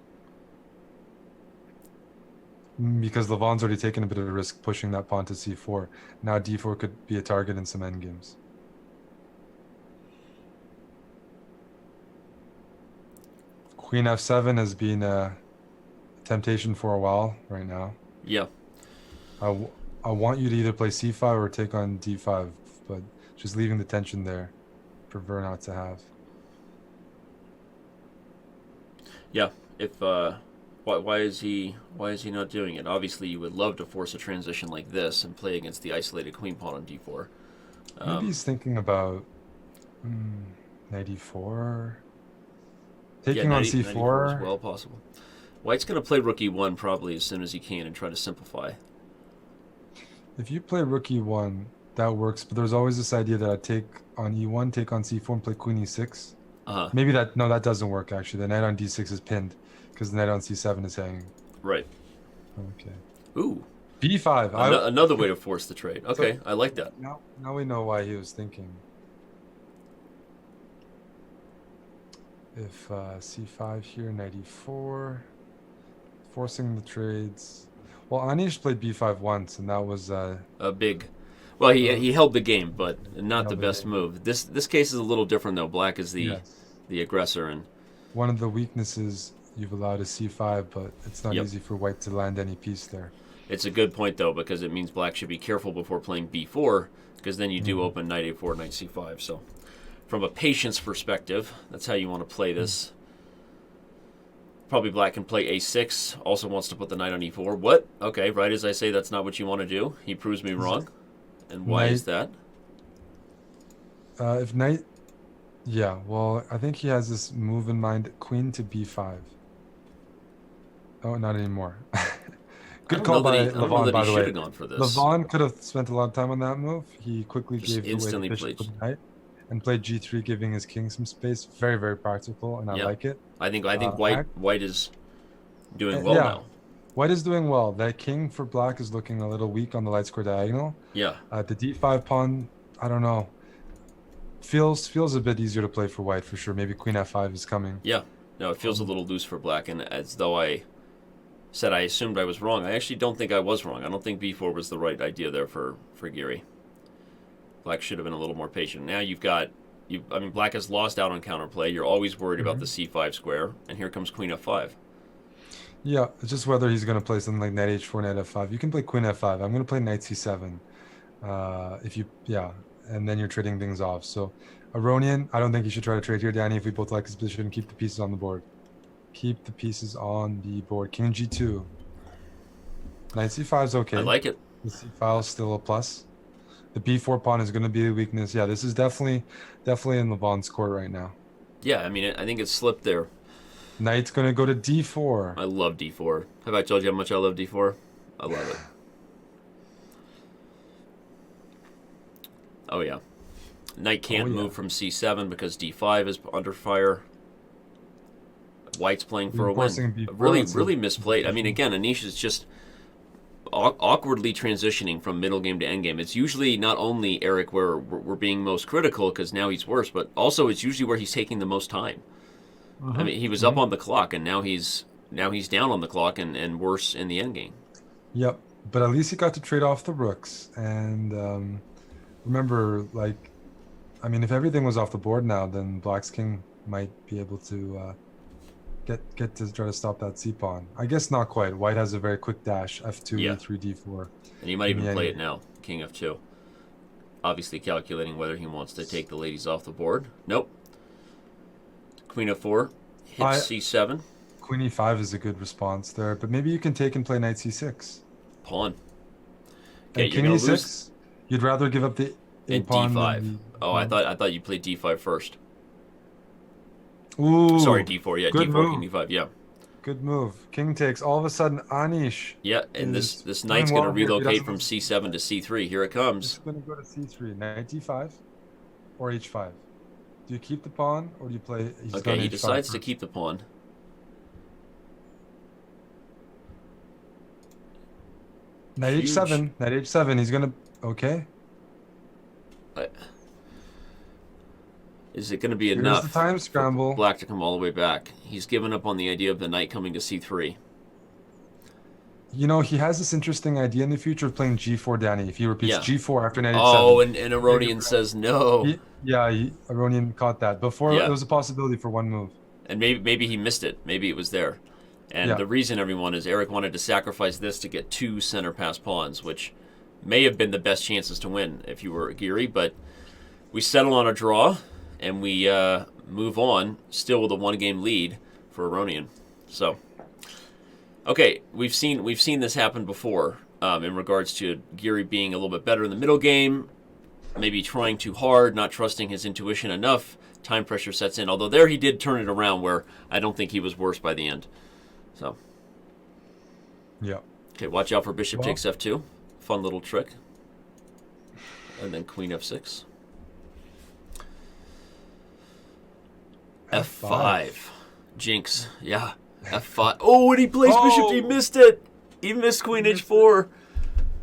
Because Levon's already taken a bit of a risk pushing that pawn to c4. Now d4 could be a target in some endgames. Queen f7 has been a temptation for a while right now. Yeah. I want you to either play c5 or take on d5, but just leaving the tension there. Prefer not to have. Yeah. If why is he not doing it? Obviously, you would love to force a transition like this and play against the isolated queen pawn on d4. Maybe he's thinking about knight e4. Taking on knight e4 c4. is well possible. White's going to play rook e1 probably as soon as he can and try to simplify. If you play rook e1, that works, but there's always this idea that I take on e1, take on c4, and play queen e6. Maybe that doesn't work actually. The knight on d6 is pinned because the knight on c7 is hanging. Right. Okay. Ooh. b5. Another way to force the trade. Okay, I like that. Now we know why he was thinking. If c5 here, knight e4, forcing the trades. Well, Anish played b5 once, and that was A big. Well, he held the game, but not the held the best game. move. This case is a little different though. Black is the aggressor, and one of the weaknesses you've allowed is c5, but it's not Yep. easy for white to land any piece there. it's a good point though because it means black should be careful before playing b4 because then you do open knight a4, knight c5. So, from a patience perspective, that's how you want to play this. Probably black can play a6. Also wants to put the knight on e4. What? Okay, right as I say, that's not what you want to do. He proves me wrong. And why is that? If knight, yeah, well, I think he has this move in mind, queen to b5. Oh, not anymore. Good call by Levon, by the way. Gone for this. Levon could have spent a lot of time on that move. He quickly Just gave instantly away the bishop played- to the knight and played g3, giving his king some space. Very, very practical, and I Yeah. like it. I think white is doing well yeah. now. White is doing well. That king for black is looking a little weak on the light square diagonal. Yeah. The d5 pawn, I don't know. Feels a bit easier to play for white for sure. Maybe queen f5 is coming. Yeah. No, it feels a little loose for black, and as though I said I assumed I was wrong. I actually don't think I was wrong. I don't think b4 was the right idea there for Giri. Black should have been a little more patient. Now black has lost out on counterplay. You're always worried about the c5 square, and here comes queen f5. Yeah, it's just whether he's going to play something like knight h4, knight f5. You can play queen f5. I'm going to play knight c7. And then you're trading things off. So, Aronian, I don't think you should try to trade here, Danny. If we both like his position, keep the pieces on the board. Keep the pieces on the board. King g2. Knight c5 is okay. I like it. The c file is still a plus. The b4 pawn is going to be a weakness. Yeah, this is definitely in Levon's court right now. Yeah, I mean, I think it slipped there. Knight's going to go to d4. I love d4. Have I told you how much I love d4? I love it. Oh, yeah. Knight can't move from c7 because d5 is under fire. White's playing for a win. Really misplayed. I mean, again, Anish is just awkwardly transitioning from middle game to end game. It's usually not only Eric where we're being most critical because now he's worse, but also it's usually where he's taking the most time. I mean, he was up on the clock, and now he's down on the clock and worse in the end game. Yep, but at least he got to trade off the rooks. And remember, if everything was off the board now, then Black's king might be able to get to try to stop that c pawn. I guess not quite. White has a very quick dash: f2, Yeah. e3, d4. And he might In even the play endgame. it now. King f2. Obviously calculating whether he wants to take the ladies off the board. Nope. Queen f4. Hits c7. Queen e5 is a good response there, but maybe you can take and play knight c6. Pawn. Okay, And you're king gonna e6. lose. You'd rather give up the a And pawn d5. than Oh, I thought you played d5 first. Ooh, Sorry, d4. Yeah, good d4, move. king d5. Yeah. Good move. King takes. All of a sudden, Anish. Yeah, and is this doing knight's going to well here. He relocate doesn't from lose- c7 to c3. Here it It's comes. going to go to c3. Knight d5 or h5. Do you keep the pawn or do you play? He's Okay, gone he h5 decides to first. keep the pawn. Knight Huge. h7. Knight h7. He's going to. Okay. Is it going to be Here's enough the time for scramble. Black to come all the way back? He's given up on the idea of the knight coming to c3. You know, he has this interesting idea in the future of playing g4, Danny. If he repeats Yeah. g4 after knight Oh, h7. and Aronian says no. Aronian caught that. Before, Yeah. it was a possibility for one move. And maybe he missed it. Maybe it was there. And Yeah. the reason, everyone, is Eric wanted to sacrifice this to get 2 center pass pawns, which may have been the best chances to win if you were Giri, but we settle on a draw, and we move on, still with a 1-game lead for Aronian. So, okay, we've seen this happen before in regards to Giri being a little bit better in the middle game, maybe trying too hard, not trusting his intuition enough. Time pressure sets in. Although there he did turn it around, where I don't think he was worse by the end. So, Yeah. okay, watch out for bishop Well- takes f2. Fun little trick. And then queen f6. f5. Jinx. Yeah. f5. Oh, when he plays bishop, he Oh! missed it. He missed queen missed h4.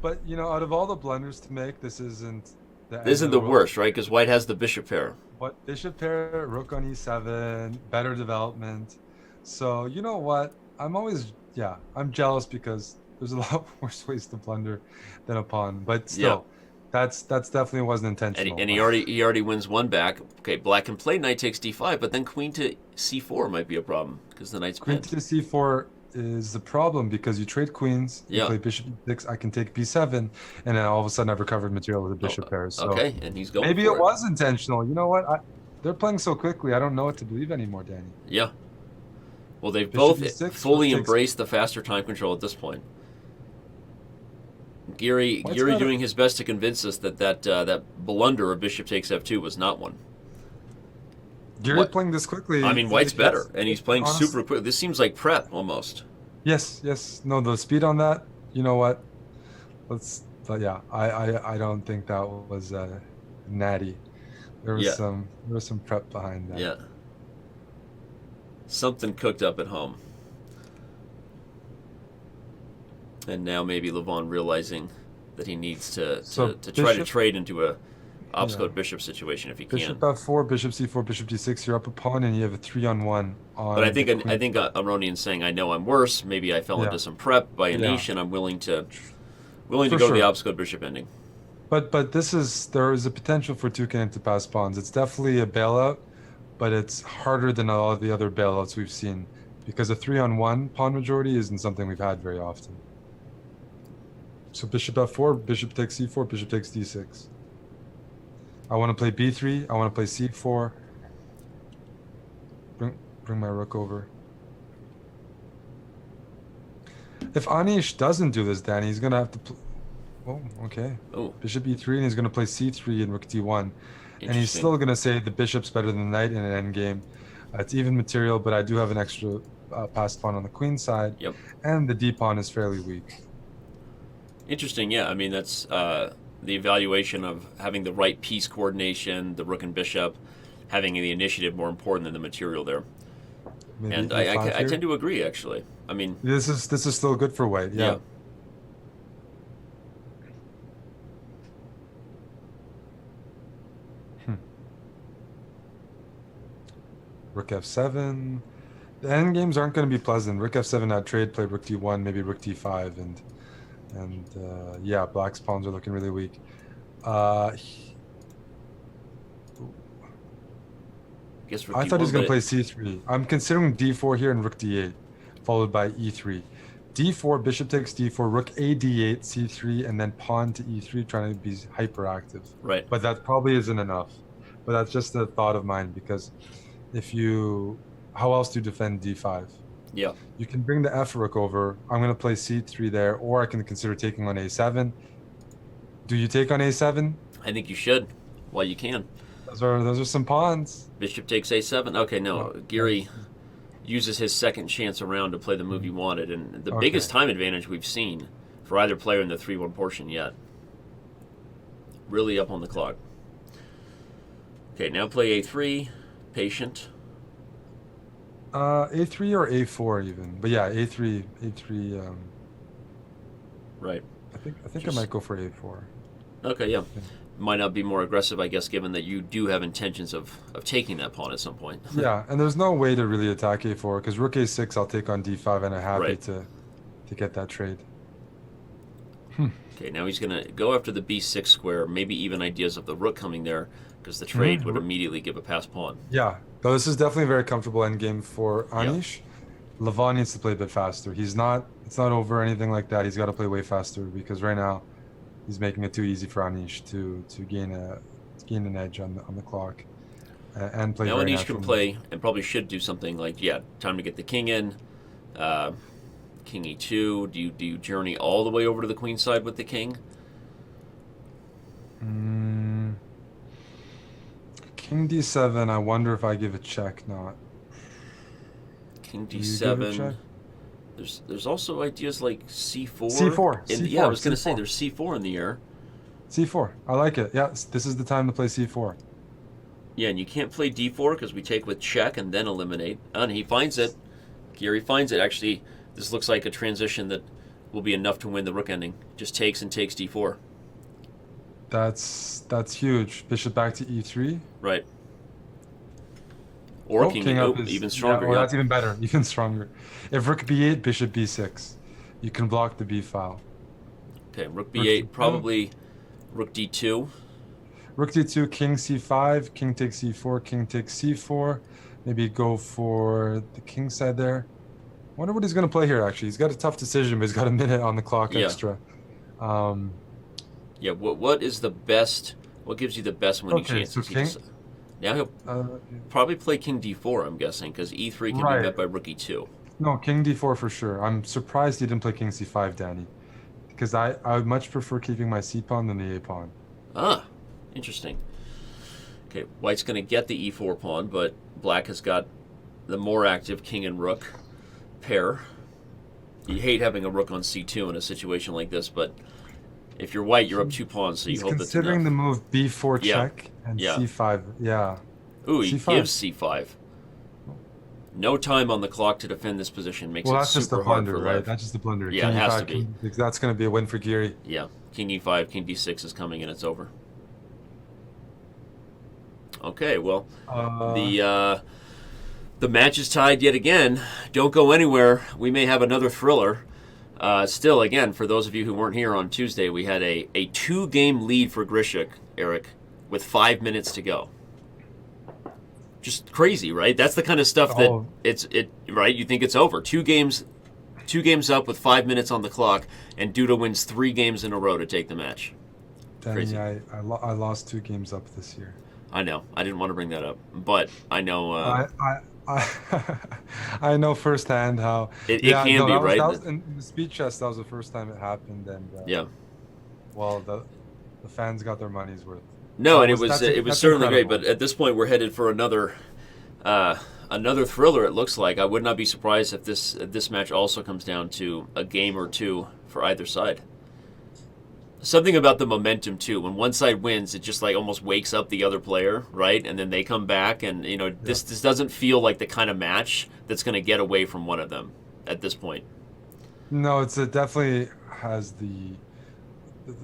But, you know, out of all the blunders to make, this isn't the end This isn't of the world. worst, right? Because white has the bishop pair. But bishop pair, rook on e7, better development. So, you know what? I'm jealous because there's a lot worse ways to blunder than a pawn. But still, that's definitely wasn't intentional. And he already wins one back. Okay, black can play knight takes d5, but then queen to c4 might be a problem because the knight's Queen pinned. to c4 is the problem because you trade queens, you Yeah. play bishop e6, I can take b7, and then all of a sudden I've recovered material with the bishop pairs. So Okay, and he's going maybe for it was intentional. You know what? They're playing so quickly, I don't know what to believe anymore, Danny. Yeah. Well, they've Bishop both e6, fully rook takes- embraced the faster time control at this point. Giri White's got doing his best to convince us that blunder of bishop takes f2 was not one. You're What- playing this quickly. I mean, white's better, and he's playing honestly- super quick. This seems like prep almost. Yes. No, the speed on that, you know what? But yeah, I don't think that was natty. There was Yeah. some prep behind that. Yeah. Something cooked up at home. And now maybe Levon realizing that he needs to So try to bishop- trade into a obstacle Yeah. bishop situation if he Bishop can. f4, bishop c4, bishop d6. You're up a pawn, and you have a 3-on-1 on. But I think the queen. Aronian's saying, I know I'm worse. Maybe I fell Yeah. into some prep by Anish, Yeah. and I'm willing to For go to the sure. obstacle bishop ending. But there is a potential for two connected pass pawns. It's definitely a bailout, but it's harder than all the other bailouts we've seen because a 3-on-1 pawn majority isn't something we've had very often. So bishop f4, bishop takes c4, bishop takes d6. I want to play b3. I want to play c4. Bring my rook over. If Anish doesn't do this, Danny, he's gonna have to. Oh, okay. Oh, Bishop e3, and he's going to play c3 and rook d1. And he's interesting. still going to say the bishop's better than the knight in an endgame. It's even material, but I do have an extra passed pawn on the queen side. Yep. And the d pawn is fairly weak. Interesting, yeah. I mean, that's the evaluation of having the right piece coordination, the rook and bishop, having the initiative more important than the material there. Maybe And e5 I here. tend to agree, actually. I mean, This is still good for white. Yeah. Rook f7. The end games aren't going to be pleasant. Rook f7 at trade, play rook d1, maybe rook d5, and yeah, black's pawns are looking really weak. guess rook I d1, thought he was going to but play c3. I'm considering d4 here and rook d8, followed by e3. d4, bishop takes d4, rook a d8, c3, and then pawn to e3, trying to be hyperactive. right. But that probably isn't enough. But that's just a thought of mine because if you, how else do you defend d5? Yeah. You can bring the f rook over. I'm going to play c3 there, or I can consider taking on a7. Do you take on a7? I think you should, while you can. Those are some pawns. Bishop takes a7. Okay, no. Oh, Giri uses his second chance around to play the move he wanted, and the Okay. biggest time advantage we've seen for either player in the 3-1 portion yet. Really up on the clock. Okay, now play a3. Patient. A3 or A4 even, but yeah, A3. Right. I think I might go for A4. Okay, yeah. Might not be more aggressive, I guess, given that you do have intentions of taking that pawn at some point. Yeah, and there's no way to really attack A4 because Rook A6 I'll take on D5 and I'm happy Right. to get that trade. Okay, now he's going to go after the B6 square, maybe even ideas of the rook coming there, because the trade would immediately give a pass pawn. Yeah, though this is definitely a very comfortable endgame for Anish. Levon needs to play a bit faster. It's not over or anything like that. He's got to play way faster because right now he's making it too easy for Anish to gain an edge on the clock and play. Now very Anish can naturally. play and probably should do something like, time to get the king in. King e2. Do you journey all the way over to the queen side with the king? King D7. I wonder if I give a check. Not. King Do you give a check? d7. There's also ideas like c4. C4. Yeah, I was going to C4. say there's c4 in the air. C4. I like it. Yeah, this is the time to play C4. Yeah, and you can't play d4 because we take with check and then eliminate. And he finds it. Giri finds it. Actually, this looks like a transition that will be enough to win the rook ending. Just takes and takes d4. That's huge. Bishop back to E3. Right. Or king up is even stronger. Yeah, that's even better. Even stronger. If Rook B8, Bishop B6, you can block the B file. Okay, rook b8, probably rook d2. Rook D2, King C5, King takes E4, King takes C4. Maybe go for the king side there. Wonder what he's going to play here. Actually, he's got a tough decision, but he's got a minute on the clock extra. Yeah, what is the best? What gives you the best winning chances? So king. Now he'll probably play king d4. I'm guessing because e3 can be met by rook e2. No, King D4 for sure. I'm surprised he didn't play King C5, Danny, because I would much prefer keeping my C pawn than the A pawn. Ah, interesting. Okay, white's going to get the e4 pawn, but black has got the more active king and rook pair. You hate having a rook on c2 in a situation like this, but if you're white, you're up 2 pawns, so you hope that's enough. Considering the move B4 check and Yeah. C5, yeah. Ooh, he C5. gives c5. No time on the clock to defend this position makes Well, it that's just a super hard blunder, for right? Lev. That's just a blunder. Yeah, King it has E5, to be. King D6, that's going to be a win for Giri. Yeah, king e5, king d6 is coming, and it's over. Okay, well, the match is tied yet again. Don't go anywhere. We may have another thriller. Still, again, for those of you who weren't here on Tuesday, we had a 2-game lead for Grishuk, Eric, with 5 minutes to go. Just crazy, right? That's the kind of stuff that right? You think it's over. 2 games up with 5 minutes on the clock, and Duda wins 3 games in a row to take the match. Danny, Crazy. I lost 2 games up this year. I know. I didn't want to bring that up, but I know. I know firsthand how It can be, right? That was, in the speed chess, that was the first time it happened, and well, the fans got their money's worth. No, and it was that's certainly great. incredible. But at this point, we're headed for another thriller. It looks like. I would not be surprised if this match also comes down to a game or two for either side. Something about the momentum too. When one side wins, it just like almost wakes up the other player, right? And then they come back, and this doesn't feel like the kind of match that's going to get away from one of them at this point. No, it definitely has the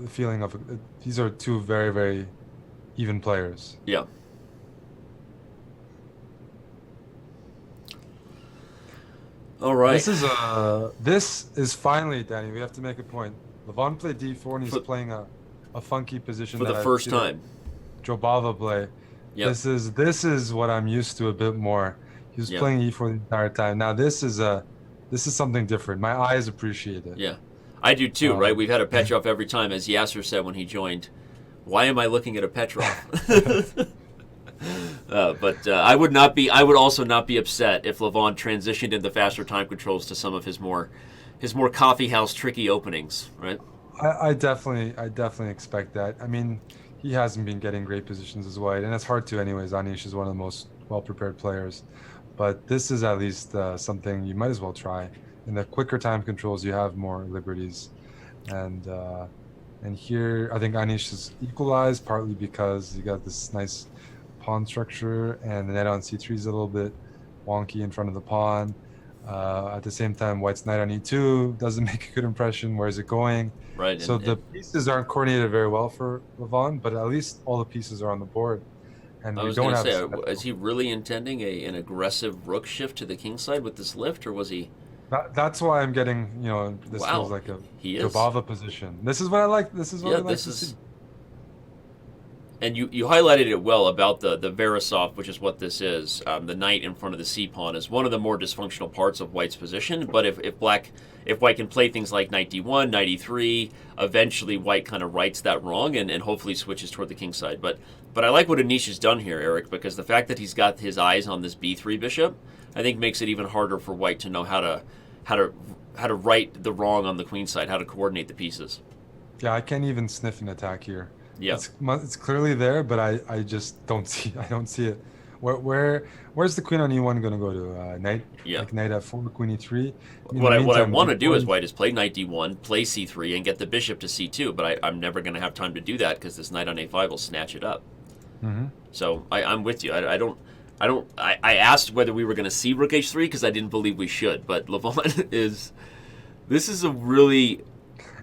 feeling of these are 2 very, very even players. Yeah. All right. This is finally, Danny. We have to make a point. Levon played D4 and he's playing a funky position for the first time. Jobava play. Yep. This is what I'm used to a bit more. He was Yep. playing e4 the entire time. Now this is something different. My eyes appreciate it. Yeah. I do too, right? Um, We've had a Petrov every time, as Yasser said when he joined. Why am I looking at a Petrov? But I would not be. I would also not be upset if Levon transitioned into faster time controls to some of his more coffee house tricky openings, right? I definitely expect that. I mean, he hasn't been getting great positions as white, and it's hard to anyways. Anish is one of the most well-prepared players, but this is at least something you might as well try. In the quicker time controls, you have more liberties, and here I think Anish is equalized partly because you got this nice pawn structure, and the knight on c3 is a little bit wonky in front of the pawn. At the same time, white's knight on e2 doesn't make a good impression. Where's it going? Right. So the pieces aren't coordinated very well for Levon, but at least all the pieces are on the board, and I we was don't going to have. say, is he really intending an aggressive rook shift to the king side with this lift, or was he? That's why I'm getting, this Wow, feels like a he is. Gabava position. This is what I like. This is what I like this to is. see. And you highlighted it well about the Verisov, which is what this is. The knight in front of the c pawn is one of the more dysfunctional parts of white's position. But if white can play things like knight d1, knight e3, eventually white kind of rights that wrong and hopefully switches toward the king side. But I like what Anish has done here, Eric, because the fact that he's got his eyes on this b3 bishop, I think makes it even harder for white to know how to right the wrong on the queen side, how to coordinate the pieces. Yeah, I can't even sniff an attack here. Yeah. It's clearly there, but I just don't see it. Where's the queen on e1 going to go to? Knight, Yeah. like knight f4, queen e3. What I want to do is white is play knight d1, play c3, and get the bishop to c2. But I'm never going to have time to do that because this knight on a5 will snatch it up. Mm-hmm. So I'm with you. I asked whether we were going to see rook h3 because I didn't believe we should. But Levon is. This is a really.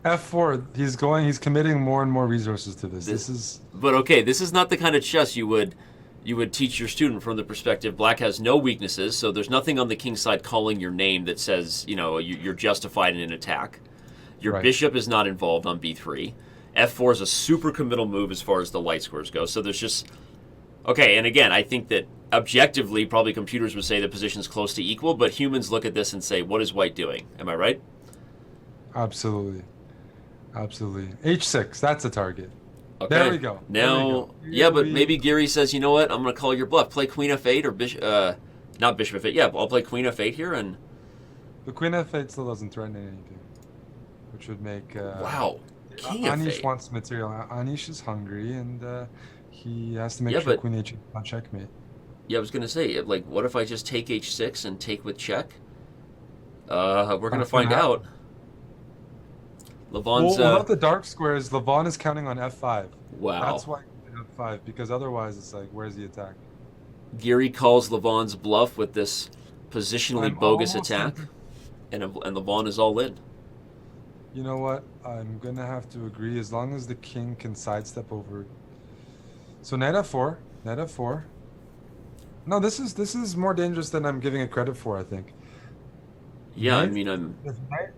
F4. He's committing more and more resources to this. But okay, this is not the kind of chess you would teach your student from the perspective black has no weaknesses, so there's nothing on the king side calling your name that says you're justified in an attack. Your bishop is not involved on b3. F4 is a super committal move as far as the light squares go. So there's just okay, and again, I think that objectively, probably computers would say the position's close to equal, but humans look at this and say, what is white doing? Am I right? Absolutely. H6, that's a target. Okay. There we go. Now, yeah, but maybe Giri says, you know what? I'm going to call your bluff. Play queen f8 or bishop, not bishop f8. Yeah, I'll play queen f8 here and. The queen f8 still doesn't threaten anything, which would make. Wow. King Anish f8. wants material. Anish is hungry, and he has to make sure queen h8 not checkmate. Yeah, I was going to say, like, what if I just take h6 and take with check? We're going to find out. Levon's. Well, without the dark squares, Levon is counting on f5. Wow. That's why f5, because otherwise it's like, where's the attack? Giri calls Levon's bluff with this positionally bogus attack, and Levon is all in. You know what? I'm going to have to agree, as long as the king can sidestep over. So knight f4. Knight f4. No, this is more dangerous than I'm giving it credit for, I think. Yeah, I mean, I'm...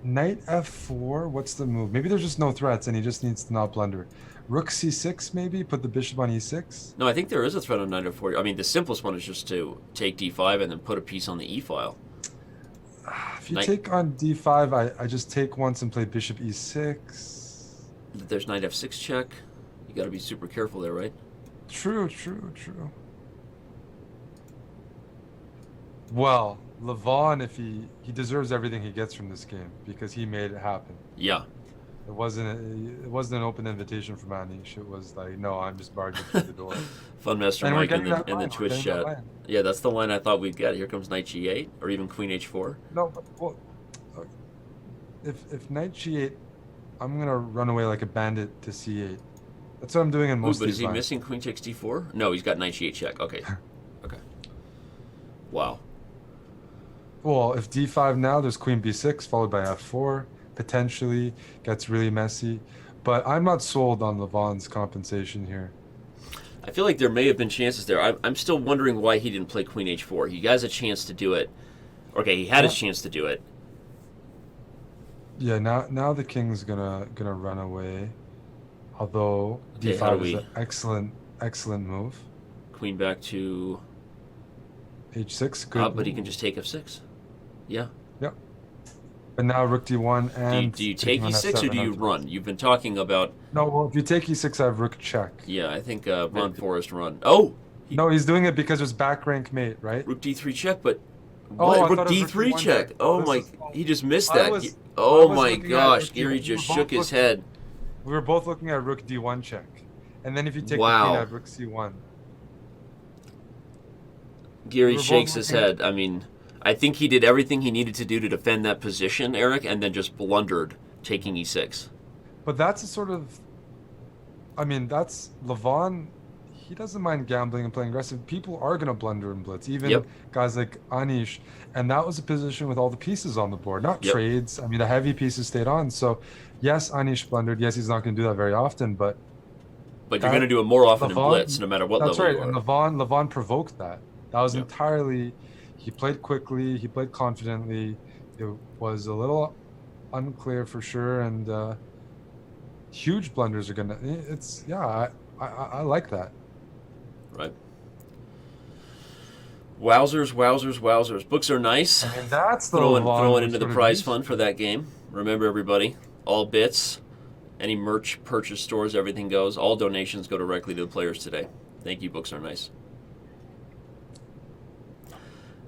Knight f4, what's the move? Maybe there's just no threats, and he just needs to not blunder. Rook c6, maybe? Put the bishop on e6? No, I think there is a threat on knight f4. I mean, the simplest one is just to take d5 and then put a piece on the e-file. If you take on d5, I just take once and play bishop e6. There's knight f6 check. You got to be super careful there, right? True. Well, Levon, if he deserves everything he gets from this game because he made it happen. Yeah. It wasn't an open invitation from Anish. It was like, no, I'm just barging through the door. Funmaster Mike in the Twitch chat. Yeah, that's the line I thought we'd get. Here comes knight g8 or even queen h4. No, but well, if knight g8, I'm gonna run away like a bandit to c8. That's what I'm doing in most of these is he missing queen takes d4? No, he's got knight g8 check. Okay. Okay. Wow. Well, if d5 now, there's queen b6 followed by f4. Potentially gets really messy. But I'm not sold on Levon's compensation here. I feel like there may have been chances there. I'm still wondering why he didn't play queen h4. He has a chance to do it. Okay, he had his chance to do it. Yeah, now the king's gonna run away. Although d5 is an excellent move. Queen back to... H6, good. but he can just take F6. Yeah. Yep. But now Rook D1 and... Do you take taking on E6 or F7 do you after. run? You've been talking about... No, well, if you take E6, I have Rook check. Yeah, I think run, Forest, run. Oh! No, he's doing it because there's back rank mate, right? Rook D3 check, but... Oh, What? I Rook thought it was D3 Rook D1 check. check. Oh This my... is- He just missed I that. was- Oh I was my looking at gosh, Rook Giri D1. just We were shook both his head. We were both looking at Rook D1 check. And then if you take Wow. the queen, I have Rook C1. Giri We were shakes both his looking head. I mean, I think he did everything he needed to do to defend that position, Eric, and then just blundered taking E6. But that's a sort of... I mean, that's... Levon, he doesn't mind gambling and playing aggressive. People are going to blunder and blitz. Even Yep. guys like Anish. And that was a position with all the pieces on the board. Not Yep. trades. I mean, the heavy pieces stayed on. So, yes, Anish blundered. Yes, he's not going to do that very often. But But you're going to do it more often in Levon- blitz, no matter what that's level right. you And are. Levon provoked that. That was Yep. entirely... He played quickly. He played confidently. It was a little unclear for sure. And huge blunders are going to... It's... Yeah, I like that. Right. Wowzers, wowzers, wowzers. Books are nice. I mean, that's the Throw it Levon into the sort of prize used fund for that game. Remember, everybody, all bits, any merch purchase stores, everything goes. All donations go directly to the players today. Thank you, Books are nice.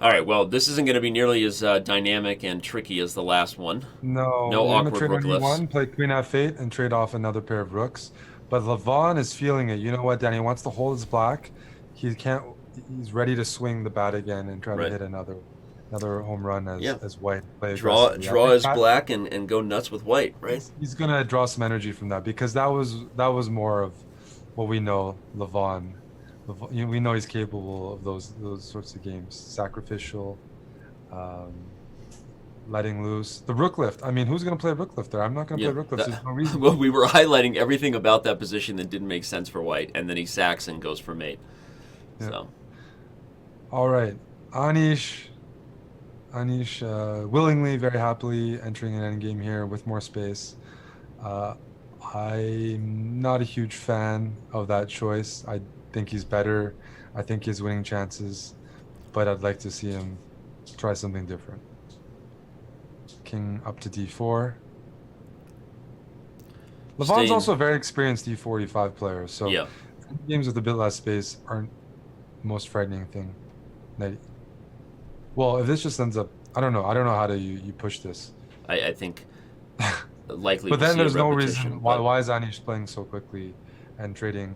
All right, well, this isn't going to be nearly as dynamic and tricky as the last one. No, No you're gonna awkward trade rook on lifts. E1, play Queen F8, and trade off another pair of rooks. But Levon is feeling it. You know what, Danny? He wants to hold his black. He can't. He's ready to swing the bat again and try Right. to hit another home run as Yeah. as white. Play Draw aggressively. I think his that- black and go nuts with white, right? He's gonna draw some energy from that because that was more of what we know Levon. We know he's capable of those sorts of games. Sacrificial, letting loose. The rook lift. I mean, who's gonna play rook lift there? I'm not gonna play rook lift. There's no reason. Well, we were highlighting everything about that position that didn't make sense for white, and then he sacks and goes for mate. Yeah. So, All right, Anish, willingly, very happily entering an endgame here with more space. I'm not a huge fan of that choice. I think he's better. I think he has winning chances, but I'd like to see him try something different. King up to D4. Levon's Staying- also a very experienced D4, E5 player, so yeah. games with a bit less space aren't the most frightening thing. Well, if this just ends up, I don't know how to you push this. I think likely. But we'll then see a there's no repetition, reason but, why is Anish playing so quickly and trading.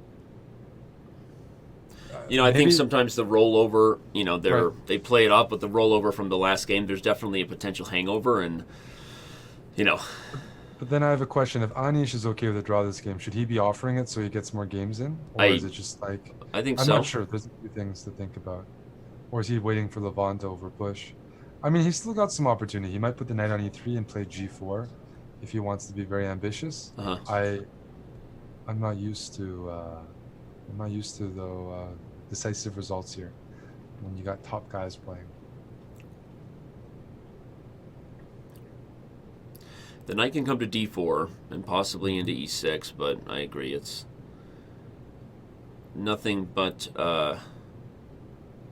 You know, I think Maybe- sometimes the rollover. You know, Right. they play it up, but the rollover from the last game, there's definitely a potential hangover, and you know, But then I have a question: if Anish is okay with a draw this game, should he be offering it so he gets more games in, or is it just like I think I'm so. not sure. There's a few things to think about, or is he waiting for Levon to overpush? I mean, he's still got some opportunity. He might put the knight on E3 and play G4 if he wants to be very ambitious. Uh-huh. I'm not used to though decisive results here when you got top guys playing. The knight can come to D4 and possibly into E6, but I agree, it's nothing but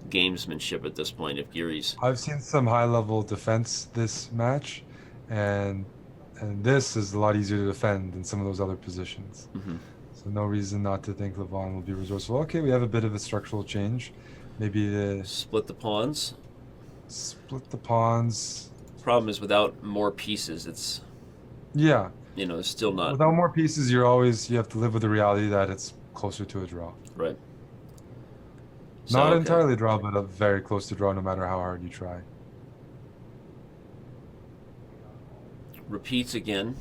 gamesmanship at this point. If Giri's I've seen some high-level defense this match, and this is a lot easier to defend than some of those other positions. Mhm. So no reason not to think Levon will be resourceful. Okay, we have a bit of a structural change. Maybe to split the pawns. split the pawns. Problem is, without more pieces, it's Yeah, it's still not without more pieces, you have to live with the reality that it's closer to a draw. right. So, Not okay. entirely draw, but a very close to draw, no matter how hard you try. Repeats again.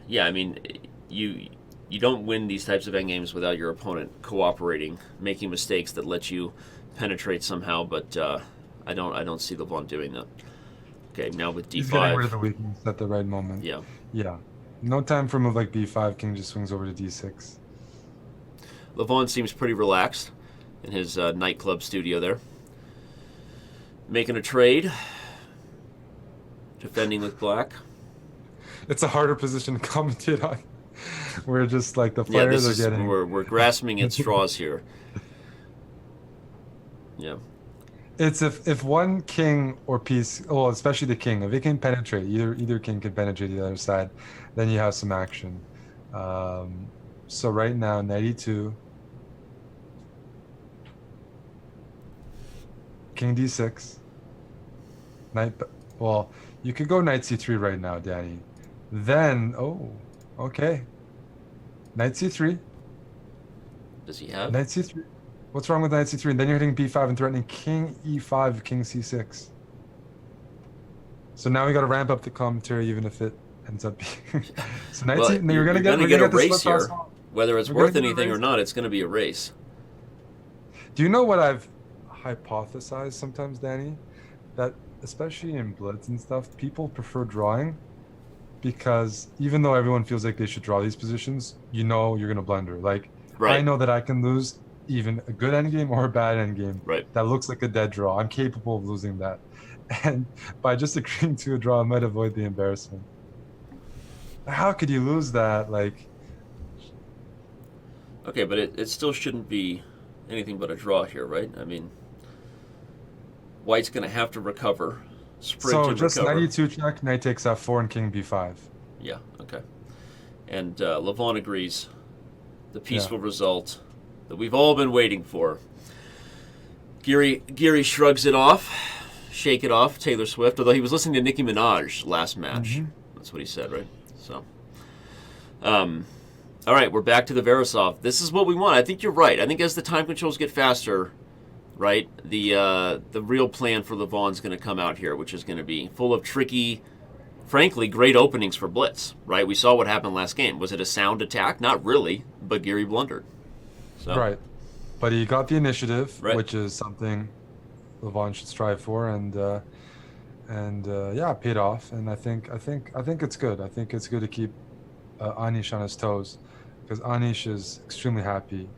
Yeah, I mean, you don't win these types of endgames without your opponent cooperating, making mistakes that let you penetrate somehow. But I don't see Levon doing that. Okay, now with He's getting rid of D5. the weakness at the right moment. Yeah, Yeah. No time for a move like B5. King just swings over to D6. Levon seems pretty relaxed in his nightclub studio there, making a trade, defending with black. It's a harder position to commentate on. We're just like the Yeah, players this are is getting. we're grasping at straws here. Yeah. It's if one king or piece, well, especially the king, if it can penetrate, either king can penetrate the other side, then you have some action. Um, so right now, 92, king d6, knight. Well, you could go knight c3 right now, Danny. Then, oh, okay, knight c3, Does he have? knight c3. What's wrong with knight c3? And then you're hitting b5 and threatening king e5, king c6. So now we got to ramp up the commentary, even if it ends up being. So Well, you're gonna get a the race split toss here. home. Whether it's We're worth gonna get a anything or race. not, it's going to be a race. Do you know what I've hypothesized sometimes, Danny? That especially in blitz and stuff, people prefer drawing because even though everyone feels like they should draw these positions, you know you're gonna blunder. Like Right. I know that I can lose even a good endgame or a bad endgame Right. that looks like a dead draw. I'm capable of losing that. And by just agreeing to a draw, I might avoid the embarrassment. How could you lose that? Like, Okay, but it still shouldn't be anything but a draw here, right? I mean, White's going to have to recover, sprint so and just recover. 92 check, knight takes f4, and king b5. Yeah, okay. And Levon agrees. The peaceful result that we've all been waiting for. Giri shrugs it off, shake it off, Taylor Swift, although he was listening to Nicki Minaj last match. That's what he said, right? So, all right, we're back to the Verosov. This is what we want. I think you're right. I think as the time controls get faster, right, the real plan for Levon's going to come out here, which is going to be full of tricky, frankly, great openings for blitz, right? We saw what happened last game. Was it a sound attack? Not really, but Giri blundered. So. Right. But he got the initiative, Right. which is something Levon should strive for, and yeah, it paid off. And I think it's good. I think it's good to keep Anish on his toes, because Anish is extremely happy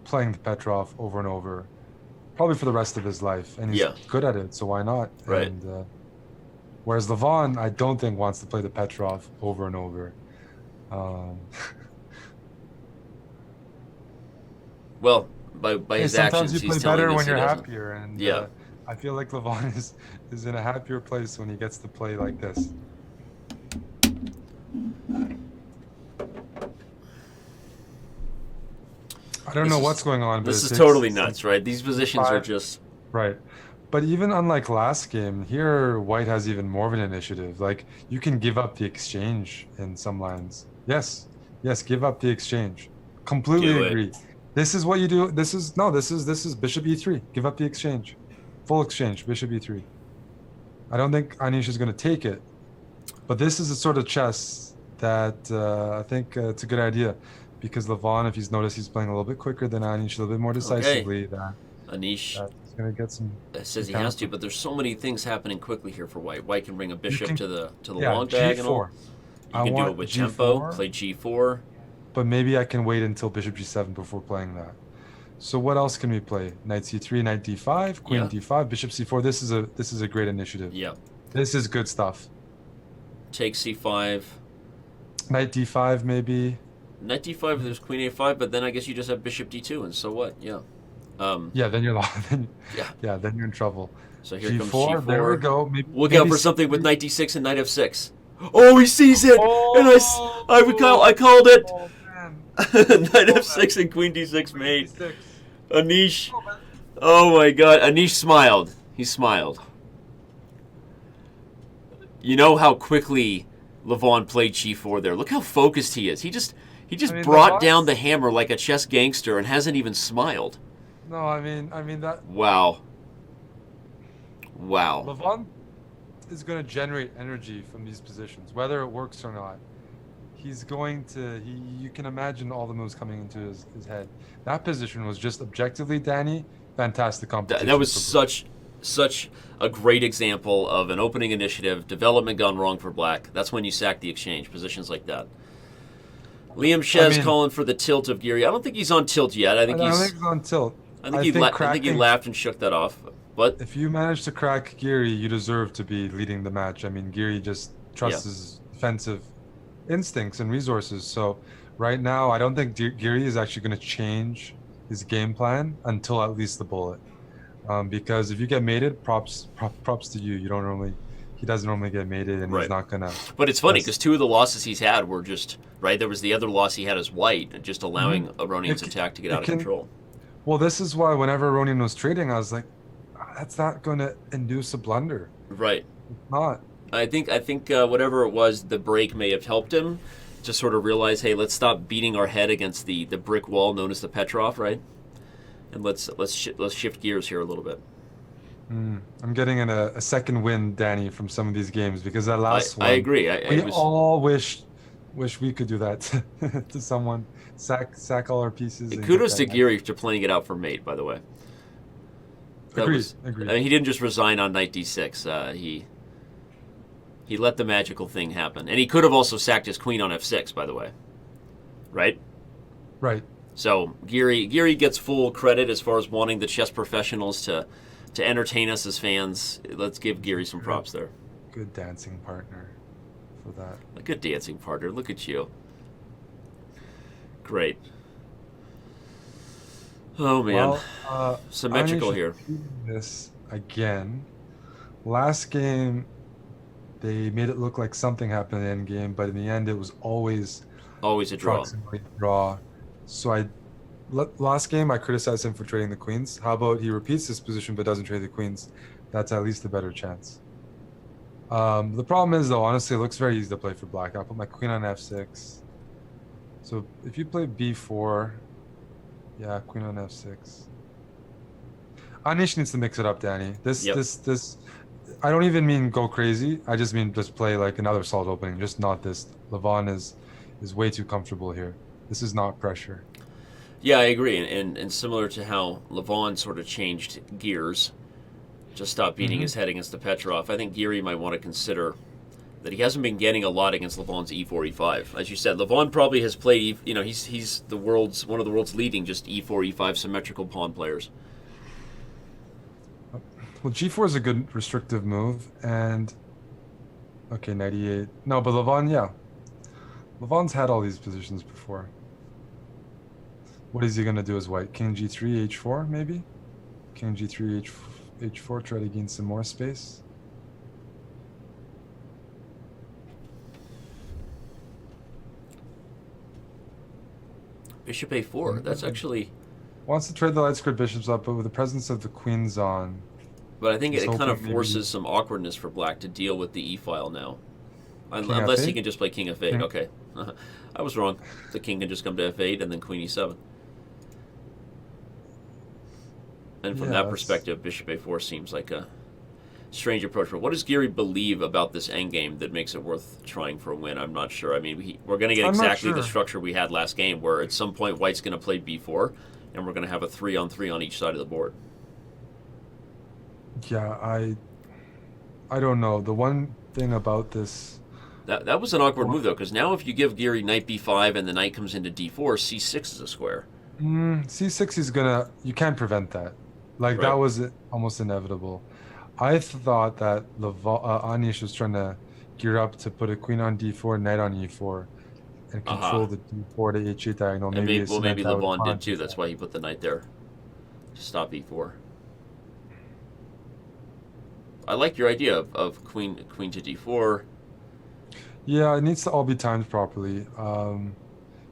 playing the Petrov over and over, probably for the rest of his life, and he's good at it. So why not? Right. And whereas Levon, I don't think wants to play the Petrov over and over. Well, by his actions, sometimes you play he's telling better us when he you're doesn't. happier, and Yeah. I feel like Levon is in a happier place when he gets to play like this. I don't know what's going on. But This is it's totally nuts, right? These positions are five. just Right. But even unlike last game, here White has even more of an initiative. Like you can give up the exchange in some lines. Yes, give up the exchange. Completely Do it. agree. This is what you do. This is bishop e3. Give up the exchange. Full exchange, bishop e3. I don't think Anish is going to take it. But this is a sort of chess that I think it's a good idea. Because Levon, if he's noticed, he's playing a little bit quicker than Anish, a little bit more decisively. Anish He's going to get some... says he has to, but there's so many things happening quickly here for White. White can bring a bishop can- to the Yeah, long diagonal. G4. You I can do want it with G4. tempo, play G4. But maybe I can wait until bishop g7 before playing that. So what else can we play? Knight c3, knight d5, queen Yeah. d5, bishop c4. This is a great initiative. Yeah. This is good stuff. Take C5. Knight d5 maybe. Knight D5, there's queen A5, but then I guess you just have bishop D2, and so what? Yeah. Yeah, then you're lost. Yeah. Yeah, then you're in trouble. So here comes G4. G4. There we go. Maybe, Look maybe out for something with knight D6 and knight F6. Oh, he sees it! And I called it! Oh, man. Knight F6 and queen D6 mate. D6. Anish. Oh my god. Anish smiled. He smiled. You know how quickly Levon played G4 there. Look how focused he is. He just brought down the hammer like a chess gangster and hasn't even smiled. No, I mean that Wow. Levon is going to generate energy from these positions, whether it works or not. He's going to. You can imagine all the moves coming into his head. That position was just objectively, Danny, fantastic competition. That was such a great example of an opening initiative, development gone wrong for Black. That's when you sack the exchange, positions like that. Liam Shez calling for the tilt of Giri. I don't think he's on tilt yet. I think he's on tilt. I think he laughed and shook that off. But if you manage to crack Giri, you deserve to be leading the match. I mean, Giri just trusts his defensive instincts and resources. So right now, I don't think Giri is actually going to change his game plan until at least the bullet. Because if you get mated, props to you. You don't normally, he doesn't normally get mated, and he's Right. not gonna. But it's funny because two of the losses he's had were just right. There was the other loss he had as white, just allowing Aronian's attack to get out of control. Well, this is why whenever Aronian was trading, I was like, that's not going to induce a blunder. Right. It's not. I think whatever it was, the break may have helped him to sort of realize, hey, let's stop beating our head against the brick wall known as the Petrov, right? And let's shift gears here a little bit. I'm getting a second win, Danny, from some of these games because that last one. I agree. We all wish we could do that to someone. Sack all our pieces. And kudos to Giri for playing it out for mate, by the way. Agreed. I mean, he didn't just resign on knight d6. He let the magical thing happen, and he could have also sacked his queen on f6, by the way. Right. Right. So Giri gets full credit as far as wanting the chess professionals to entertain us as fans. Let's give Giri some props there. Good dancing partner for that. A good dancing partner. Look at you. Great. Oh man, symmetrical here. This again. Last game, they made it look like something happened in the endgame, but in the end, it was always a draw. So last game I criticized him for trading the queens. How about he repeats this position but doesn't trade the queens? That's at least a better chance. The problem is though, honestly, it looks very easy to play for black. I'll put my queen on f6. So if you play b4, yeah, queen on f6. Anish needs to mix it up, Danny. This I don't even mean go crazy. I just mean just play like another solid opening, just not this. Levon is way too comfortable here. This is not pressure. Yeah, I agree. And similar to how Levon sort of changed gears, just stopped beating his head against the Petrov, I think Giri might want to consider that he hasn't been getting a lot against Levon's e4, e5. As you said, Levon probably has played, he's one of the world's leading just e4, e5 symmetrical pawn players. Well, g4 is a good restrictive move, and okay, knight e8. No, but Levon, yeah. Levon's had all these positions before. What is he going to do as white? King g3, h4, maybe? King g3, h4, try to gain some more space. Bishop a4, that's actually... Wants to trade the light squared bishops up, but with the presence of the queens on... But I think it kind of forces some awkwardness for black to deal with the e-file now. Unless he can just play king f8. Okay. I was wrong. The king can just come to f8 and then queen e7. And from that perspective, bishop a4 seems like a strange approach. But what does Giri believe about this endgame that makes it worth trying for a win? I'm not sure. I mean, we're going to get exactly the structure we had last game, where at some point white's going to play b4, and we're going to have a 3-on-3 on each side of the board. Yeah, I don't know. The one thing about this... That was an awkward move, though, because now if you give Giri knight b5 and the knight comes into d4, c6 is a square. c6 is going to... You can't prevent that. Like, that was almost inevitable. I thought that Anish was trying to gear up to put a queen on d4, knight on e4, and control the d4 to h8 diagonal. Maybe Levon did too. That's why he put the knight there to stop e4. I like your idea of queen to d4. Yeah, it needs to all be timed properly.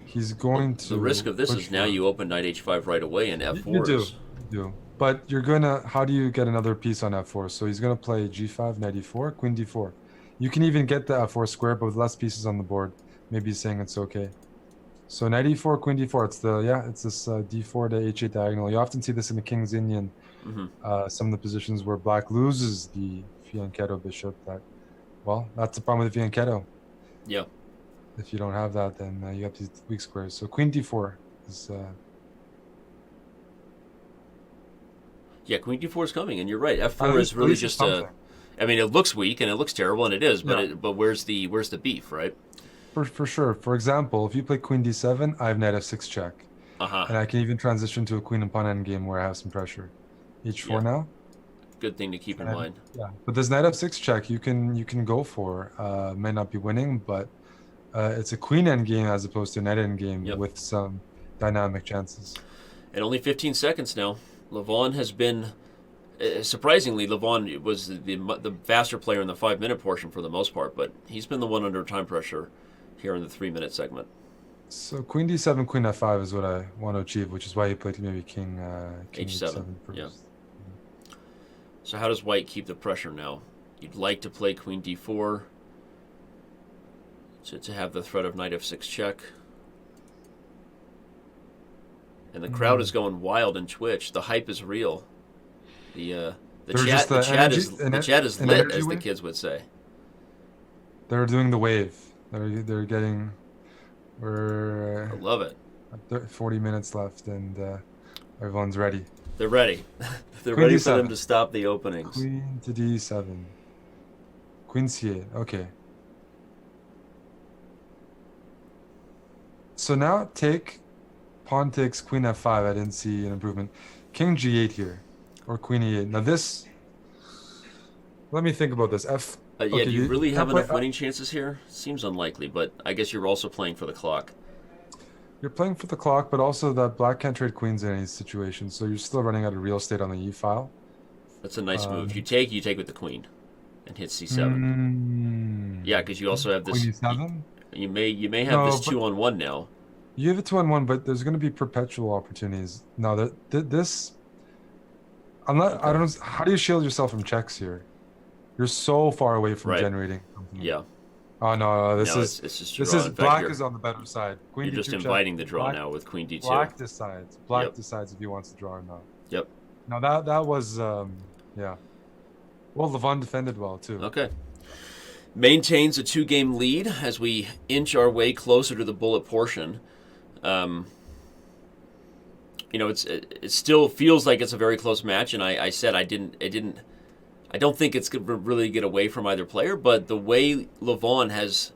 He's going to... The risk of this is now you open knight h5 right away and f4 You do. But you're going to... How do you get another piece on f4? So he's going to play g5, knight e4, queen d4. You can even get the f4 square, but with less pieces on the board. Maybe he's saying it's okay. So knight e4, queen d4. It's this d4 to h8 diagonal. You often see this in the King's Indian. Some of the positions where black loses the fianchetto bishop. That's the problem with the fianchetto. Yeah. If you don't have that, then you have these weak squares. So queen d4 is... Yeah, queen d4 is coming, and you're right. f4 is really just a... I mean, it looks weak, and it looks terrible, and it is, but where's the beef, right? For sure. For example, if you play queen d7, I have knight f6 check. And I can even transition to a queen and pawn endgame where I have some pressure. h4 now. Good thing to keep in mind. Yeah, but this knight f6 check you can go for. May not be winning, but it's a queen endgame as opposed to a knight endgame Yep. with some dynamic chances. And only 15 seconds now. Levon has been surprisingly. Levon was the faster player in the 5-minute portion for the most part, but he's been the one under time pressure here in the 3-minute segment. So queen d7, queen f5 is what I want to achieve, which is why he played maybe king H7, first. yeah. So how does White keep the pressure now? You'd like to play queen d4 to have the threat of knight f6 check. And the crowd is going wild in Twitch. The hype is real. The chat is lit, as the kids would say. They're doing the wave. They're getting. We're I love it. 40 minutes left, and everyone's ready. They're ready. They're Queen ready D7. for them to stop the openings. Queen to d7. Queen c8. Okay. So now pawn takes queen f5. I didn't see an improvement. King g8 here, or queen e8. Now this. Let me think about this. Yeah, okay, do you really have enough play- winning chances here? Seems unlikely, but I guess you're also playing for the clock. You're playing for the clock, but also that black can't trade queens in any situation, so you're still running out of real estate on the e file. That's a nice move. You take with the queen, and hit c7. Yeah, because you also have this. Queen e7. You may have this 2-on-1 now. You have a 2-on-1, but there's going to be perpetual opportunities. No, this. I'm not. Okay. I don't. How do you shield yourself from checks here? You're so far away from Right. generating something. Yeah. Oh no! This No, is it's just this draw. is In fact, black is on the better side. Queen You're just D2 check. inviting the draw Black- now with queen d2. Black decides. Black Yep. decides if he wants to draw or not. Yep. Now that was yeah. Well, Levon defended well too. Okay. Maintains a 2-game lead as we inch our way closer to the bullet portion. It still feels like it's a very close match, and I said I don't think it's going to really get away from either player, but the way Levon has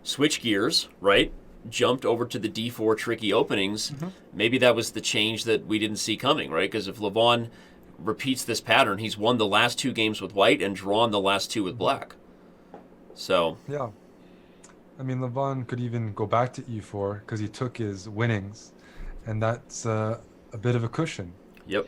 switched gears, right, jumped over to the d4 tricky openings, maybe that was the change that we didn't see coming, right? Because if Levon repeats this pattern, he's won the last 2 games with white and drawn the last 2 with black. So Yeah. I mean, Levon could even go back to e4 because he took his winnings, and that's a bit of a cushion. yep.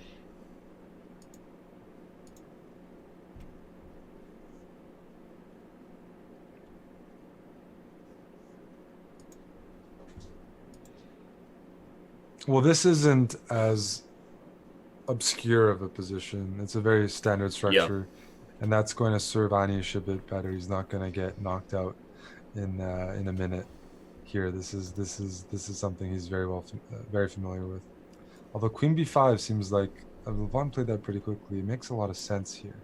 Well, this isn't as obscure of a position. It's a very standard structure, and that's going to serve Anish a bit better. He's not going to get knocked out in a minute. Here, this is something he's very familiar with. Although Queen B5 seems like Levon played that pretty quickly. It makes a lot of sense here.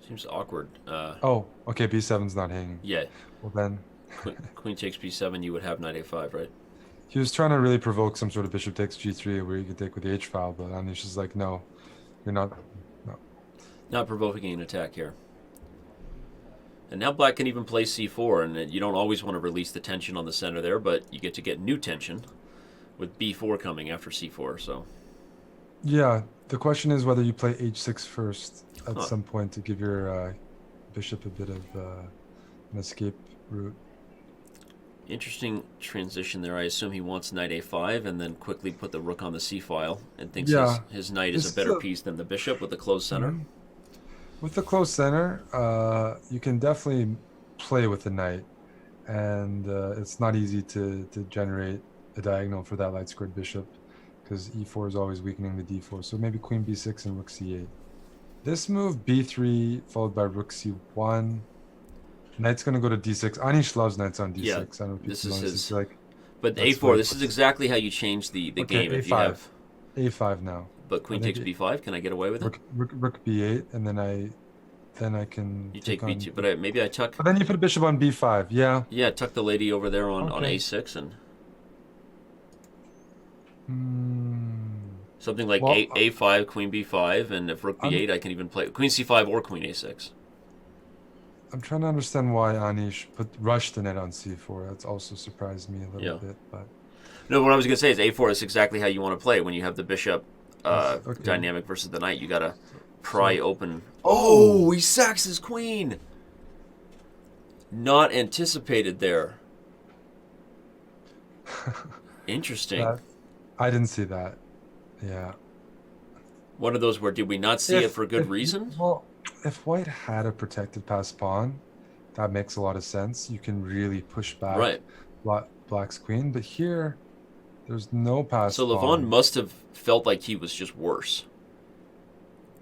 Seems awkward. Oh, okay. B7's not hanging. Yeah. Well then, Queen takes b7, you would have knight a5, right? he was trying to really provoke some sort of bishop takes g3 where you could take with the h file, but Anish is like, no, you're not. No. Not provoking an attack here. And now black can even play c4, and you don't always want to release the tension on the center there, but you get new tension with b4 coming after c4, so... Yeah, the question is whether you play h6 first at some point to give your bishop a bit of an escape route. Interesting transition there. I assume he wants knight a5 and then quickly put the rook on the c-file and thinks his knight is a better piece than the bishop with the closed center. With the closed center, you can definitely play with the knight, and it's not easy to generate a diagonal for that light squared bishop because e4 is always weakening the d4. So maybe queen b6 and rook c8. This move b3 followed by rook c1. Knight's going to go to d6. Anish loves knights on d6. Yeah, I don't know if this people is know his. Like, But that's a4, what this is exactly how you change the game. A5. If you have. a5 now. But queen takes b5. Can I get away with it? Rook b8, and then I can. You take b2, but maybe I tuck. But then you put a bishop on b5. Yeah. Yeah, tuck the lady over there on a6 and. Something like a5, queen b5, and if rook b8, I can even play queen c5 or queen a6. I'm trying to understand why Anish rushed the net on c4. That's also surprised me a little bit. But no, what I was going to say is a4 is exactly how you want to play when you have the bishop dynamic versus the knight. You got to pry open. Oh, he sacks his queen. Not anticipated there. Interesting. I didn't see that. Yeah. One of those where did we not see it for good reason? Well, if white had a protected passed pawn, that makes a lot of sense. You can really push back Right. black's queen, but here there's no passed So Levon pawn. must have felt like he was just worse,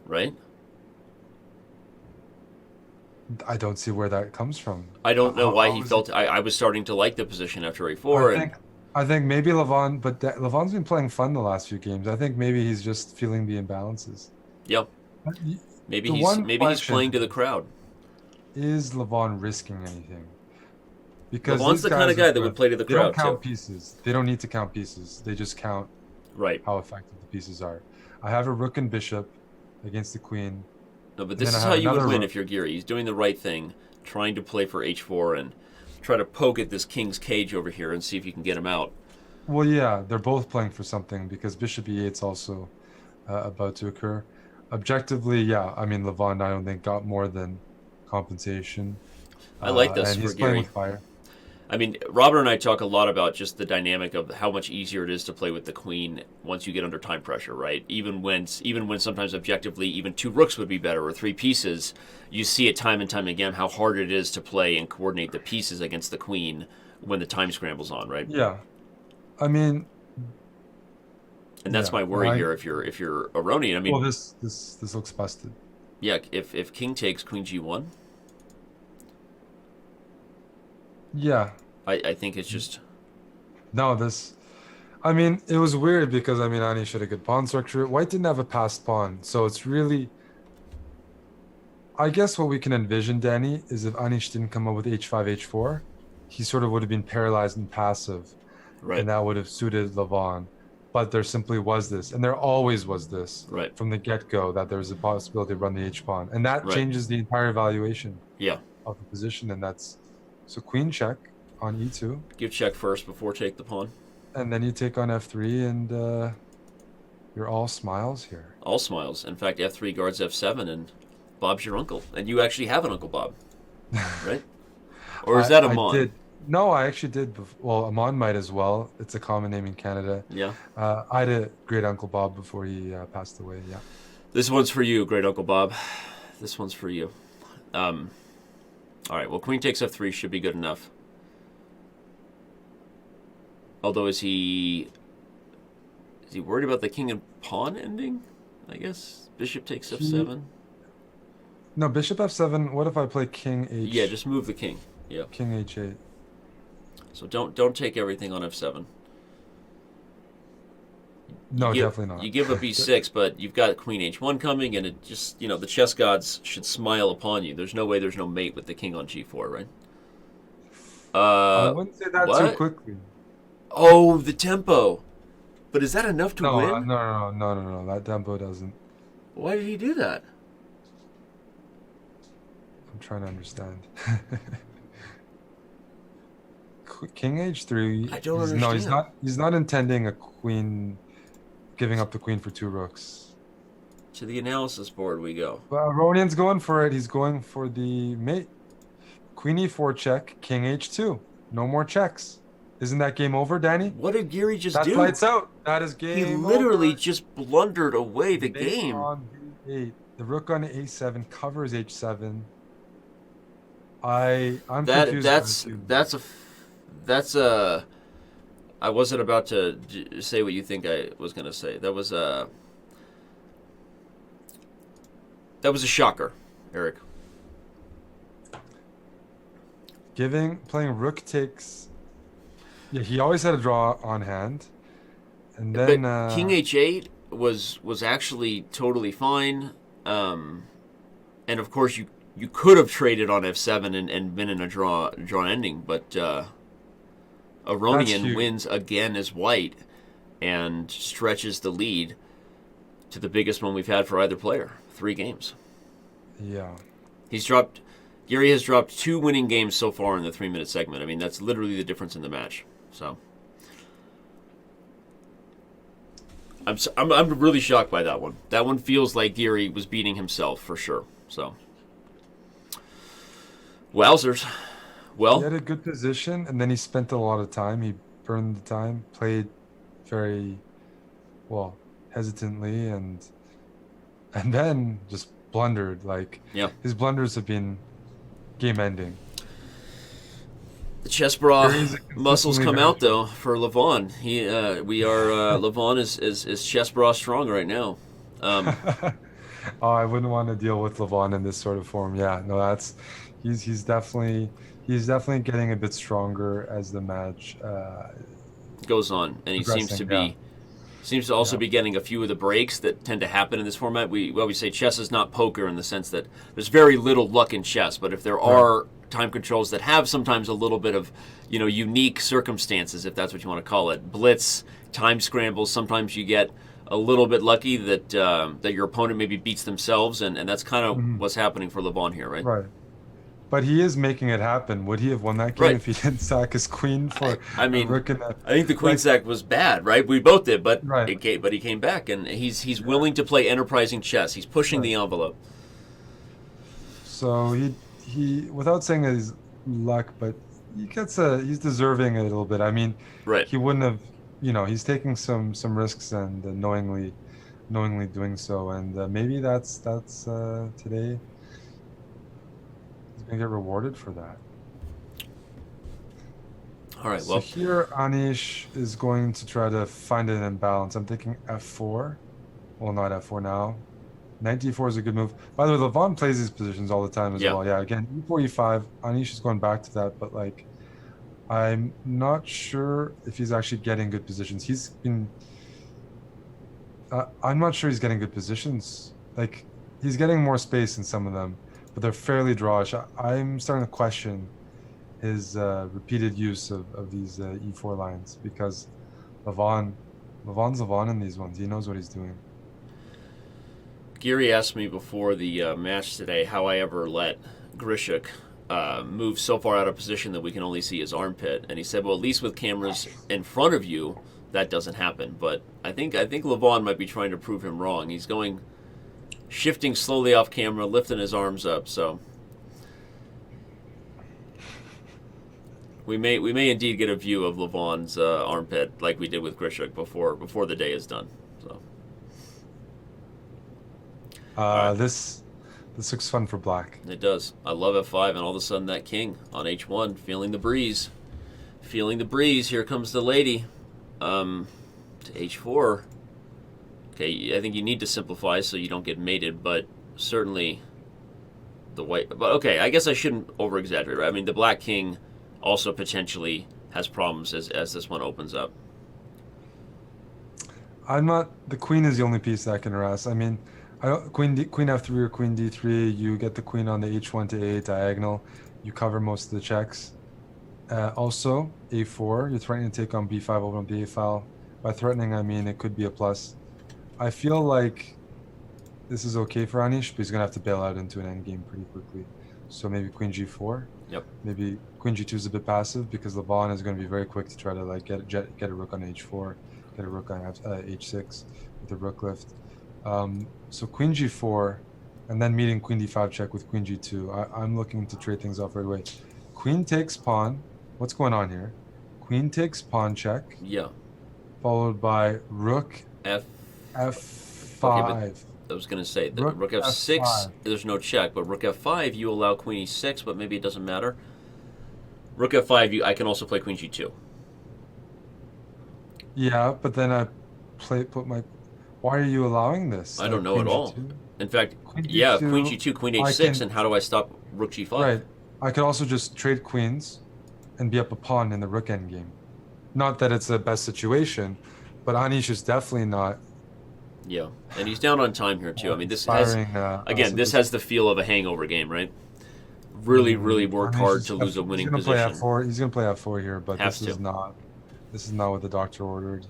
right? I don't see where that comes from. I don't know why How he is felt. it- I was starting to like the position after a4, I and think I think maybe Levon, but Levon's been playing fun the last few games. I think maybe he's just feeling the imbalances. yeah, Uh, y- maybe The he's one maybe he's playing question to the crowd. is Levon risking anything? Because Levon's these the kind of guys are guy that would good. play to the They don't crowd too. count pieces. They don't need to count pieces. They just count Right. how effective the pieces are. I have a rook and bishop against the queen. No, but And this then I is have how you would another win rook. if you're Giri. He's doing the right thing, trying to play for h4 and try to poke at this king's cage over here and see if you can get him out. Well, yeah, they're both playing for something because bishop e8's also about to occur. Objectively, yeah, I mean, Levon, I don't think, got more than compensation. I like this And for he's playing Giri. with fire. I mean, Robert and I talk a lot about just the dynamic of how much easier it is to play with the queen once you get under time pressure, right? Even when sometimes objectively even two rooks would be better or three pieces, you see it time and time again how hard it is to play and coordinate the pieces against the queen when the time scrambles on, right? Yeah. I mean, And that's yeah, my worry I- here if you're Aronian. I mean, well, this looks busted. yeah, if king takes queen g1, Yeah. I think it's just No, I mean, it was weird because I mean, Anish had a good pawn structure. White didn't have a passed pawn, so it's really. I guess what we can envision, Danny, is if Anish didn't come up with h5, h4, he sort of would have been paralyzed and passive, right, and that would have suited Levon. But there simply was this, and there always was this right, from the get-go that there was a possibility to run the h pawn, and that Right. changes the entire evaluation yeah. of the position, and that's so queen check on e2. Give check first before take the pawn. And then you take on f3, and you're all smiles here. All smiles. In fact, f3 guards f7, and Bob's your uncle, and you actually have an Uncle Bob, right? Or is that Amon? I did. No, I actually did. Well, Amon might as well. It's a common name in Canada. Yeah. I had a great Uncle Bob before he passed away. Yeah. This one's for you, great Uncle Bob. This one's for you. All right. Well, queen takes f3 should be good enough. Although, is he worried about the king and pawn ending? I guess bishop takes f7. No, bishop f7. What if I play king h? Yeah, just move the king. Yeah. King h8. So don't take everything on f7. No, You give- definitely not. You give up e6, but you've got queen h1 coming, and it just, the chess gods should smile upon you. There's no way there's no mate with the king on g4, right? I wouldn't say that too what? quickly. Oh, the tempo. But is that enough to No, win? no. That tempo doesn't. Why did he do that? I'm trying to understand. King h3. I don't No, he's understand. not. He's not intending a queen, giving up the queen for two rooks. To the analysis board we go. Well, Aronian's going for it. He's going for the mate. Queen e4 check. King h2. No more checks. Isn't that game over, Danny? What did Giri just That's do? lights out. That is game. He literally over. just blundered away the Mate game. on b8. The rook on a7 covers h7. I'm confused. That's a. I wasn't about to say what you think I was going to say. That was a shocker, Eric. Playing rook takes. Yeah, he always had a draw on hand, and then But King h8 was actually totally fine, and of course you could have traded on f7 and been in a draw ending, but Aronian huge. wins again as white and stretches the lead to the biggest one we've had for either player, 3 games. Yeah. Giri has dropped 2 winning games so far in the 3-minute segment. I mean, that's literally the difference in the match. So I'm really shocked by that one. That one feels like Giri was beating himself for sure. So wowzers. He Well, had a good position, and then he spent a lot of time. He burned the time, played very well hesitantly, and then just blundered. Like Yeah. his blunders have been game ending. The Chessbrah Gary's muscles consistently come very out though for Levon. Levon is Chessbrah strong right now. Oh, I wouldn't want to deal with Levon in this sort of form. Yeah, no, he's definitely getting a bit stronger as the match Goes on, and he seems to progressing. also Yeah. be getting a few of the breaks that tend to happen in this format. We always say chess is not poker in the sense that there's very little luck in chess, but if there are time controls that have sometimes a little bit of unique circumstances, if that's what you want to call it, blitz, time scrambles, sometimes you get a little bit lucky that that your opponent maybe beats themselves, and that's kind of Mhm. what's happening for Levon here, right? Right. But he is making it happen. Would he have won that game Right. if he didn't sack his queen for I a mean, rook and a I think the queen like sack was bad, right? We both did, but right, he came back, and he's willing to play enterprising chess. He's pushing right. the envelope. So he without saying that he's luck, but he's deserving a little bit. I mean, Right. he wouldn't have, he's taking some risks and knowingly doing so, and maybe that's today he's gonna get rewarded for that. All right. So Well, here Anish is going to try to find an imbalance. I'm thinking f4. Well, not f4 now. Knight d4 is a good move. By the way, Levon plays these positions all the time as Yeah. well. Yeah, again, e4, e5. Anish is going back to that, but like, I'm not sure if he's actually getting good positions. I'm not sure he's getting good positions. Like, he's getting more space in some of them, but they're fairly drawish. I'm starting to question his repeated use of these e4 lines because Levon's Levon in these ones. He knows what he's doing. Giri asked me before the match today how I ever let Grishuk move so far out of position that we can only see his armpit, and he said, "Well, at least with cameras in front of you, that doesn't happen." But I think Levon might be trying to prove him wrong. He's shifting slowly off camera, lifting his arms up. So we may indeed get a view of Levon's armpit like we did with Grishuk before the day is done. So. Right. This looks fun for black. It does. I love f5, and all of a sudden that king on h1, feeling the breeze. Feeling the breeze. Here comes the lady. To h4. Okay, I think you need to simplify so you don't get mated, but certainly the white... But okay, I guess I shouldn't over-exaggerate, right? I mean, the black king also potentially has problems as this one opens up. The queen is the only piece that can harass. I mean, queen f3 or queen d3, you get the queen on the h1 to a8 diagonal. You cover most of the checks. Also, a4, you're threatening to take on b5 over on the a file. By threatening, I mean it could be a plus. I feel like this is okay for Anish, but he's going to have to bail out into an endgame pretty quickly. So maybe queen g4. Yep. Maybe queen g2 is a bit passive because Levon is going to be very quick to try to like get a rook on h4, get a rook on h6 with a rook lift. So queen g4, and then meeting queen d5 check with queen g2. I'm looking to trade things off right away. Queen takes pawn. What's going on here? Queen takes pawn check. Yeah. Followed by rook f5. Okay, I was going to say, the rook rook f6, f5. there's no check, but rook f5, you allow queen e6, but maybe it doesn't matter. Rook f5, I can also play queen g2. Yeah, but then I put my... Why are you allowing this? I don't know queen at all. G2? In fact, Queen yeah, G2, queen g2, queen h6, and how do I stop rook g5? Right. I could also just trade queens and be up a pawn in the rook endgame. Not that it's the best situation, but Anish is definitely not... Yeah, and he's down on time here too. I mean, this has this has the feel of a hangover game, right? Really worked hard to lose a winning position. He's going to play f4 here, but this is not what the doctor ordered.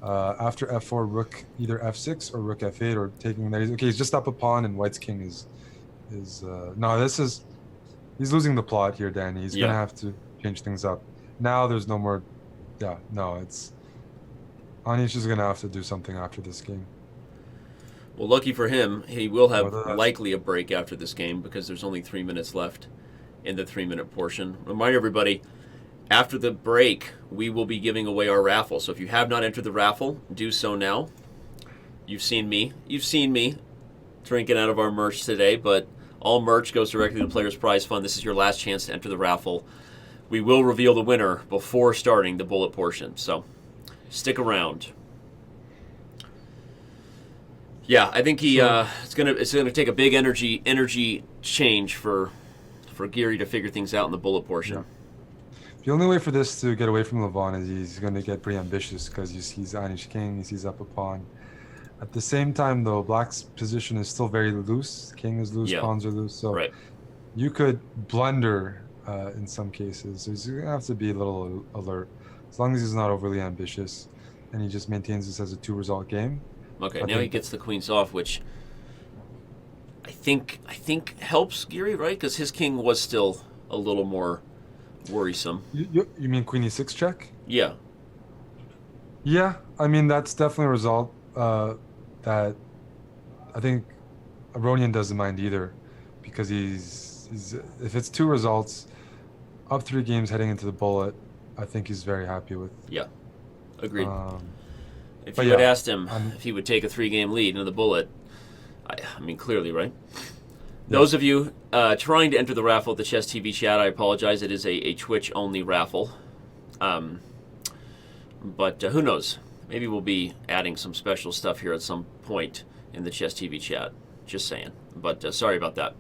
After f4, rook either f6 or rook f8 or taking that. He's just up a pawn, and white's king is no. He's losing the plot here, Danny. He's going to have to change things up. Now there's no more. Yeah, no, it's Anish is going to have to do something after this game. Well, lucky for him, he will have likely a break after this game because there's only 3 minutes left in the 3-minute portion. Remind everybody, After the break, we will be giving away our raffle. So if you have not entered the raffle, do so now. You've seen me drinking out of our merch today, but all merch goes directly to the Players Prize Fund. This is your last chance to enter the raffle. We will reveal the winner before starting the bullet portion, so stick around. Yeah, I think it's gonna take a big energy change for Giri to figure things out in the bullet portion. Yeah. The only way for this to get away from Levon is he's going to get pretty ambitious because he sees Anish king, he sees up a pawn. At the same time, though, Black's position is still very loose. King is loose, Yeah. pawns are loose, so Right. you could blunder in some cases. So he's going to have to be a little alert. As long as he's not overly ambitious and he just maintains this as a 2-result game. Okay, I now he think- gets the queens off, which I think helps Giri, right? Because his king was still a little more worrisome. You mean queen e6 check? Yeah. Yeah, I mean, that's definitely a result that I think Aronian doesn't mind either, because he's if it's 2 results, up 3 games heading into the bullet, I think he's very happy with. Yeah. Agreed. If but you had yeah, asked him if he would take a 3-game lead into the bullet, I mean, clearly, right? Those of you trying to enter the raffle at the Chess TV chat, I apologize. It is a Twitch-only raffle. But who knows? Maybe we'll be adding some special stuff here at some point in the Chess TV chat. Just saying. But sorry about that.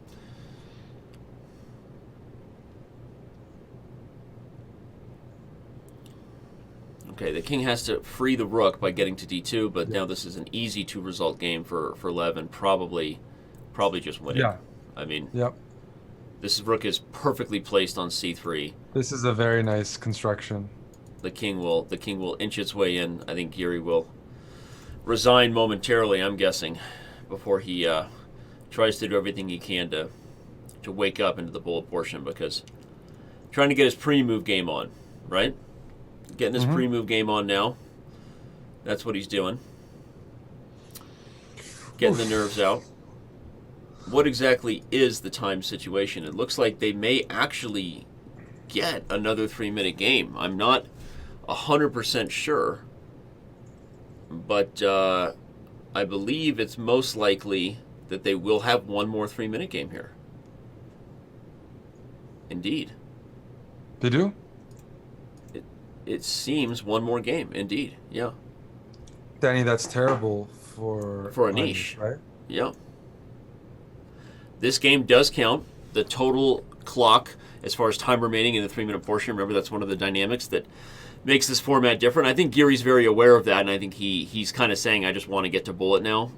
Okay, the king has to free the rook by getting to d2, but now this is an easy 2-result game for Levon. Probably just winning. Yeah. I mean, Yep. this rook is perfectly placed on c3. This is a very nice construction. The king will inch its way in. I think Giri will resign momentarily, I'm guessing, before he tries to do everything he can to wake up into the bullet portion, because trying to get his pre-move game on, right? Getting his pre-move game on now. That's what he's doing. Getting the nerves out. What exactly is the time situation? It looks like they may actually get another 3-minute game. I'm not 100% sure, but I believe it's most likely that they will have one more 3-minute game here. Indeed. They do? It seems one more game. Indeed. Yeah. Danny, that's terrible for Anish, right? Yeah. This game does count. The total clock as far as time remaining in the 3-minute portion. Remember, that's one of the dynamics that makes this format different. I think Giri's very aware of that, and I think he's kind of saying, I just want to get to bullet now.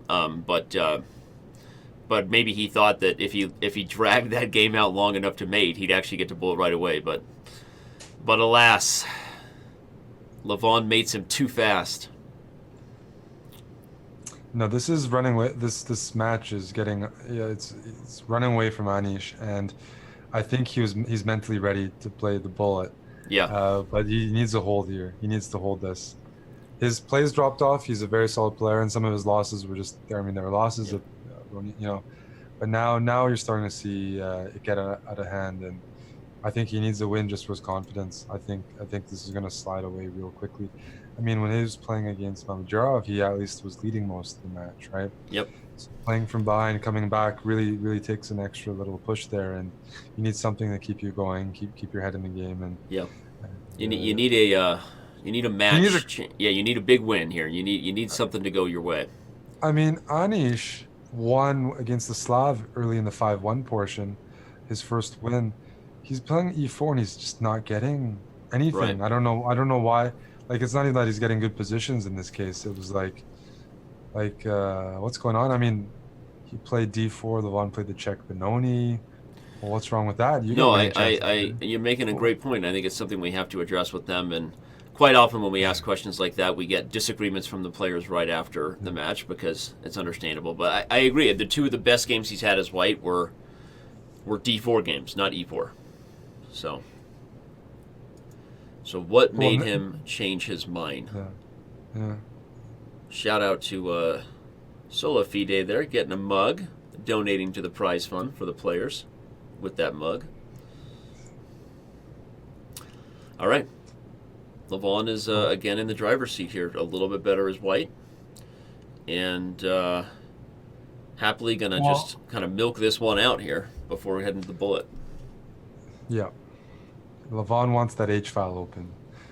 But maybe he thought that if he dragged that game out long enough to mate, he'd actually get to bullet right away. But alas, Levon mates him too fast. No, this is running away. This match is getting it's running away from Anish, and I think he's mentally ready to play the bullet. Yeah. But he needs to hold here. He needs to hold this. His plays dropped off. He's a very solid player, and some of his losses were just there. I mean, there were losses, but now you're starting to see it get out of hand, and I think he needs a win just for his confidence. I think this is going to slide away real quickly. I mean, when he was playing against Mamadjarov, he at least was leading most of the match, right? Yep. So playing from behind, coming back, really takes an extra little push there, and you need something to keep you going, keep your head in the game, and yeah. You need a match. You need a big win here. You need something to go your way. I mean, Anish won against the Slav early in the 5-1 portion, his first win. He's playing e4 and he's just not getting anything. Right. I don't know why. Like, it's not even that he's getting good positions in this case. It was like what's going on? I mean, he played d4. Levon played the check Benoni. Well, what's wrong with that? You're making a great point. I think it's something we have to address with them. And quite often when we ask questions like that, we get disagreements from the players right after the match, because it's understandable. But I agree. The two of the best games he's had as white were d4 games, not e4. So what made him change his mind? Yeah. Shout out to Sola Fide there, getting a mug, donating to the prize fund for the players with that mug. All right. Levon is again in the driver's seat here. A little bit better as white. And happily going to just kind of milk this one out here before we head into the bullet. Yeah. Levon wants that H file open,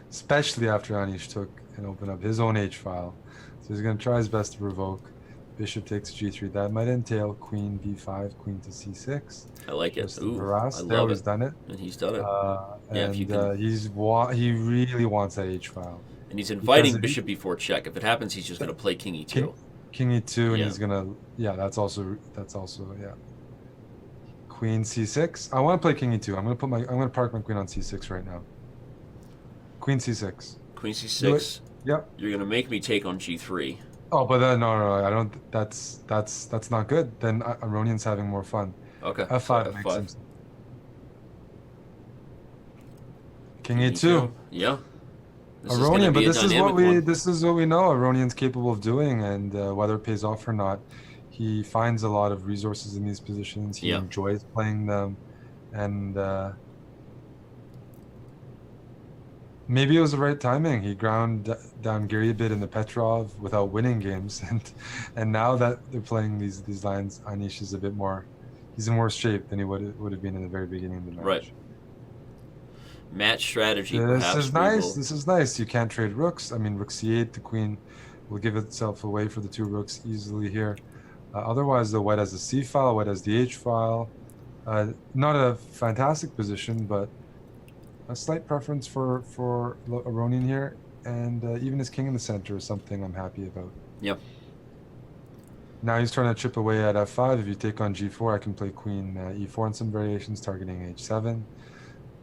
especially after Anish took and opened up his own H file. So he's going to try his best to provoke. Bishop takes G3. That might entail queen B5, queen to C6. I like it. Ooh, I love love it. He's done it. And he's done it. Yeah, if you can... he really wants that H file. And he's inviting bishop b4 check. If it happens, he's just going to play king e2. King e2, and he's going to... Yeah, that's also... Yeah. Queen c6. I want to play king e2. I'm going to park my queen on c6 right now. Queen c6. Queen c6. Yep. You're going to make me take on g3. Oh, but then no, I don't. That's not good. Then Aronian's having more fun. Okay. F5 so makes F5. him. King e2. Yeah. Aronian, but this is what we know Aronian's capable of doing, and whether it pays off or not, he finds a lot of resources in these positions. He enjoys playing them, and maybe it was the right timing. He ground down Giri a bit in the Petrov without winning games, and now that they're playing these lines, Anish is a bit more. He's in worse shape than he would have been in the very beginning of the match. Right. Match strategy. This is nice. This is nice. You can't trade rooks. I mean, rook c8. The queen will give itself away for the two rooks easily here. Otherwise, the white has the c file. White has the h file. Not a fantastic position, but a slight preference for Aronian here, and even his king in the center is something I'm happy about. Yep. Now he's trying to chip away at f5. If you take on g4, I can play queen e4 in some variations, targeting h7.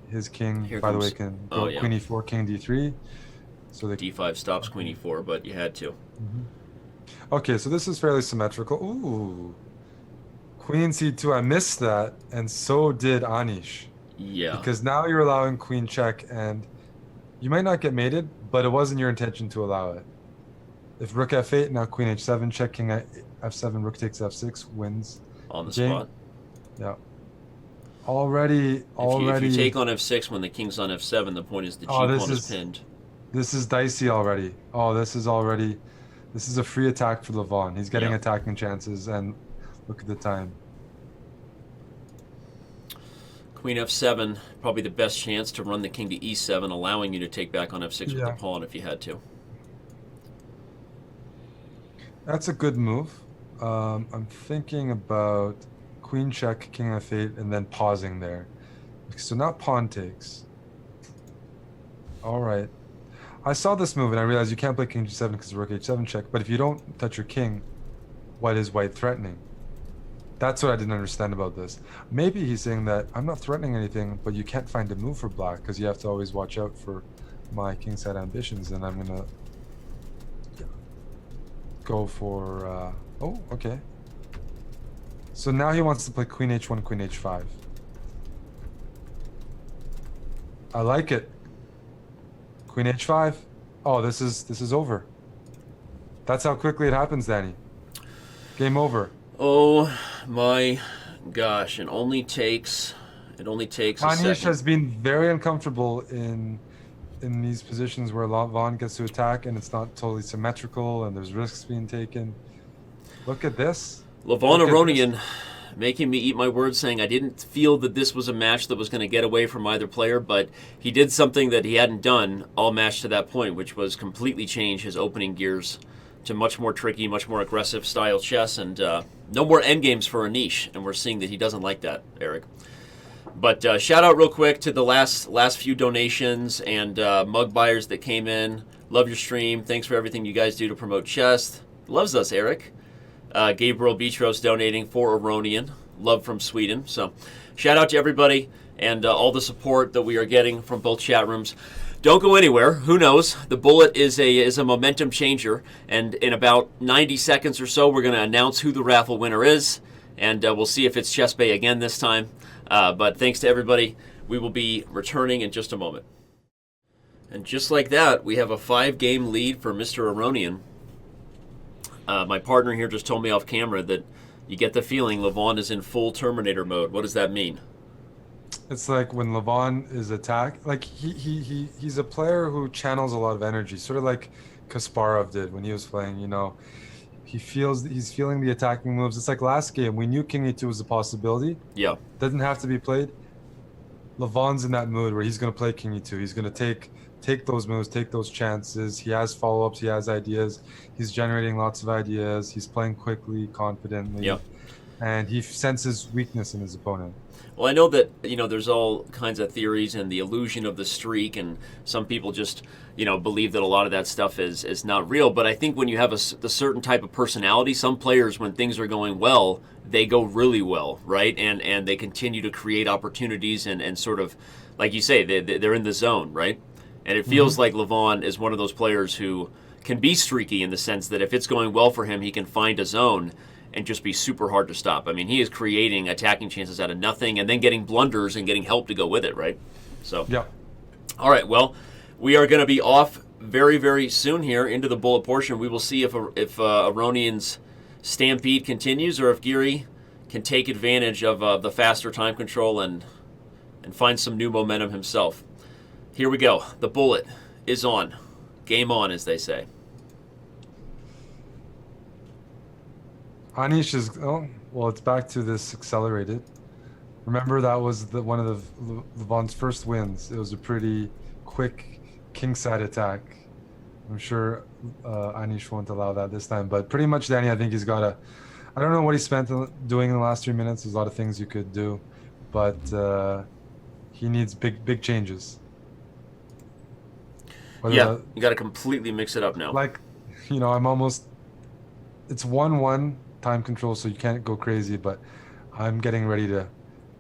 His king, by the way, can go queen e4, king d3. So the d5 stops queen e4, but you had to. Okay, so this is fairly symmetrical. Ooh, queen c2. I missed that, and so did Anish. Yeah. Because now you're allowing queen check, and you might not get mated, but it wasn't your intention to allow it. If rook f8, now queen h7, check king f7, rook takes f6, wins. On the spot. Yeah. Already. If you take on f6 when the king's on f7, the point is the g-pawn is pinned. This is dicey already. This is a free attack for Levon. He's getting attacking chances, and look at the time. Queen f7, probably the best chance to run the king to e7, allowing you to take back on f6 with the pawn if you had to. That's a good move. I'm thinking about queen check, king f8, and then pausing there. So now pawn takes. All right. I saw this move and I realized you can't play king g7 because rook h7 check, but if you don't touch your king, what is white threatening? That's what I didn't understand about this. Maybe he's saying that I'm not threatening anything, but you can't find a move for black because you have to always watch out for my kingside ambitions, and I'm going to go for... oh, okay. So now he wants to play queen h1, queen h5. I like it. Queen h5. Oh, this is over. That's how quickly it happens, Danny. Game over. Oh my gosh! It only takes a Anish second. has been very uncomfortable in these positions where Levon gets to attack and it's not totally symmetrical and there's risks being taken. Look at this. Levon Aronian making me eat my words, saying I didn't feel that this was a match that was going to get away from either player, but he did something that he hadn't done all match to that point, which was completely change his opening gears to much more tricky, much more aggressive style chess, and no more endgames for Anish, and we're seeing that he doesn't like that, Eric. But shout out real quick to the last few donations and mug buyers that came in. Love your stream. Thanks for everything you guys do to promote chess. Loves us, Eric. Gabriel Beatros donating for Aronian. Love from Sweden. So shout out to everybody and all the support that we are getting from both chat rooms. Don't go anywhere. Who knows? The bullet is a momentum changer, and in about 90 seconds or so, we're going to announce who the raffle winner is, and we'll see if it's Chess Bay again this time. But thanks to everybody. We will be returning in just a moment. And just like that, we have a 5-game lead for Mr. Aronian. My partner here just told me off camera that you get the feeling Levon is in full Terminator mode. What does that mean? It's like when Levon is attacked, like he's a player who channels a lot of energy, sort of like Kasparov did when he was playing. He's feeling the attacking moves. It's like last game, we knew King E2 was a possibility. Yeah. Doesn't have to be played. Levon's in that mood where he's going to play King E2. He's going to take those moves, take those chances. He has follow-ups, he has ideas. He's generating lots of ideas. He's playing quickly, confidently. Yep. And he senses weakness in his opponent. Well, I know that, there's all kinds of theories and the illusion of the streak, and some people just, believe that a lot of that stuff is not real. But I think when you have a certain type of personality, some players, when things are going well, they go really well, right? And they continue to create opportunities and sort of, like you say, they're in the zone, right? And it feels like Levon is one of those players who can be streaky in the sense that if it's going well for him, he can find a zone and just be super hard to stop. I mean, he is creating attacking chances out of nothing and then getting blunders and getting help to go with it, right? So, yeah. All right, well, we are going to be off very, very soon here into the bullet portion. We will see if Aronian's stampede continues or if Giri can take advantage of the faster time control and find some new momentum himself. Here we go. The bullet is on. Game on, as they say. Anish is it's back to this accelerated. Remember that was one of Levon's first wins. It was a pretty quick kingside attack. I'm sure Anish won't allow that this time, but pretty much Danny, I think he's got I don't know what he spent doing in the last 3 minutes. There's a lot of things you could do, but he needs big changes. You got to completely mix it up now. It's 1-1 time control, so you can't go crazy, but I'm getting ready to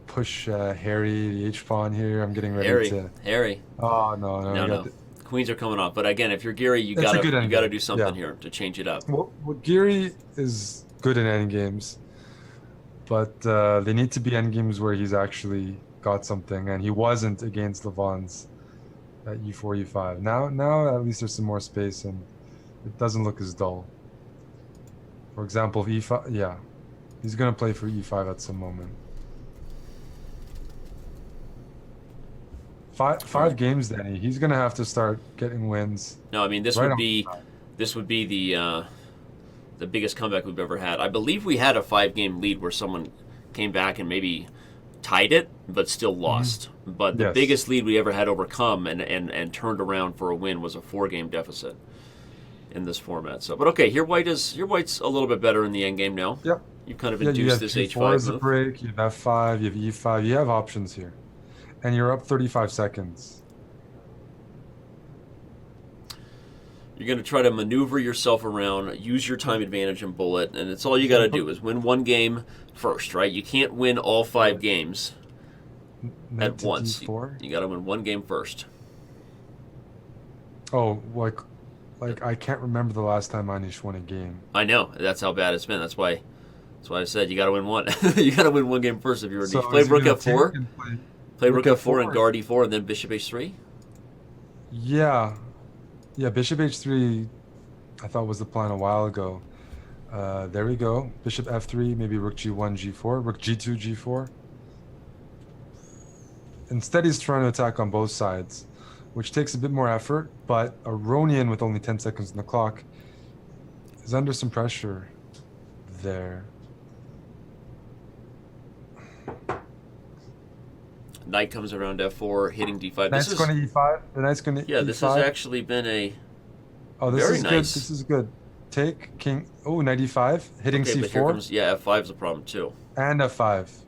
push Harry, the H pawn here. I'm getting ready to... Harry. Oh, no. Queens are coming off. But again, if you're Giri, you got to do something here to change it up. Well, Giri is good in endgames, but they need to be endgames where he's actually got something, and he wasn't against Levon's at e4, e5. Now at least there's some more space, and it doesn't look as dull. For example, e5, he's going to play for e5 at some moment. Five games, Danny. He's going to have to start getting wins. No, I mean this would be the biggest comeback we've ever had. I believe we had a 5-game lead where someone came back and maybe tied it, but still lost. But the biggest lead we ever had overcome and turned around for a win was a 4-game deficit in this format. So, but okay, your white's a little bit better in the endgame now. Yep. You've kind of induced this H5 move. As a move. break, you have F5, you have E5, you have options here. And you're up 35 seconds. You're going to try to maneuver yourself around, use your time advantage and bullet, and it's all you got to do is win one game first, right? You can't win all 5 games at once. You got to win one game first. Oh, like I can't remember the last time Anish won a game. I know. That's how bad it's been. That's why I said you got to win one. You got to win one game first if you were to play Rook F4. Play Rook F4 and Guard E4 and then Bishop H3? Yeah, Bishop H3 I thought was the plan a while ago. There we go. Bishop F3, maybe Rook G1, G4, Rook G2, G4. Instead, he's trying to attack on both sides, which takes a bit more effort, but Aronian, with only 10 seconds on the clock, is under some pressure there. Knight comes around F4, hitting D5. Knight's going to E5. The knight's going to E5. Yeah, this has actually been a this very is nice. Good. This is good. Take King. Oh, Knight E5, hitting okay, C4. But here comes, F5 is a problem too. And F5.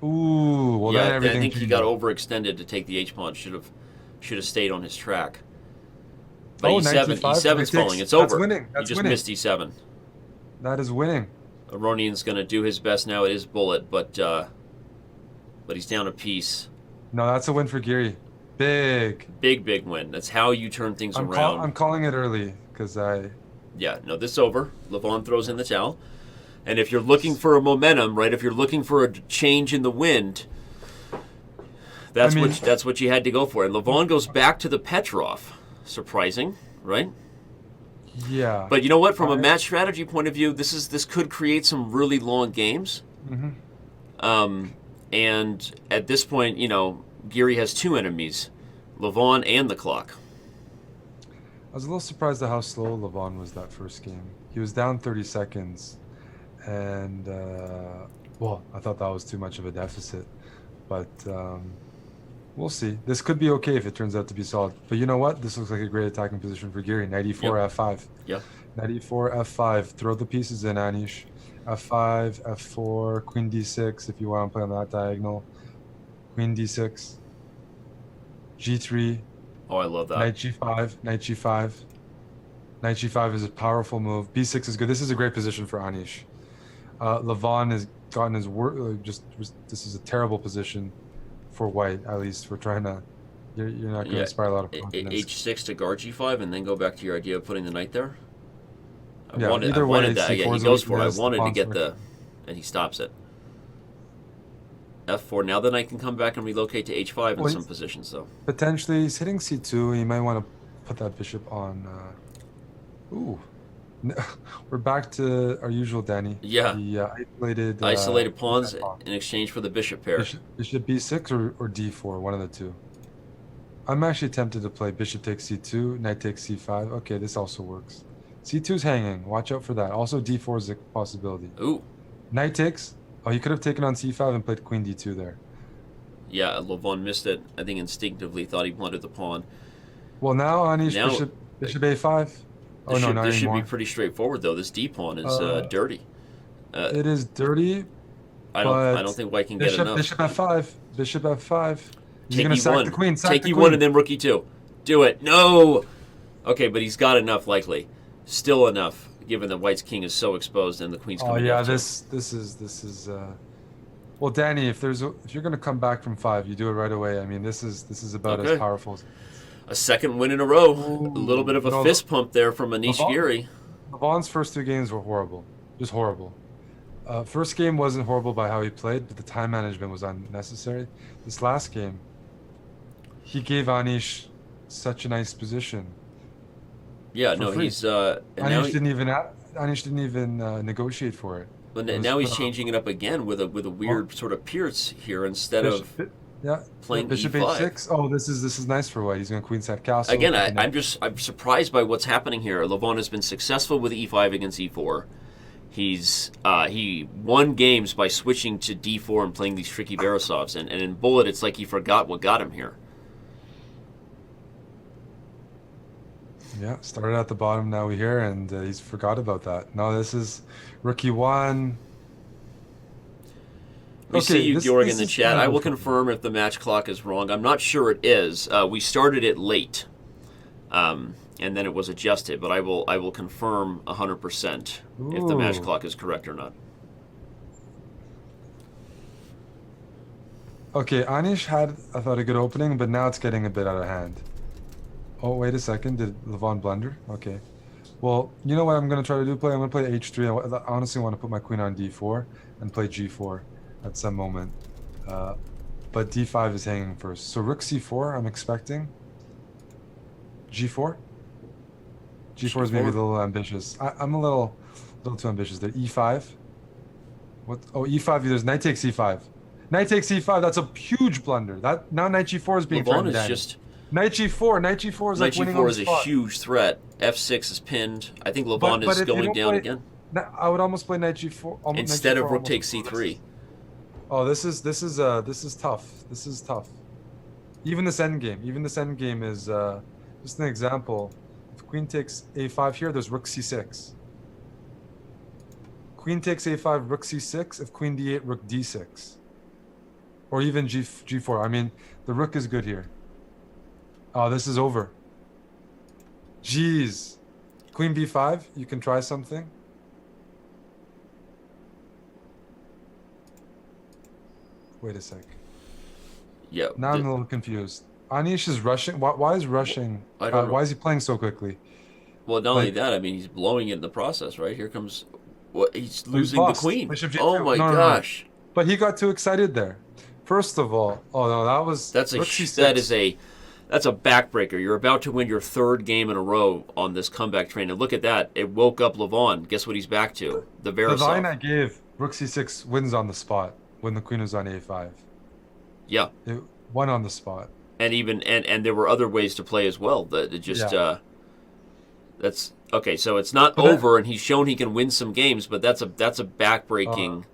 Ooh, well then everything. I think he got overextended to take the H pawn. Should have stayed on his track. But E7's falling. It's over. That's winning. He just missed E7. That is winning. Aronian's going to do his best now. It is bullet, but he's down a piece. No, that's a win for Giri. Big win. That's how you turn things around. I'm calling it early because this is over. Levon throws in the towel. And if you're looking for a momentum, right, if you're looking for a change in the wind, that's what you had to go for. And Levon goes back to the Petrov. Surprising, right? Yeah. But you know what? From a match strategy point of view, this could create some really long games. Mm-hmm. And at this point, Giri has two enemies, Levon and the clock. I was a little surprised at how slow Levon was that first game. He was down 30 seconds, and well, I thought that was too much of a deficit. But we'll see. This could be okay if it turns out to be solid. But you know what? This looks like a great attacking position for Giri. Knight e4, Yep. f5. Yeah. Knight e4, f5. Throw the pieces in, Anish. f5, f4, queen d6 if you want to play on that diagonal. Queen d6. g3. Oh, I love that. Knight g5. Knight g5. Knight g5 is a powerful move. b6 is good. This is a great position for Anish. Levon has gotten his work. This is a terrible position for white. At least we're trying to. You're not going to inspire a lot of confidence. H6 to guard g5, and then go back to your idea of putting the knight there. Yeah, I either way, wanted that. Yeah, C4 he is goes a for it. I weakness, wanted to pawn's get working. and he stops it. F4. Now the knight can come back and relocate to h5 in Well, some positions, though. Potentially, he's hitting c2. You might want to put that bishop on. Ooh, we're back to our usual Danny. Yeah. The Isolated pawns pawn. in exchange for the bishop pair. Bishop b6 or d4, one of the two. I'm actually tempted to play bishop takes c2, knight takes c5. Okay, this also works. c2's hanging. Watch out for that. Also, d4 is a possibility. Ooh. Knight takes. Oh, he could have taken on c5 and played queen d2 there. Yeah, Levon missed it. I think instinctively thought he blundered the pawn. Well, now Anish, Now- bishop a5. Oh, no, not This should anymore. be pretty straightforward, though. This d pawn is dirty. It is dirty. I don't think white can get enough. Bishop f5. Bishop f5. He's Take going to sack e1. the queen. Sack Take the e1 queen. and then rook e2. Do it. No. Okay, but he's got enough, likely. Still enough, given that white's king is so exposed and the queen's Oh coming yeah, down. this is. Well, Danny, if you're going to come back from 5, you do it right away. I mean, this is about Okay. as powerful. A second win in a row. Ooh, A little bit of a no, fist pump there from Anish Levon- Giri. Levon's first 2 games were horrible, just horrible. First game wasn't horrible by how he played, but the time management was unnecessary. This last game, he gave Anish such a nice position. Yeah, for no, free. he's and now, Anish didn't even negotiate for it. but it was now he's put on. changing it up again with a weird sort of pierce here instead of Yeah, playing bishop e5. h6. Oh, this is nice for white. He's going queen sack castle. Again, and then- I'm surprised by what's happening here. Levon has been successful with e5 against e4. He won games by switching to d4 and playing these tricky Borisovs, and in bullet it's like he forgot what got him here. Yeah, started at the bottom, now we're here, and he's forgot about that. No, this is rookie 1. We Okay, see you, this- Georg, this in the is chat. kind I of will fun. confirm if the match clock is wrong. I'm not sure it is. We started it late, and then it was adjusted. But I will confirm 100% if the match Ooh. clock is correct or not. Okay, Anish had, I thought, a good opening, but now it's getting a bit out of hand. Oh, wait a second. Did Levon blunder? Okay. Well, you know what I'm going to try to do? I'm going to play h3. I honestly want to put my queen on d4 and play g4 at some moment. But d5 is hanging first. So rook c4, I'm expecting. g4? G4 is maybe a little ambitious. I'm a little too ambitious there. e5. What? Oh, e5. There's knight takes e5. Knight takes e5. That's a huge blunder. Now knight g4 is being Levon threatened. is Danny. just Knight g4. Knight g4 is knight like winning on g4 the is a spot. huge threat. F6 is pinned. I think Levon But is if you going don't down play- again I would almost play knight g4 instead of rook almost- takes c3. Oh, this is tough. This is tough. Even this endgame is just an example. If queen takes a5 here, there's rook c6. Queen takes a5, rook c6. If queen d8, rook d6. Or even g4. I mean, the rook is good here. Oh, this is over. Jeez. Queen b5, you can try something. Wait a sec. Yeah. Now I'm a little confused. Anish is rushing. Why is rushing? I don't know. Why is he playing so quickly? Well, not only Like- that, I mean, he's blowing it in the process, right? Here comes what he's losing the lost. queen. Bishop G2. Oh my No, no, no. gosh. But he got too excited there. First of all, oh no, that was That's rook c6. that's a backbreaker. You're about to win your third game in a row on this comeback train, and look at that. It woke up Levon. Guess what he's back to? The The line I Borisov. gave rook c6 wins on the spot. when the queen was on a5. Yeah. It won on the spot. And even and there were other ways to play as well. That it just Yeah. that's okay. So it's not But that- over, and he's shown he can win some games, but that's a backbreaking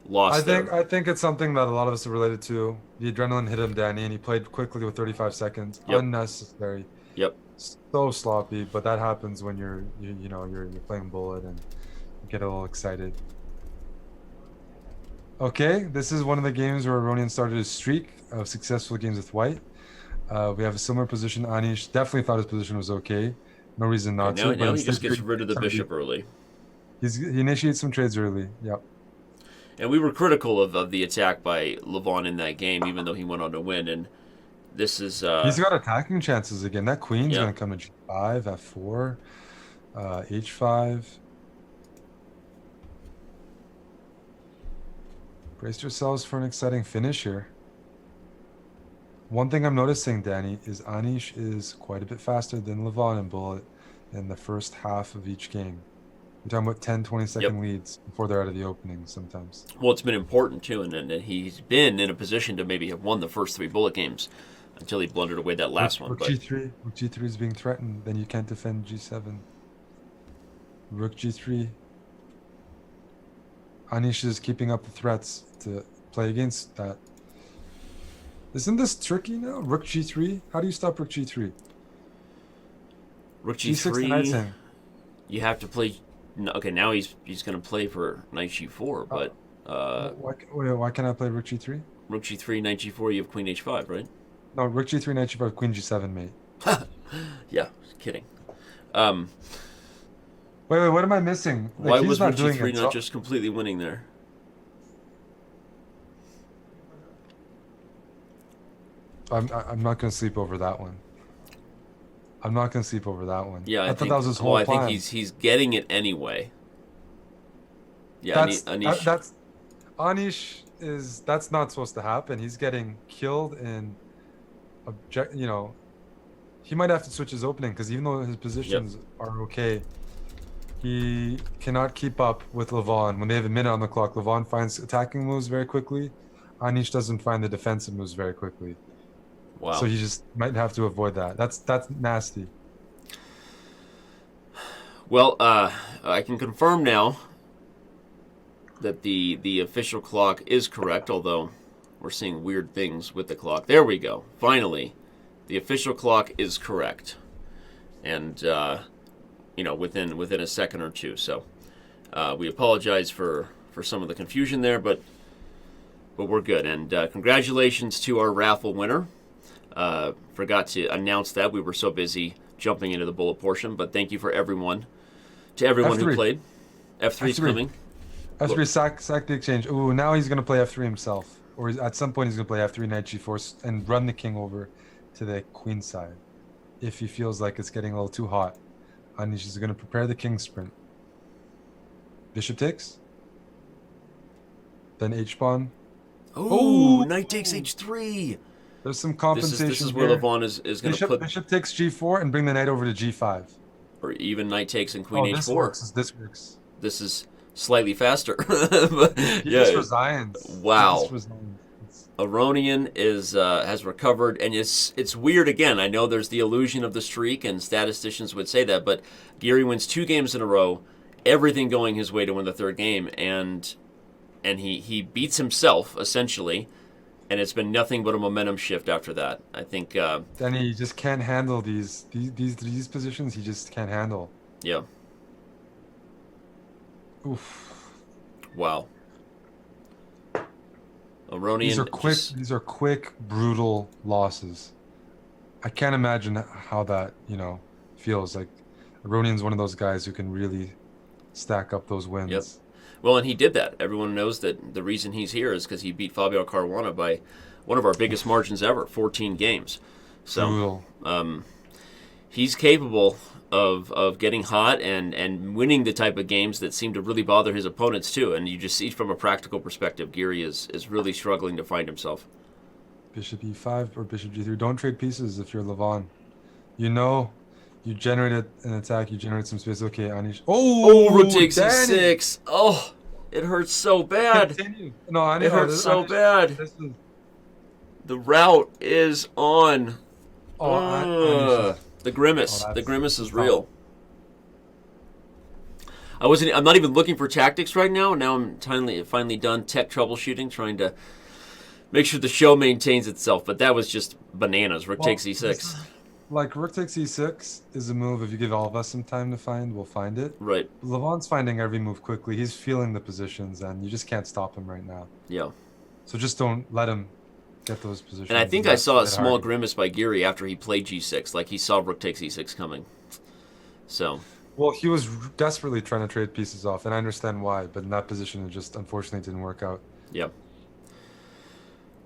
loss. I think it's something that a lot of us are related to. The adrenaline hit him, Danny, and he played quickly with 35 seconds. Yep. Unnecessary. Yep. So sloppy, but that happens when you're playing bullet and you get a little excited. Okay, this is one of the games where Aronian started his streak of successful games with white. We have a similar position. Anish definitely thought his position was okay. No reason not Now, to. now he instead just gets he- rid of the bishop early. He initiates some trades early. Yep. And we were critical of the attack by Levon in that game, even though he went on to win. And this is He's got attacking chances again. That queen's Yeah. going to come to g5, f4, h5. Brace yourselves for an exciting finish here. One thing I'm noticing, Danny, is Anish is quite a bit faster than Levon in bullet in the first half of each game. We're talking about 10, 20-second leads before they're out of the opening sometimes. well, it's been important too, and he's been in a position to maybe have won the first 3 bullet games until he blundered away that last one. Rook But g3. Rook g3 is being threatened. Then you can't defend g7. Rook g3. Anish is keeping up the threats to play against that. Isn't this tricky now? Rook g3? How do you stop rook g3? Rook g6 g3, tonight's in. you have to play. No, okay, now he's going to play for knight g4, but Why can't I play rook g3? rook g3, knight g4, you have queen h5, right? No, rook g3, knight g5, queen g7, mate. Yeah, kidding. Wait, what am I missing? Why he's was not rook doing g3 it, not so- just completely winning there? I'm not gonna sleep over that one. I'm not gonna sleep over that one. Yeah, I thought think that was his whole well, I plan. think he's getting it anyway. Yeah, Anish. That's Anish is that's not supposed to happen. He's getting killed in object. He might have to switch his opening because even though his positions are okay, he cannot keep up with Levon. When they have a minute on the clock, Levon finds attacking moves very quickly. Anish doesn't find the defensive moves very quickly. Wow. So he just might have to avoid that. That's nasty. Well, I can confirm now that the official clock is correct, although we're seeing weird things with the clock. There we go. Finally, the official clock is correct, and within a second or two. So we apologize for some of the confusion there, but we're good. And congratulations to our raffle winner. Forgot to announce that. We were so busy jumping into the bullet portion, but thank you for everyone who F3. played. F3's F3. coming. F3 sack the exchange. Ooh, now he's gonna play F3 himself, or at some point he's gonna play F3 knight G4 and run the king over to the queen side. If he feels like it's getting a little too hot, Anish is gonna prepare the king sprint. Bishop takes. Then H pawn. Oh, knight takes H3. There's some compensation. This is where here. Levon is going to put, Bishop takes G4 and bring the knight over to G5. or even knight takes and queen This H4. works. This works. This is slightly faster. But, He yeah, just resigns. Wow. He just resigns. Aronian has recovered, and it's weird again. I know there's the illusion of the streak, and statisticians would say that, but Giri wins 2 games in a row, everything going his way to win the 3rd game, and he beats himself essentially, and it's been nothing but a momentum shift after that. I think. Then he just can't handle these positions. He just can't handle. Yeah. Oof. Wow. Aronian. These are quick. These are quick, brutal losses. I can't imagine how that feels. Like Aronian's one of those guys who can really stack up those wins. Yep. Well, and he did that. Everyone knows that the reason he's here is because he beat Fabio Caruana by one of our biggest margins ever, 14 games. So Brutal. He's capable of getting hot and winning the type of games that seem to really bother his opponents too. And you just see from a practical perspective, Giri is really struggling to find himself. Bishop e5 or bishop g3. Don't trade pieces if you're Levon. You generated an attack. You generate some space. Okay, Anish. Oh, rook takes e6. Oh, It hurts so bad. Continue. No, I It hurts so bad. This is, The route is on. Anish is, The grimace. oh, The grimace is that's real. I'm not even looking for tactics right now. Now I'm finally done tech troubleshooting, trying to make sure the show maintains itself. But that was just bananas. Rook takes e6. Like, rook takes e6 is a move. If you give all of us some time to find, we'll find it. Right. Levon's finding every move quickly. He's feeling the positions, and you just can't stop him right now. Yeah. So just don't let him get those positions. And I think I saw a small grimace by Giri after he played g6. Like, he saw rook takes e6 coming. So... Well, he was desperately trying to trade pieces off, and I understand why, but in that position, it just unfortunately didn't work out. Yeah.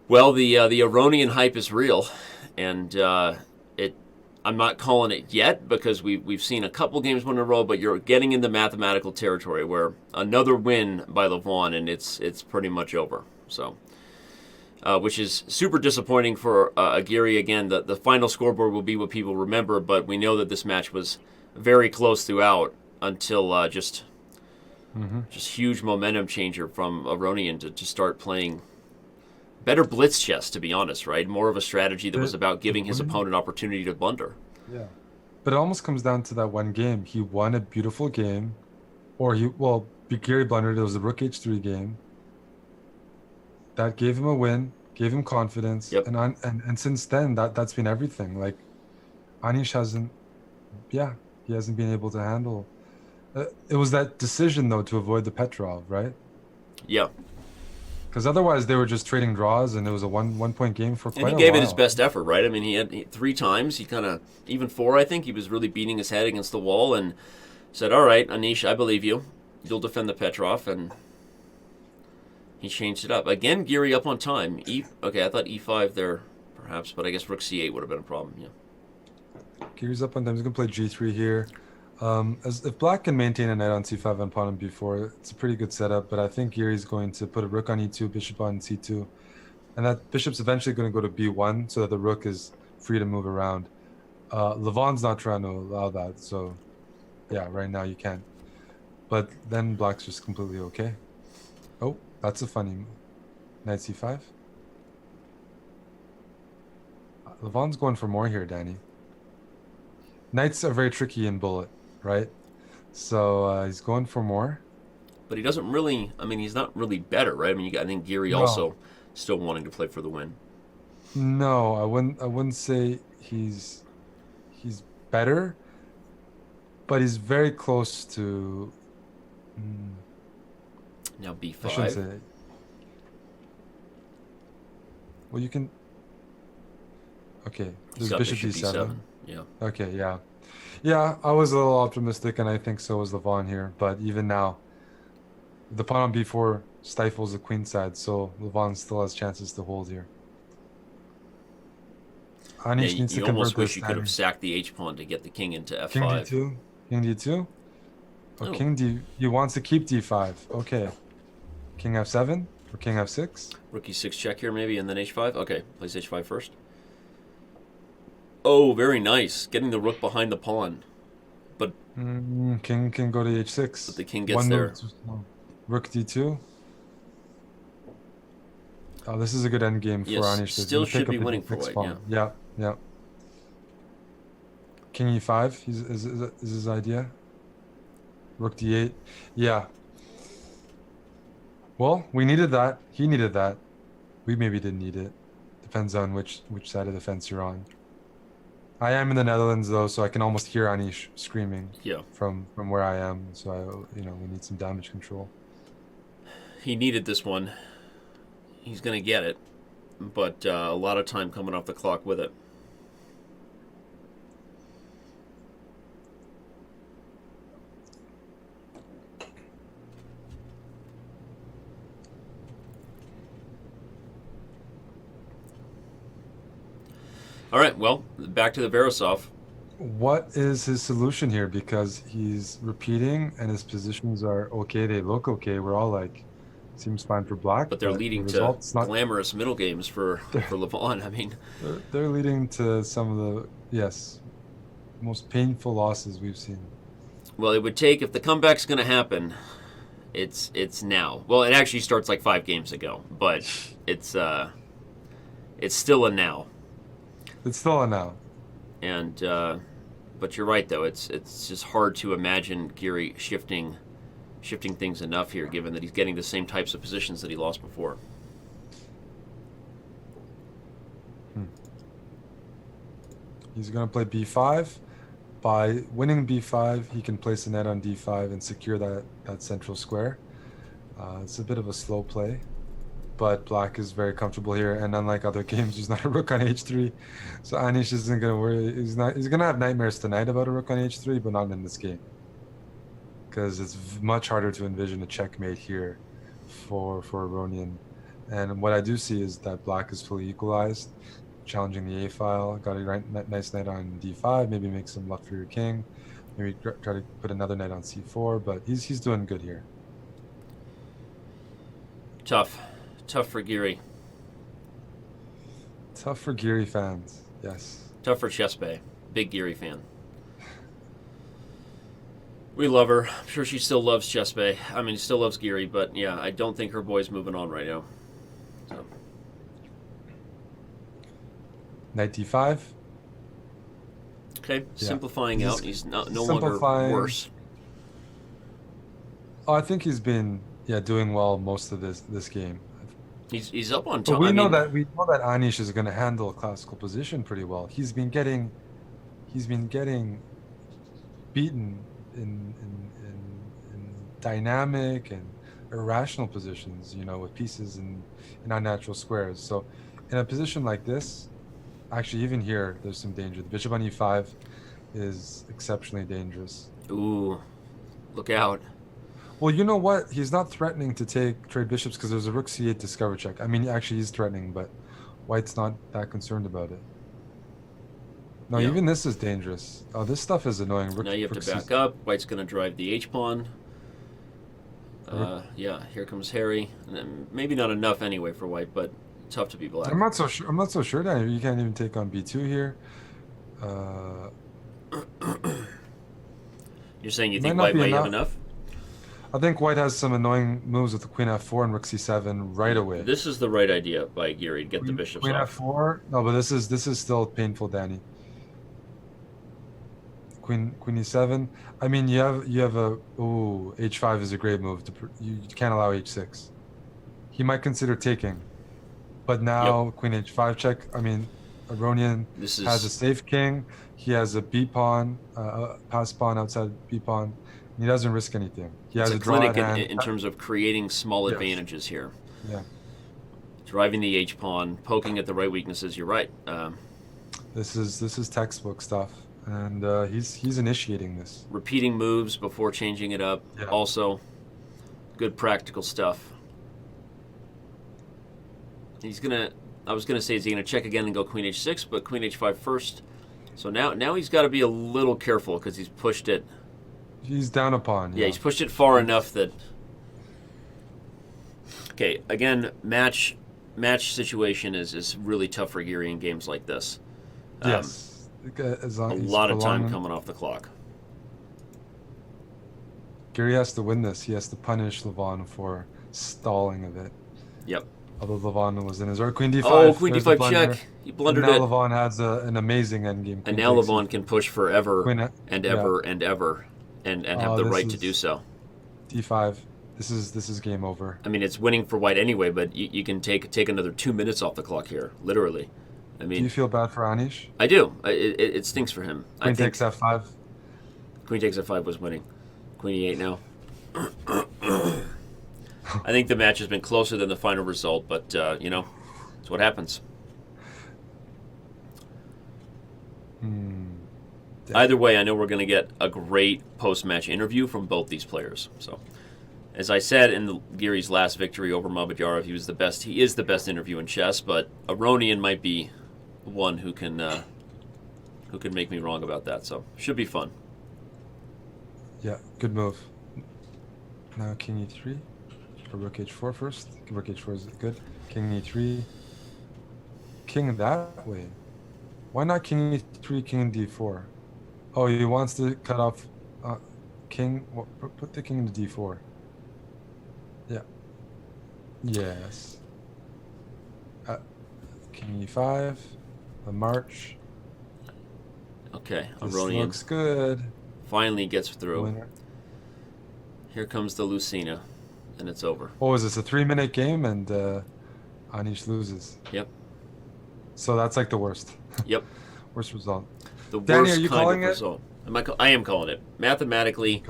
Well, the Aronian hype is real, and I'm not calling it yet because we've seen a couple games win in a row, but you're getting into mathematical territory where another win by Levon, and it's pretty much over. So, which is super disappointing for Giri. Again, the final scoreboard will be what people remember, but we know that this match was very close throughout until just huge momentum changer from Aronian to start playing better blitz chess, to be honest, right? More of a strategy that was about giving his opponent opportunity to blunder. Yeah. But it almost comes down to that one game. He won a beautiful game, Giri blundered. It was the rook h3 game. That gave him a win, gave him confidence. Yep. And since then, that's been everything. Like, Anish hasn't been able to handle. It was that decision, though, to avoid the Petrov, right? Yeah. Because otherwise they were just trading draws, and it was a one point game for quite a while. And he gave it his best effort, right? I mean, he had 3 times. He kind of, even 4, I think, he was really beating his head against the wall and said, all right, Anish, I believe you. You'll defend the Petrov, and he changed it up. Again, Giri up on time. Okay, I thought e5 there, perhaps, but I guess rook c8 would have been a problem, yeah. Giri's up on time. He's going to play g3 here. If black can maintain a knight on c5 and pawn on b4, it's a pretty good setup, but I think Giri's going to put a rook on e2, bishop on c2, and that bishop's eventually going to go to b1 so that the rook is free to move around. Levon's not trying to allow that, so yeah, right now you can't. But then black's just completely okay. Oh, that's a funny move. Knight c5. Levon's going for more here, Danny. Knights are very tricky in bullet, right? So he's going for more. But he doesn't really, I mean, he's not really better, right? I mean, I think Giri also still wanting to play for the win. No, I wouldn't say he's better, but he's very close to. Now b5. I shouldn't say. Well, you can. Okay, there's bishop d7. Yeah. Okay, yeah. Yeah, I was a little optimistic, and I think so was Levon here. But even now, the pawn on b4 stifles the queen side, so Levon still has chances to hold here. Anish needs to you convert almost wish this you could have sacked the h-pawn to get the king into f5. King d2? King d2? Oh, Oh. king d... He wants to keep d5. Okay. King f7 or king f6? Rook e6 check here maybe, and then h5? Okay, plays h5 first. Oh, very nice. Getting the rook behind the pawn. But King can go to h6. But the king gets there. Rook d2. Oh, this is a good endgame for Anish. Still should be winning for white, Yeah. King e5 is his idea. Rook d8. Yeah. Well, we needed that. He needed that. We maybe didn't need it. Depends on which side of the fence you're on. I am in the Netherlands though, so I can almost hear Anish screaming. Yeah. From where I am, so we need some damage control. He needed this one. He's gonna get it, but a lot of time coming off the clock with it. All right, well, back to the Verosov. What is his solution here? Because he's repeating and his positions are okay. They look okay. We're all like, seems fine for black. But they're leading to glamorous middle games for Levon. I mean, they're leading to some of the, most painful losses we've seen. Well, it would take, if the comeback's going to happen, it's now. Well, it actually starts like 5 games ago, but it's still a now. It's still a now. And but you're right though. It's just hard to imagine Giri shifting things enough here, given that he's getting the same types of positions that he lost before. He's going to play b5. By winning b5, he can place a knight on d5 and secure that central square. It's a bit of a slow play, but black is very comfortable here. And unlike other games, there's not a rook on h3, so Anish isn't going to worry. He's going to have nightmares tonight about a rook on h3, but not in this game, because it's much harder to envision a checkmate here for Aronian. And what I do see is that black is fully equalized. Challenging the A file, got a nice knight on d5, maybe make some luck for your king, maybe try to put another knight on c4, but he's doing good here. Tough for Giri. Tough for Giri fans, yes. Tough for Chessbrah. Big Giri fan. We love her. I'm sure she still loves Chessbrah. I mean, still loves Giri, but yeah, I don't think her boy's moving on right now. So. Knight d5. Okay, Yeah. Simplifying out. He's no longer worse. Oh, I think he's been doing well most of this game. He's up on top. But we know that Anish is going to handle a classical position pretty well. He's been getting beaten in dynamic and irrational positions, with pieces in unnatural squares. So in a position like this, actually, even here, there's some danger. The bishop on e5 is exceptionally dangerous. Ooh, look out. Well, you know what? He's not threatening to trade bishops because there's a rook c8 discover check. I mean, actually, he's threatening, but white's not that concerned about it. No, Yeah. even this is dangerous. Oh, this stuff is annoying. Now you have to back up. White's going to drive the h-pawn. Yeah, here comes Harry. And then maybe not enough anyway for white, but tough to be black. I'm not so sure that you can't even take on b2 here. You're saying you think white might have enough? I think white has some annoying moves with the queen f4 and rook c7 right away. This is the right idea by Giri to get the bishops queen off. f4. No, but this is still painful, Danny. Queen e7. I mean, you have a h5 is a great move. You can't allow h6. He might consider taking, but now queen h5 check. I mean, Aronian has a safe king. He has a b pawn, pass pawn outside b pawn. He doesn't risk anything. He has a draw clinic at hand. in terms of creating small advantages here. Yeah. Driving the h pawn, poking at the right weaknesses. You're right. This is textbook stuff, and he's initiating this. Repeating moves before changing it up. Yeah. Also, good practical stuff. I was gonna say, is he gonna check again and go queen h6, but queen h5 first. So now he's got to be a little careful because he's pushed it. He's down a pawn. Yeah, he's pushed it far enough that. Okay, again, match situation is really tough for Giri in games like this. Yes, a lot of time coming off the clock. Giri has to win this. He has to punish Levon for stalling a bit. Yep. Although Levon was in his queen d5. Oh, queen d5 check. He blundered and now it. Levon has an amazing endgame. And now Levon can push forever and ever and ever and have the right to do so. d5. This is game over. I mean, it's winning for white anyway, but you can take another 2 minutes off the clock here, literally. I mean, do you feel bad for Anish? I do. It stinks for him. Queen takes f5. Queen takes f5 was winning. Queen e8 now. I think the match has been closer than the final result, but it's what happens. Either way, I know we're going to get a great post-match interview from both these players. So, as I said in Giri's last victory over Mabadyarov, he is the best interview in chess, but Aronian might be one who can make me wrong about that. So, should be fun. Yeah, good move. Now king e3. Or rook h4 first. Rook h4 is good. King e3. King that way. Why not king e3, king d4? Oh, he wants to cut off king. Well, put the king into d4. Yeah. Yes. King e5. The march. Okay, This Aronian looks good. finally gets through. Winner. Here comes the Lucina, and it's over. Oh, is this a 3-minute game and Anish loses? Yep. So that's like the worst. Yep. Worst result. The Danny, worst are you kind calling of it? result. I am calling it. Mathematically,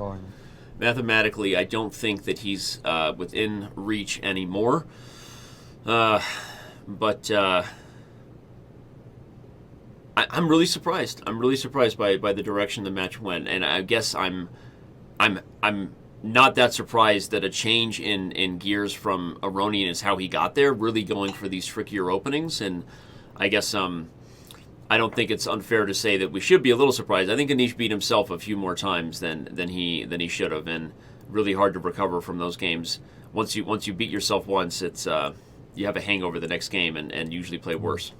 I don't think that he's within reach anymore. But I'm really surprised. I'm really surprised by the direction the match went, and I guess I'm not that surprised that a change in gears from Aronian is how he got there. Really going for these trickier openings, and I guess I don't think it's unfair to say that we should be a little surprised. I think Anish beat himself a few more times than he should have, and really hard to recover from those games. Once you beat yourself once, it's you have a hangover the next game and usually play worse.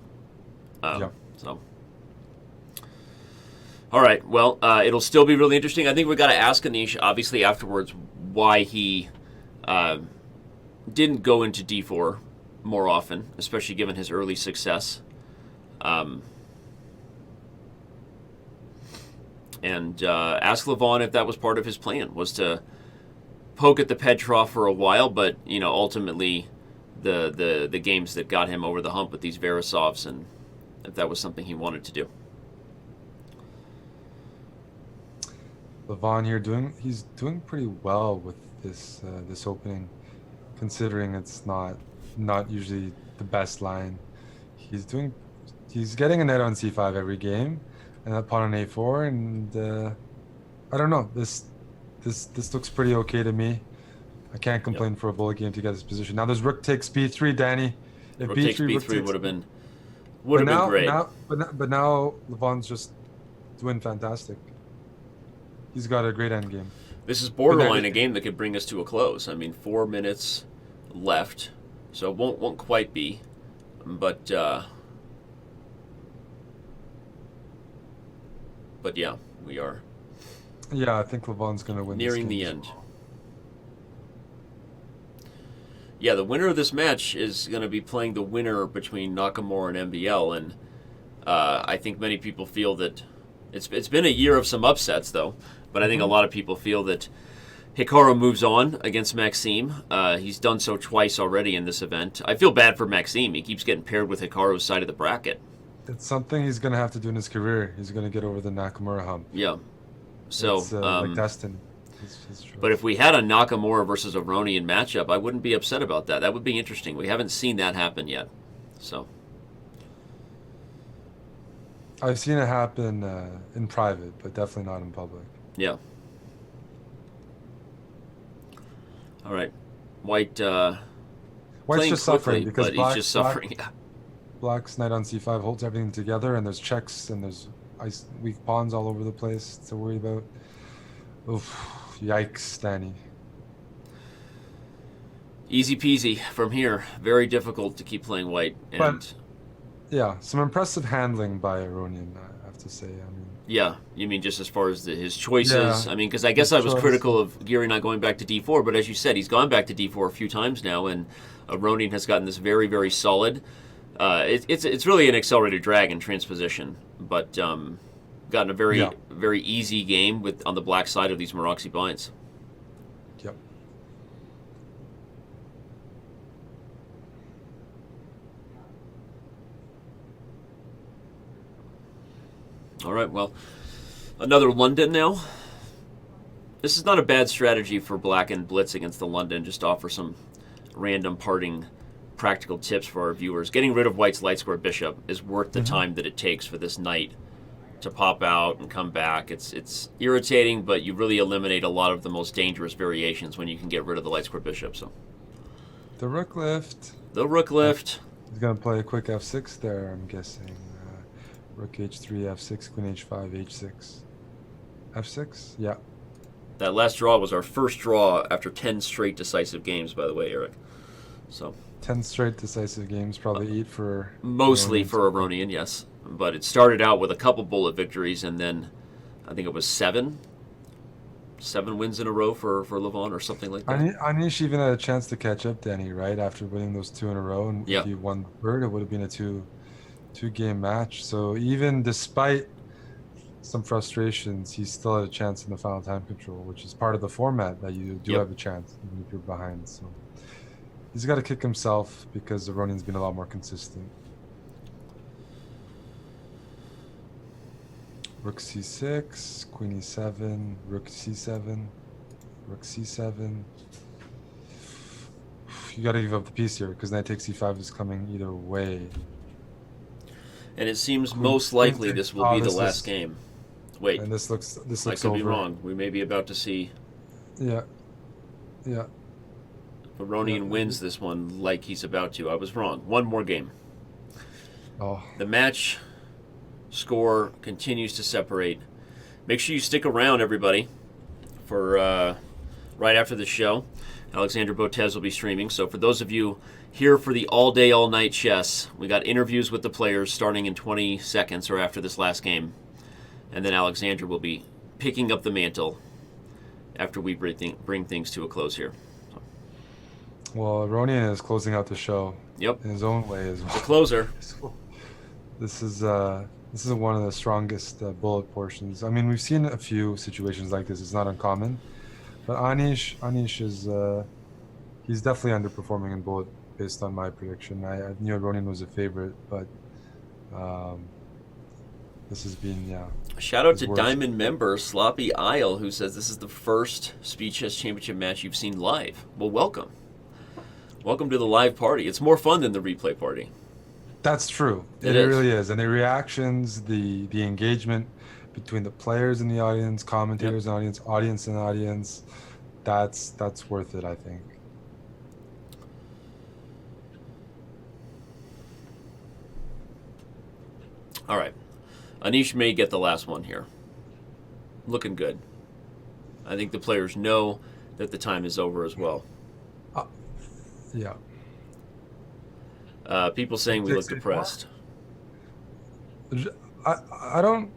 Yeah. So, all right. Well, it'll still be really interesting. I think we got to ask Anish, obviously afterwards, why he didn't go into d4 more often, especially given his early success. And ask Levon if that was part of his plan, was to poke at the Petrov for a while, but ultimately the games that got him over the hump with these Verisovs, and if that was something he wanted to do. Levon here he's doing pretty well with this this opening, considering it's not usually the best line. He's getting a net on c5 every game, and a pawn on a4, and I don't know, this looks pretty okay to me. I can't complain for a bullet game to get this position. Now there's rook takes b3, Danny. If Rook takes b3 would have been great. But now Levon's just doing fantastic. He's got a great endgame. This is borderline a game that could bring us to a close. I mean, 4 minutes left, so it won't quite be, but yeah, we are. Yeah, I think Levon's going to win. Nearing the end. Yeah, the winner of this match is going to be playing the winner between Nakamura and MBL, and I think many people feel that it's been a year of some upsets, though. But I think a lot of people feel that Hikaru moves on against Maxime. He's done so twice already in this event. I feel bad for Maxime. He keeps getting paired with Hikaru's side of the bracket. It's something he's going to have to do in his career. He's going to get over the Nakamura hump. Yeah. So, it's like destiny. But if we had a Nakamura versus Aronian matchup, I wouldn't be upset about that. That would be interesting. We haven't seen that happen yet. So I've seen it happen in private, but definitely not in public. Yeah. All right. White's just suffering because he's just suffering. Black's knight on c5 holds everything together, and there's checks and there's weak pawns all over the place to worry about. Oof, yikes, Danny. Easy peasy from here. Very difficult to keep playing white. And yeah, some impressive handling by Aronian, I have to say. I mean, yeah, you mean just as far as his choices? Yeah, I mean, because I guess I was critical of Giri not going back to d4, but as you said, he's gone back to d4 a few times now, and Aronian has gotten this very, very solid. It's really an accelerated drag in transposition, but gotten a very easy game on the black side of these Maroczy binds. Yep. All right, well, another London now. This is not a bad strategy for black and blitz against the London. Just offer some random parting practical tips for our viewers. Getting rid of white's light square bishop is worth the time that it takes for this knight to pop out and come back. It's irritating, but you really eliminate a lot of the most dangerous variations when you can get rid of the light square bishop. So the rook lift. The rook lift. He's gonna play a quick f6 there, I'm guessing. Rook h3, f6, queen h5, h6. f6? Yeah. That last draw was our first draw after 10 straight decisive games, by the way, Eric. So 10 straight decisive games, probably 8 for... Mostly for Aronian, yes. But it started out with a couple bullet victories, and then I think it was 7 7 wins in a row for Levon or something like that. Anish even had a chance to catch up, Danny, right? After winning those 2 in a row. And Yeah. if he won the third, it would have been a two-game match. So even despite some frustrations, he still had a chance in the final time control, which is part of the format that you do have a chance, even if you're behind. So he's got to kick himself because Aronian's been a lot more consistent. Rook c6, queen e7, rook c7, rook c7. You got to give up the piece here because knight takes e5 is coming either way. And it seems most likely this will be the last game. Wait. And this looks I could over. be wrong. We may be about to see. Yeah. Aronian wins this one like he's about to. I was wrong. One more game. Oh. The match score continues to separate. Make sure you stick around, everybody, for right after the show. Alexander Botez will be streaming. So for those of you here for the all-day, all-night chess, we got interviews with the players starting in 20 seconds or after this last game. And then Alexander will be picking up the mantle after we bring things to a close here. Well, Aronian is closing out the show. Yep. In his own way as well. The closer. This is one of the strongest bullet portions. I mean, we've seen a few situations like this. It's not uncommon, but Anish is he's definitely underperforming in bullet based on my prediction. I knew Aronian was a favorite, but this has been Shout out to worst. Diamond member Sloppy Isle, who says this is the first Speed Chess Championship match you've seen live. Well, welcome. Welcome to the live party. It's more fun than the replay party. That's true. It really is. And the reactions, the engagement between the players in the audience, commentators in the audience in the audience, that's worth it, I think. All right. Anish may get the last one here. Looking good. I think the players know that the time is over as well. Yeah. People saying we look depressed. I don't.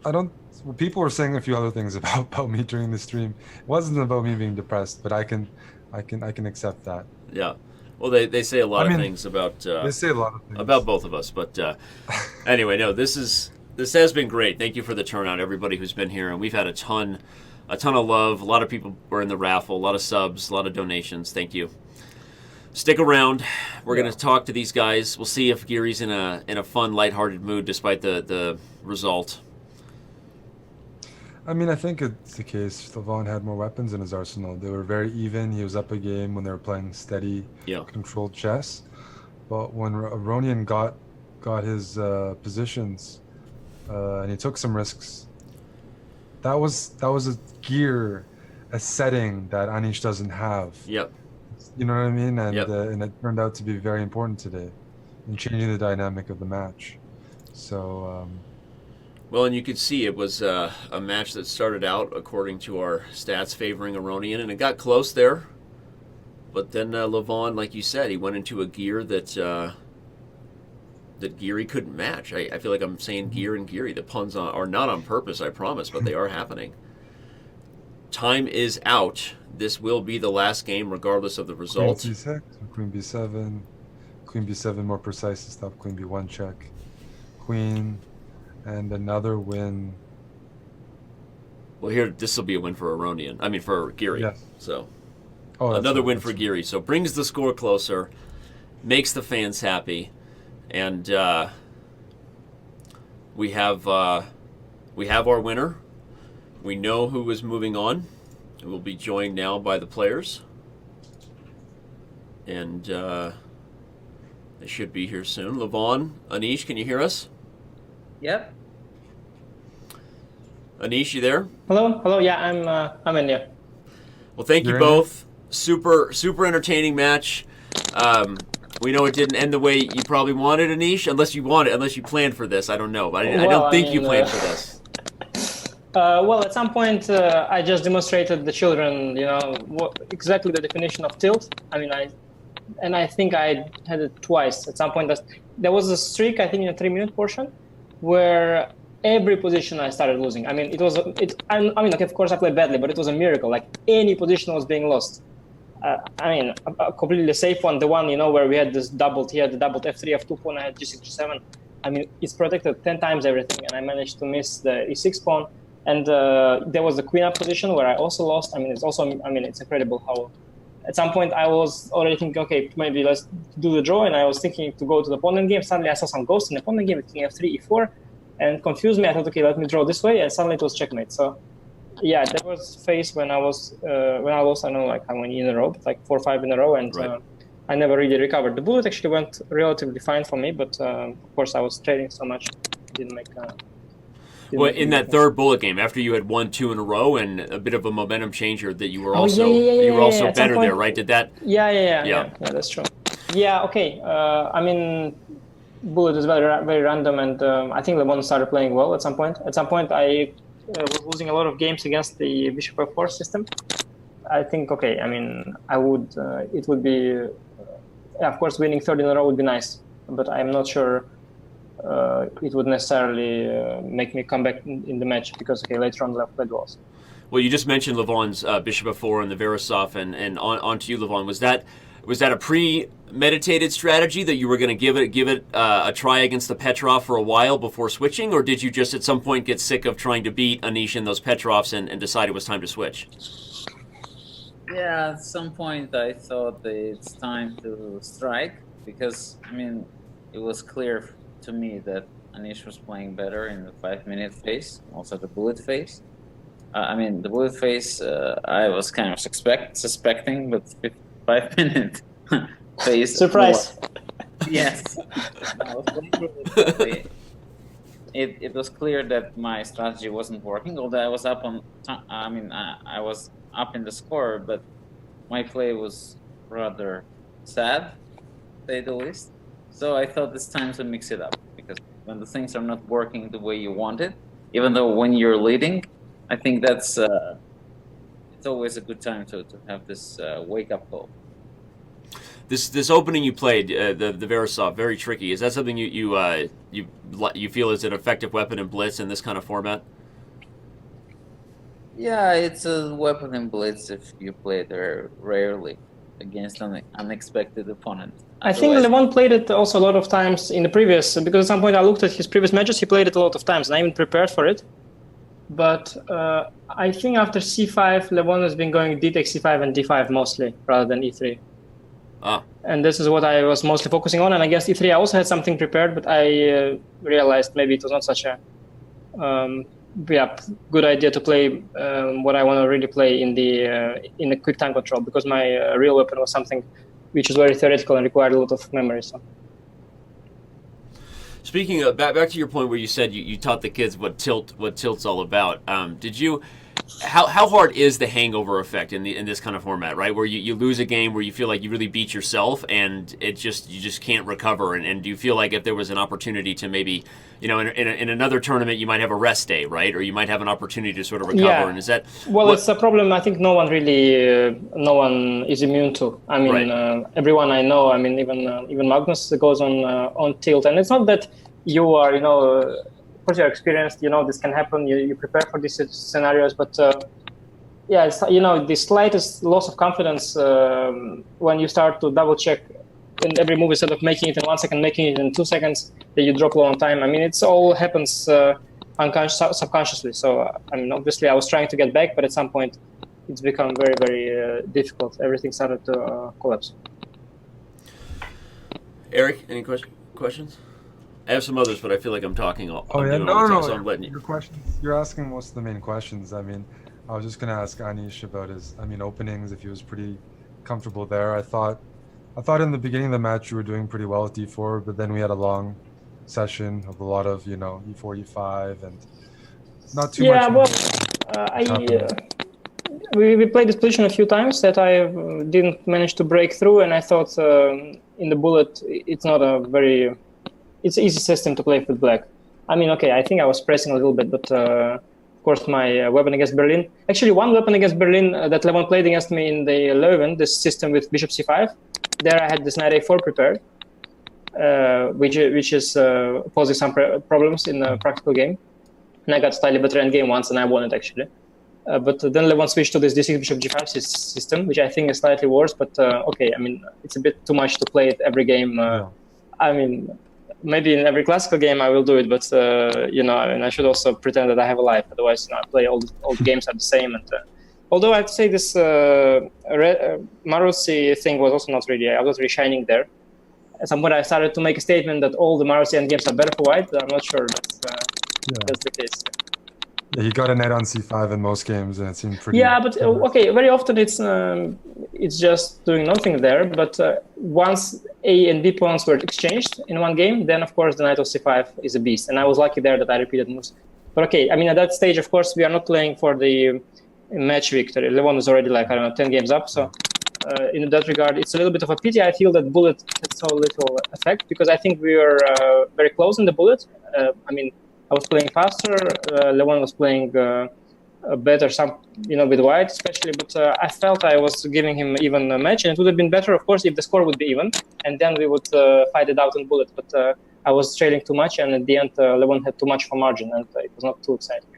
Well, people were saying a few other things about me during the stream. It wasn't about me being depressed, but I can accept that. Yeah. Well, they say a lot of things about. They say a lot of things about both of us, but anyway, no. This has been great. Thank you for the turnout, everybody who's been here, and we've had a ton of love. A lot of people were in the raffle. A lot of subs. A lot of donations. Thank you. Stick around. We're going to talk to these guys. We'll see if Giri's in a fun, lighthearted mood despite the result. I mean, I think it's the case. Levon had more weapons in his arsenal. They were very even. He was up a game when they were playing steady, controlled chess. But when Aronian got his positions and he took some risks, that was a gear, a setting that Anish doesn't have. Yep. You know what I mean? And it turned out to be very important today in changing the dynamic of the match. So. Well, and you could see it was a match that started out according to our stats favoring Aronian, and it got close there. But then Levon, like you said, he went into a gear that Giri couldn't match. I feel like I'm saying gear and Giri. The puns are not on purpose, I promise, but they are happening. Time is out. This will be the last game, regardless of the result. Queen c6, queen b7, queen b7 more precise to stop queen b1 check, queen, and another win. Well, here this will be a win for Aronian. I mean for Giri. Yes. So another win for Giri. So brings the score closer, makes the fans happy, and we have our winner. We know who is moving on. It will be joined now by the players. And they should be here soon. Levon, Anish, can you hear us? Yep. Anish, you there? Hello. Yeah, I'm in here. Well, thank you both. Super entertaining match. We know it didn't end the way you probably wanted, Anish, unless you planned for this. I don't know, but I don't think you planned for this. Well, at some point, I just demonstrated the children, exactly the definition of tilt. I mean, I think I had it twice. At some point, there was a streak, I think, in a 3-minute portion, where every position I started losing. I mean, I mean, okay, of course I played badly, but it was a miracle. Like any position was being lost. I mean, a completely safe one, the one, where we had this doubled here, the doubled f3, f2 pawn, I had g6, g7. I mean, it's protected 10 times everything, and I managed to miss the e6 pawn. And there was the queen up position where I also lost. I mean, it's incredible how at some point I was already thinking, okay, maybe let's do the draw. And I was thinking to go to the pawn endgame. Suddenly I saw some ghosts in the pawn endgame with king f3, e4, and confused me. I thought, okay, let me draw this way. And suddenly it was checkmate. So yeah, there was a phase when I lost, I don't know, like how many in a row, but like 4 or 5 in a row. And Right. I never really recovered. The bullet actually went relatively fine for me, but of course I was trading so much, didn't make Well, in that third bullet game, after you had won 2 in a row and a bit of a momentum changer, that you were also At some better point, there, right? Did that? Yeah, that's true. Yeah, okay. I mean, bullet is very, very random, and I think Levon started playing well at some point. At some point, I was losing a lot of games against the bishop f4 system. I think, okay, I mean, it would be, of course, winning 3rd in a row would be nice, but I'm not sure it would necessarily make me come back in the match because, okay, later on left played well. Well, you just mentioned Levon's bishop f4 and the Verasov, and on to you, Levon. Was that a premeditated strategy that you were going to give it a try against the Petrov for a while before switching, or did you just at some point get sick of trying to beat Anish in those Petrovs and decide it was time to switch? Yeah, at some point I thought that it's time to strike because, I mean, it was clear to me that Anish was playing better in the 5-minute phase, also the bullet phase. I mean, the bullet phase I was kind of suspecting, but 5-minute phase. Surprise! Yes. I was playing really badly. It was clear that my strategy wasn't working, although I was up on. I was up in the score, but my play was rather sad, to say the least. So I thought it's time to mix it up because when the things are not working the way you want it, even though when you're leading, I think that's it's always a good time to have this wake up call. This opening you played, the Verasov, very tricky. Is that something you feel is an effective weapon in blitz in this kind of format? Yeah, it's a weapon in blitz if you play it rarely against an unexpected opponent. I think Levon played it also a lot of times in the previous, because at some point I looked at his previous matches, he played it a lot of times, and I even prepared for it. But I think after c5, Levon has been going d takes c5 and d5 mostly, rather than e3. Ah. And this is what I was mostly focusing on. And against e3, I also had something prepared, but I realized maybe it was not such a good idea to play what I want to really play in the quick time control, because my real weapon was something which is very theoretical and required a lot of memory. So. Speaking of back to your point where you said you taught the kids what tilt's all about. Did you? How hard is the hangover effect in this kind of format, right? Where you lose a game where you feel like you really beat yourself and you just can't recover. And do you feel like if there was an opportunity to maybe, in another tournament you might have a rest day, right? Or you might have an opportunity to sort of recover. Yeah. And is that it's a problem I think no one is immune to. I mean, right. Everyone I know, I mean, even Magnus goes on tilt, and it's not that you are, of course you're experienced, this can happen, you prepare for these scenarios, but it's, the slightest loss of confidence when you start to double check in every move instead of making it in 1 second, making it in 2 seconds, that you drop low on time. I mean, it's all happens subconsciously. So, I mean, obviously I was trying to get back, but at some point it's become very, very difficult. Everything started to collapse. Eric, any questions? I have some others, but I feel like I'm talking all. Oh, yeah, no. So I'm letting you. Your questions. You're asking most of the main questions. I mean, I was just gonna ask Anish about his, openings. If he was pretty comfortable there. I thought in the beginning of the match you were doing pretty well with d4, but then we had a long session of a lot of, e4, e5, and not too much. Yeah, well, we played this position a few times that I didn't manage to break through, and I thought in the bullet it's not it's an easy system to play with black. I mean, okay, I think I was pressing a little bit, but of course my weapon against Berlin. Actually, one weapon against Berlin that Levon played against me in the Leuven, this system with bishop c5, there I had this knight a4 prepared, which is posing some problems in the practical game. and I got slightly better endgame once, and I won it actually. But then Levon switched to this d6 bishop g5 system, which I think is slightly worse. But okay, I mean, it's a bit too much to play it every game. I mean, maybe in every classical game I will do it, but you know, I mean, I should also pretend that I have a life. Otherwise, you know, I play all the games are the same. And although I have to say this Marusi thing was also not really, I was not really shining there. At some point, I started to make a statement that all the Marusi endgames are better for white. I'm not sure that's the case. Yeah, he got a knight on c5 in most games, and it seemed pretty. Yeah, but okay, very often it's just doing nothing there. But once A and B pawns were exchanged in one game, then of course the knight of c5 is a beast, and I was lucky there that I repeated moves. But okay, I mean at that stage, of course, we are not playing for the match victory. Levon is already like, I don't know, 10 games up. So in that regard, it's a little bit of a pity. I feel that bullet had so little effect because I think we were very close in the bullet. I mean, I was playing faster. Levon was playing better, with white especially. But I felt I was giving him even a match, and it would have been better, of course, if the score would be even, and then we would fight it out in bullet. But I was trailing too much, and at the end, Levon had too much for margin, and it was not too exciting.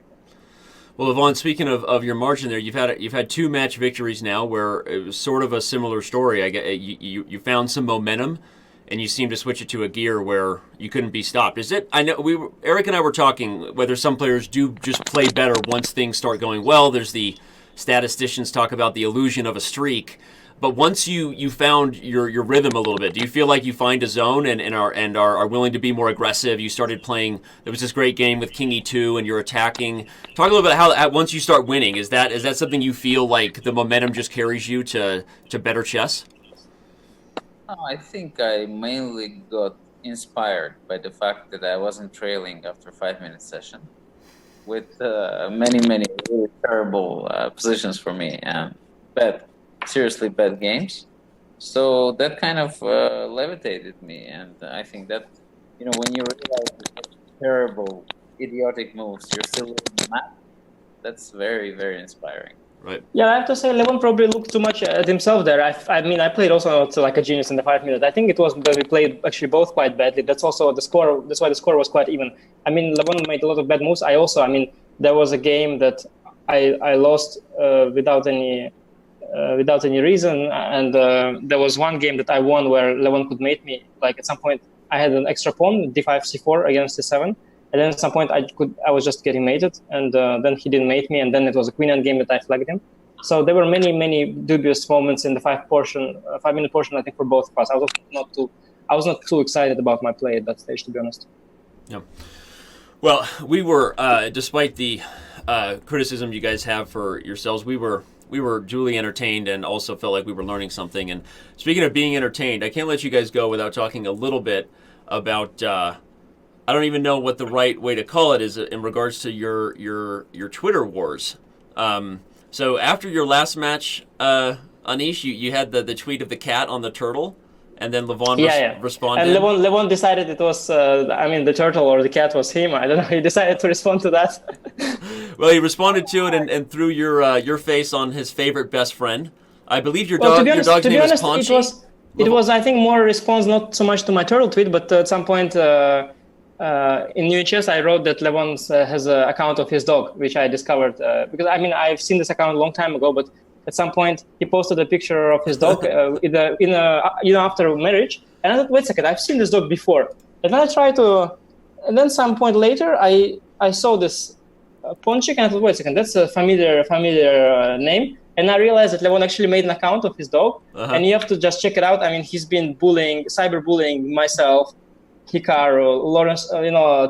Well, Levon, speaking of your margin there, you've had 2 match victories now where it was sort of a similar story. I get you found some momentum, and you seem to switch it to a gear where you couldn't be stopped. Is it? I know Eric and I were talking whether some players do just play better once things start going well. There's the statisticians talk about the illusion of a streak, but once you found your rhythm a little bit, do you feel like you find a zone and are willing to be more aggressive? You started playing. There was this great game with King E2, and you're attacking. Talk a little bit how once you start winning, is that something you feel like the momentum just carries you to better chess? I think I mainly got inspired by the fact that I wasn't trailing after a 5-minute session with many really terrible positions for me and seriously bad games. So that kind of levitated me, and I think that, when you realize that terrible, idiotic moves, you're still winning the match. That's very, very inspiring. Right. Yeah, I have to say, Levon probably looked too much at himself there. I mean, I played also like a genius in the 5 minutes. I think it was that we played actually both quite badly. That's also the score. That's why the score was quite even. I mean, Levon made a lot of bad moves. I mean, there was a game that I lost without any reason, and there was one game that I won where Levon could mate me. Like at some point, I had an extra pawn, d5, c4 against c7. And then at some point I was just getting mated, and then he didn't mate me, and then it was a queen end game that I flagged him. So there were many dubious moments in the 5-minute portion. I think for both of us, I was not too excited about my play at that stage, to be honest. Yeah. Well, we were, despite the criticism you guys have for yourselves, we were duly entertained and also felt like we were learning something. And speaking of being entertained, I can't let you guys go without talking a little bit about. I don't even know what the right way to call it is in regards to your Twitter wars. So after your last match, Anish, you had the tweet of the cat on the turtle, and then Levon responded. And Levon decided it was, the turtle or the cat was him. I don't know. He decided to respond to that. Well, he responded to it and threw your face on his favorite best friend. I believe your dog's name is Ponchi. It was, I think, more a response not so much to my turtle tweet, but at some point. In New Chess, I wrote that Levon has an account of his dog, which I discovered because I've seen this account a long time ago. But at some point, he posted a picture of his dog after marriage, and I thought, wait a second, I've seen this dog before. And then I tried to, and then some point later, I saw this Ponchik, and I thought, wait a second, that's a familiar name. And I realized that Levon actually made an account of his dog, and you have to just check it out. I mean, he's been cyberbullying myself, Hikaru, Lawrence,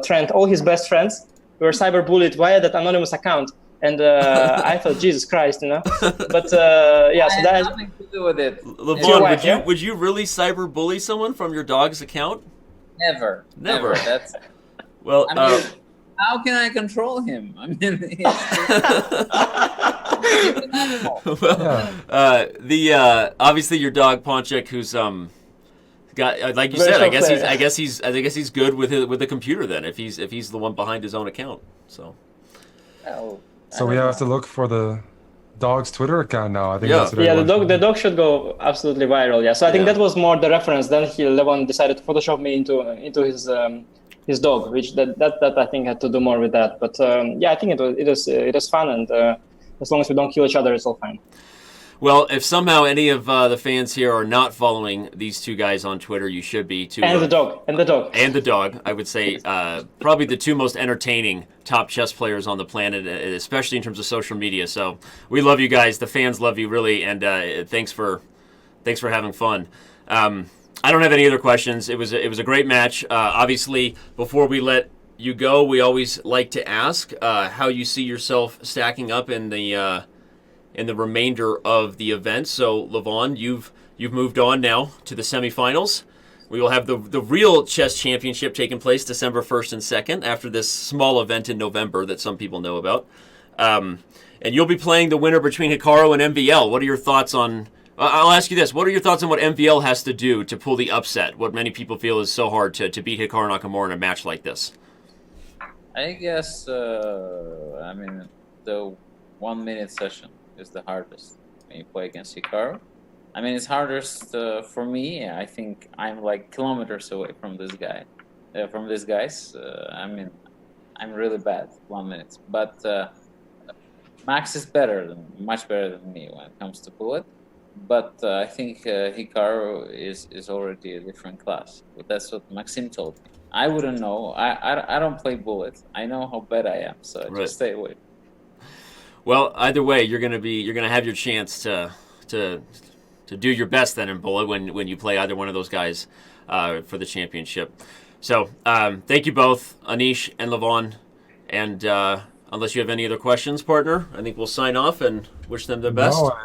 Trent, all his best friends were cyberbullied via that anonymous account, and I thought, Jesus Christ, But so that has nothing to do with it. Levon, would you really cyberbully someone from your dog's account? Never. That's well. How can I control him? I mean, obviously your dog Ponchik, who's like you said, I guess he's good with the computer then if he's the one behind his own account. So we have to look for the dog's Twitter account now. I think the dog should go absolutely viral. Yeah, so I think that was more the reference. Then Levon decided to Photoshop me into his dog, which that I think had to do more with that. But yeah, I think it was fun, and as long as we don't kill each other, it's all fine. Well, if somehow any of the fans here are not following these two guys on Twitter, you should be too. And the dog. And the dog. I would say probably the two most entertaining top chess players on the planet, especially in terms of social media. So we love you guys. The fans love you really, and thanks for having fun. I don't have any other questions. It was a great match. Obviously, before we let you go, we always like to ask how you see yourself stacking up in the remainder of the event. So, Levon, you've moved on now to the semifinals. We will have the real chess championship taking place December 1st and 2nd after this small event in November that some people know about. And you'll be playing the winner between Hikaru and MVL. What are your thoughts on... I'll ask you this. What are your thoughts on what MVL has to do to pull the upset, what many people feel is so hard to beat Hikaru Nakamura in a match like this? I guess, I mean, the 1 minute session is the hardest when you play against Hikaru. I mean, it's hardest for me. I think I'm like kilometers away from this guy, from these guys. I mean, I'm really bad 1 minute. But Max is much better than me when it comes to bullet. But I think Hikaru is already a different class. But that's what Maxim told me. I wouldn't know. I don't play bullet. I know how bad I am, so I just stay away. Well, either way, you're gonna have your chance to do your best then in bullet when you play either one of those guys for the championship. So thank you both, Anish and Levon. And unless you have any other questions, partner, I think we'll sign off and wish them the best. No,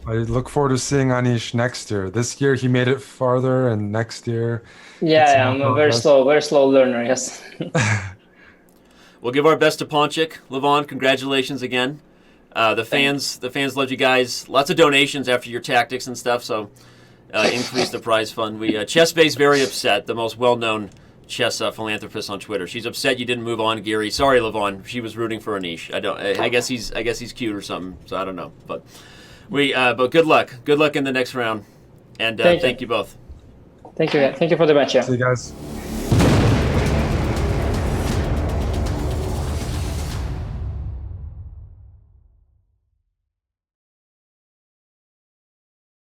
I look forward to seeing Anish next year. This year he made it farther, and next year. Yeah, I'm a very slow learner. Yes. We'll give our best to Ponchik. Levon, congratulations again. The fans loved you guys. Lots of donations after your tactics and stuff, so increase the prize fund. Chessbay's very upset, the most well-known chess philanthropist on Twitter. She's upset you didn't move on, Giri. Sorry, Levon. She was rooting for Anish. I guess he's cute or something. So I don't know, but good luck. Good luck in the next round, and thank you both. Thank you for the match. Yeah. See you guys.